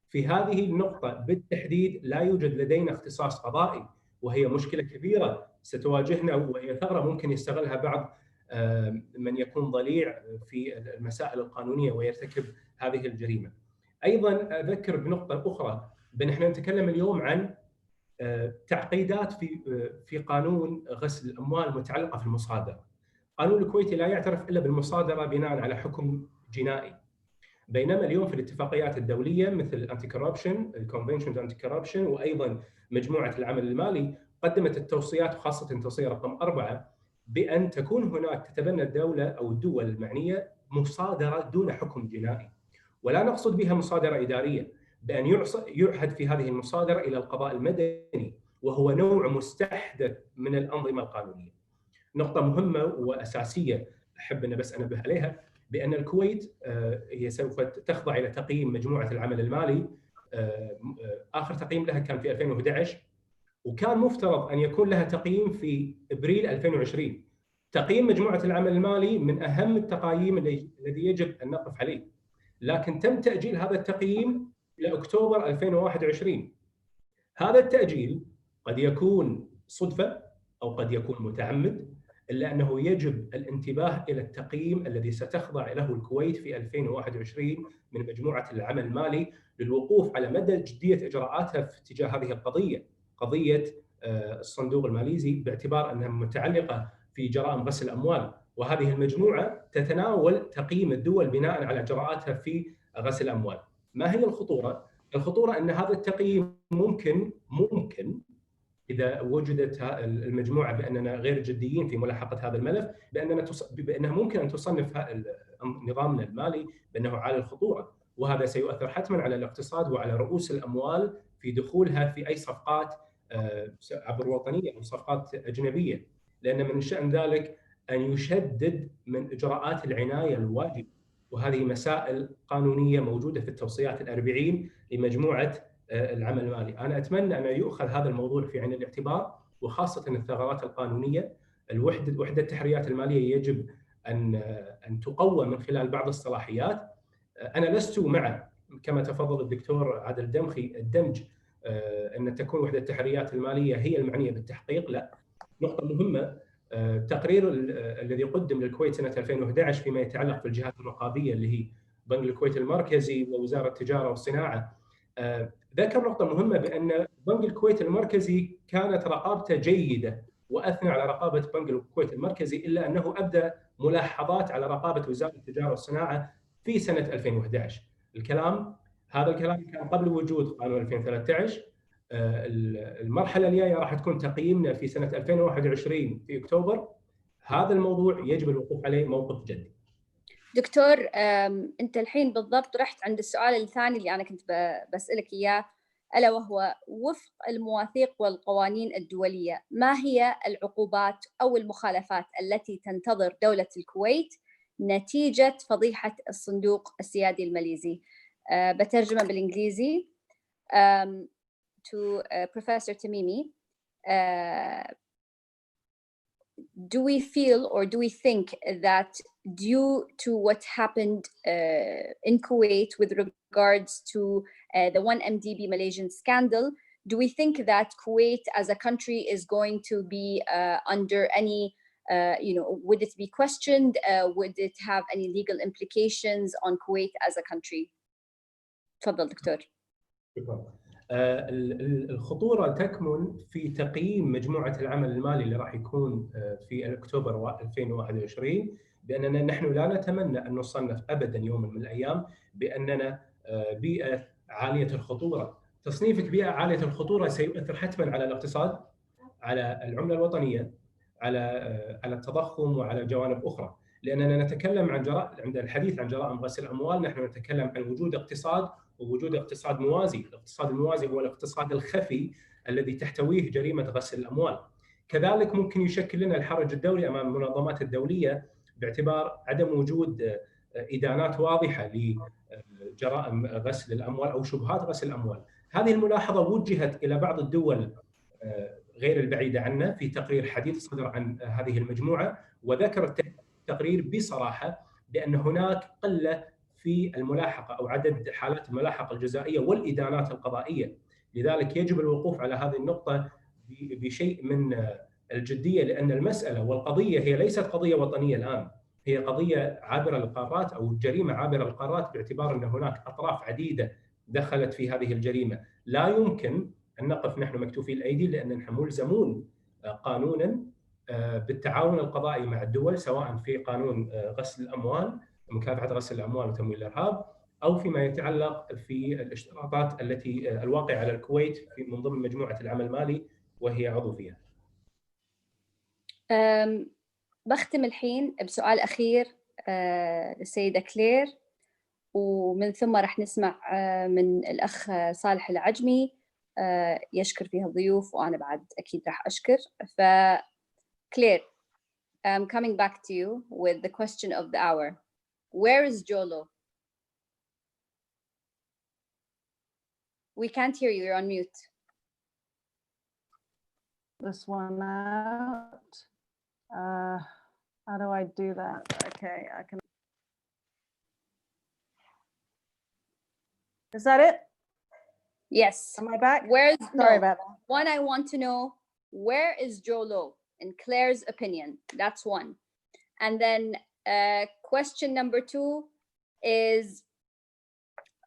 في هذه النقطة بالتحديد لا يوجد لدينا اختصاص قضائي، وهي مشكلة كبيرة ستواجهنا، وهي ثغرة ممكن يستغلها بعض من يكون ضليع في المسائل القانونية ويرتكب هذه الجريمة. أيضا أذكر بنقطة أخرى، بأن احنا نتكلم اليوم عن تعقيدات في قانون غسل الأموال المتعلقة في المصادرة. القانون الكويتي لا يعترف إلا بالمصادرة بناء على حكم جنائي، بينما اليوم في الاتفاقيات الدولية مثل الانتي كوربشن، الكونفنشن انتي كوربشن، وأيضا مجموعة العمل المالي قدمت التوصيات، وخاصة التوصية رقم 4، بأن تكون هناك تتبنى الدولة أو الدول المعنية مصادرة دون حكم جنائي، ولا نقصد بها مصادرة إدارية، بأن يعهد في هذه المصادرة إلى القضاء المدني، وهو نوع مستحدث من الأنظمة القانونية. نقطة مهمة وأساسية أحب أن بس أنبه عليها، بأن الكويت هي سوف تخضع إلى تقييم مجموعة العمل المالي. آخر تقييم لها كان في 2011، وكان مفترض أن يكون لها تقييم في إبريل 2020. تقييم مجموعة العمل المالي من أهم التقييم الذي يجب أن نقف عليه، لكن تم تأجيل هذا التقييم إلى أكتوبر 2021. هذا التأجيل قد يكون صدفة أو قد يكون متعمد، إلا أنه يجب الانتباه إلى التقييم الذي ستخضع له الكويت في 2021 من مجموعة العمل المالي، للوقوف على مدى جدية إجراءاتها في اتجاه هذه القضية، قضية الصندوق الماليزي، باعتبار أنها متعلقة في جرائم غسل الأموال. وهذه المجموعة تتناول تقييم الدول بناء على إجراءاتها في غسل الأموال. ما هي الخطورة؟ الخطورة أن هذا التقييم ممكن إذا وجدت المجموعة بأننا غير جديين في ملاحقة هذا الملف، بأنها ممكن أن تصنف نظامنا المالي بأنه عالي الخطورة، وهذا سيؤثر حتما على الاقتصاد وعلى رؤوس الأموال في دخولها في أي صفقات عبر وطنية أو صفقات أجنبية، لأن من شأن ذلك أن يشدد من إجراءات العناية الواجبة، وهذه مسائل قانونية موجودة في التوصيات 40 لمجموعة العمل المالي. أنا أتمنى أن يؤخذ هذا الموضوع في عين الاعتبار، وخاصة الثغرات القانونية. وحدة التحريات المالية يجب أن تقوى من خلال بعض الصلاحيات. أنا لست مع، كما تفضل الدكتور عادل الدمخي، الدمج أن تكون وحدة التحريات المالية هي المعنية بالتحقيق، لا. نقطة مهمة، التقرير الذي قدم للكويت سنة 2011 فيما يتعلق بالجهات الرقابية اللي هي بنك الكويت المركزي ووزارة التجارة والصناعة، ذكر نقطة مهمة، بأن بنك الكويت المركزي كانت رقابته جيدة، وأثنى على رقابة بنك الكويت المركزي، إلا أنه أبدى ملاحظات على رقابة وزارة التجارة والصناعة في سنة 2011. هذا الكلام كان قبل وجود قانون 2013. المرحلة الجاية راح تكون تقييمنا في سنة 2021 في أكتوبر. هذا الموضوع يجب الوقوف عليه موقف جدي. دكتور، أنت الحين بالضبط رحت عند السؤال الثاني اللي أنا كنت بسألك إياه، ألا وهو وفق المواثيق والقوانين الدولية، ما هي العقوبات أو المخالفات التي تنتظر دولة الكويت نتيجة فضيحة الصندوق السيادي الماليزي؟ بترجمة بالإنجليزي. To Professor Tamimi, do we feel or do we think that due to what happened in Kuwait with regards to the 1MDB Malaysian scandal, do we think that Kuwait as a country is going to be under any, would it be questioned? Would it have any legal implications on Kuwait as a country? تفضل دكتور. الخطورة تكمن في تقييم مجموعة العمل المالي اللي راح يكون في أكتوبر 2021 بأننا نحن لا نتمنى أن نصنف أبدا يوم من الأيام بأننا بيئة عالية الخطورة. تصنيفك بيئة عالية الخطورة سيؤثر حتما على الاقتصاد، على العملة الوطنية، على التضخم وعلى جوانب أخرى. لأننا نتكلم عند الحديث عن جرائم غسيل الأموال نحن نتكلم عن وجود اقتصاد ووجود اقتصاد موازي. الاقتصاد الموازي هو الاقتصاد الخفي الذي تحتويه جريمة غسل الأموال. كذلك ممكن يشكل لنا الحرج الدولي أمام المنظمات الدولية باعتبار عدم وجود إدانات واضحة لجرائم غسل الأموال أو شبهات غسل الأموال. هذه الملاحظة وجهت إلى بعض الدول غير البعيدة عنا في تقرير حديث صدر عن هذه المجموعة، وذكر التقرير بصراحة بأن هناك قلة في الملاحقة أو عدد حالات الملاحقة الجزائية والإدانات القضائية. لذلك يجب الوقوف على هذه النقطة بشيء من الجدية، لأن المسألة والقضية هي ليست قضية وطنية الآن، هي قضية عابرة للقارات أو جريمة عابرة للقارات باعتبار أن هناك أطراف عديدة دخلت في هذه الجريمة. لا يمكن أن نقف نحن مكتوفي الأيدي لأن نحن ملزمون قانونا بالتعاون القضائي مع الدول، سواء في قانون غسل الأموال مكافحة غسل الأموال وتمويل الإرهاب أو فيما يتعلق في الاشتراطات التي الواقعة على الكويت من ضمن مجموعة العمل المالي وهي عضو فيها. بختم الحين بسؤال أخير للسيدة كلير، ومن ثم رح نسمع من الأخ صالح العجمي يشكر فيها الضيوف، وأنا بعد أكيد رح أشكر. كلير, I'm coming back to you with the question of the hour. Where is Jolo? We can't hear you, you're on mute. This one out. How do I do that? Okay, I can. Is that it? Yes. Am I back? Where's Sorry about that. One, I want to know, where is Jolo in Claire's opinion? That's one. And then question number two is,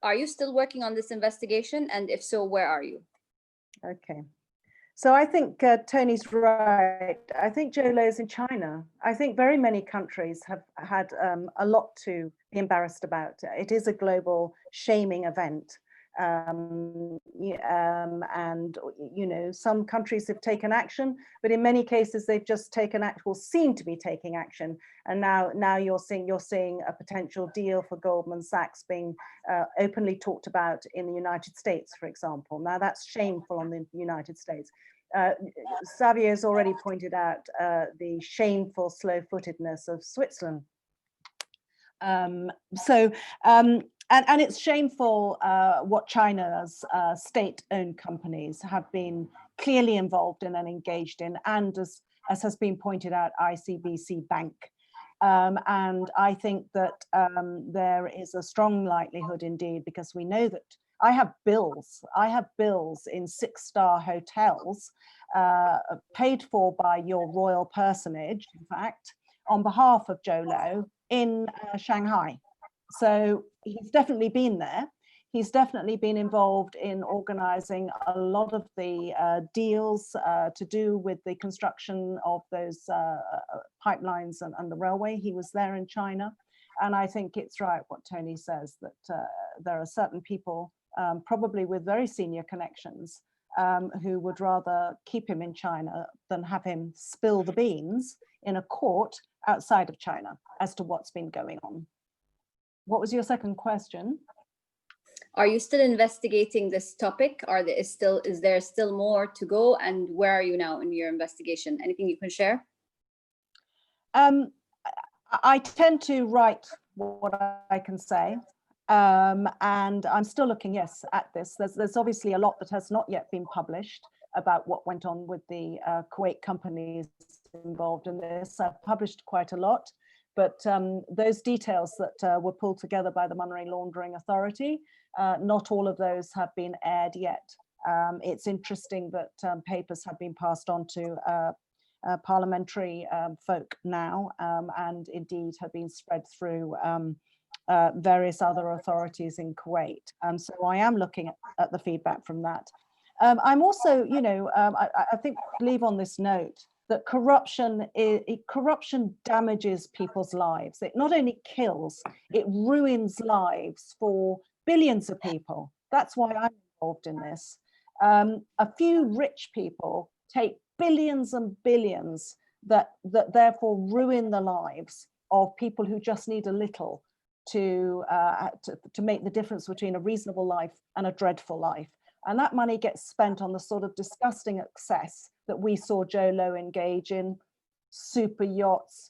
are you still working on this investigation? And if so, where are you? Okay. So I think Tony's right. I think Jolo is in China. I think very many countries have had a lot to be embarrassed about. It is a global shaming event. And, some countries have taken action, but in many cases they've just taken action or seem to be taking action. And now you're seeing a potential deal for Goldman Sachs being openly talked about in the United States, for example. Now that's shameful on the United States. Xavier's already pointed out the shameful slow-footedness of Switzerland. And it's shameful what China's state-owned companies have been clearly involved in and engaged in, and as has been pointed out, ICBC Bank. And I think that there is a strong likelihood indeed, because we know that I have bills in 6-star hotels paid for by your royal personage, in fact, on behalf of Jolo in Shanghai. So he's definitely been there. He's definitely been involved in organizing a lot of the deals to do with the construction of those pipelines and the railway. He was there in China. And I think it's right what Tony says, that there are certain people, probably with very senior connections, who would rather keep him in China than have him spill the beans in a court outside of China as to what's been going on. What was your second question? Are you still investigating this topic? Is there still more to go? And where are you now in your investigation? Anything you can share? I tend to write what I can say. And I'm still looking, yes, at this. There's obviously a lot that has not yet been published about what went on with the Kuwait companies involved in this. I've published quite a lot, but those details that were pulled together by the Money Laundering Authority, not all of those have been aired yet. It's interesting that papers have been passed on to parliamentary folk now, and indeed have been spread through various other authorities in Kuwait. So I am looking at the feedback from that. I'm also, you know, I think, leave on this note that corruption damages people's lives. It not only kills, it ruins lives for billions of people. That's why I'm involved in this. A few rich people take billions and billions that therefore ruin the lives of people who just need a little to make the difference between a reasonable life and a dreadful life. And that money gets spent on the sort of disgusting excess that we saw Joe Low engage in: super yachts,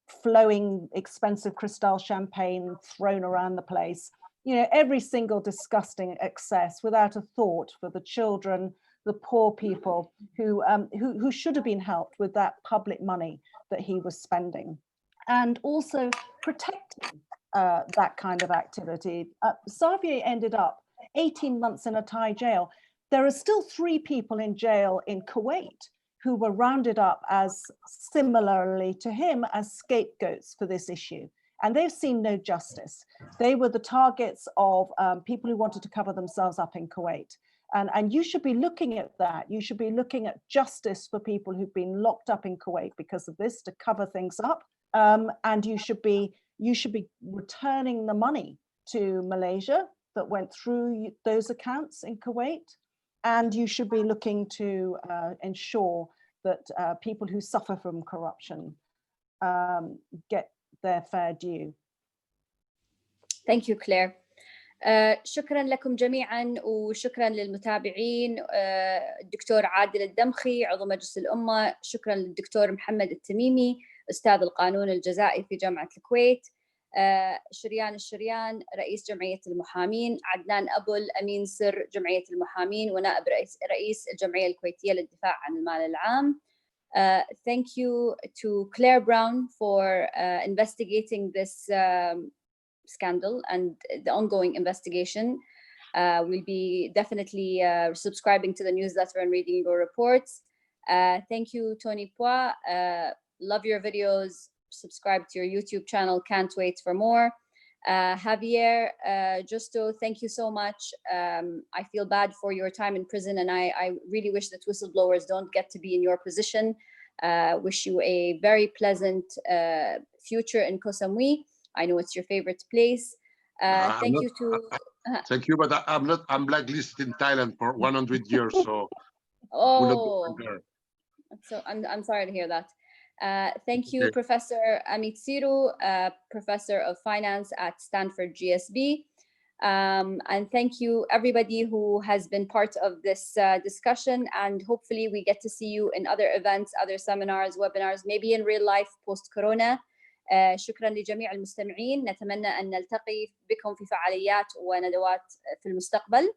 flowing expensive Cristal champagne thrown around the place. You know, every single disgusting excess without a thought for the children, the poor people who should have been helped with that public money that he was spending. And also protecting that kind of activity. Xavier ended up 18 months in a Thai jail. There are still 3 people in jail in Kuwait who were rounded up as similarly to him as scapegoats for this issue. And they've seen no justice. They were the targets of people who wanted to cover themselves up in Kuwait. And you should be looking at that. You should be looking at justice for people who've been locked up in Kuwait because of this, to cover things up. And you should be returning the money to Malaysia that went through those accounts in Kuwait. And you should be looking to ensure that people who suffer from corruption get their fair due. Thank you, Claire. شكرا لكم جميعا وشكرا للمتابعين. الدكتور عادل الدمخي عضو مجلس الأمة، شكرا للدكتور محمد التميمي أستاذ القانون الجزائي في جامعة الكويت، شريان الشريان رئيس جمعية المحامين، عدنان أبل أمين سر جمعية المحامين ونائب رئيس الجمعية الكويتية للدفاع عن المال العام. Thank you to Claire Brown for investigating this scandal and the ongoing investigation. We'll be definitely subscribing to the newsletter and reading your reports. Thank you, Tony Pois. Love your videos. Subscribe to your YouTube channel. Can't wait for more. Javier, Justo, thank you so much. I feel bad for your time in prison, and I really wish that whistleblowers don't get to be in your position. Wish you a very pleasant future in Koh Samui. I know it's your favorite place. Thank you to... Thank you, but I'm blacklisted in Thailand for 100 years, so... Oh, so I'm sorry to hear that. Thank you, Professor Amit Siru, Professor of Finance at Stanford GSB. And thank you, everybody who has been part of this discussion. And hopefully we get to see you in other events, other seminars, webinars, maybe in real life post-corona. شكرا لجميع المستمعين. نتمنى أن نلتقي بكم في فعاليات وندوات في المستقبل.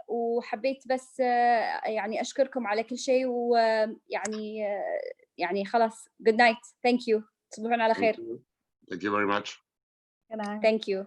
وحبيت بس يعني أشكركم على كل شيء، ويعني خلاص good night. Thank you. تصبحون على خير. Thank you very much. Good night. Thank you.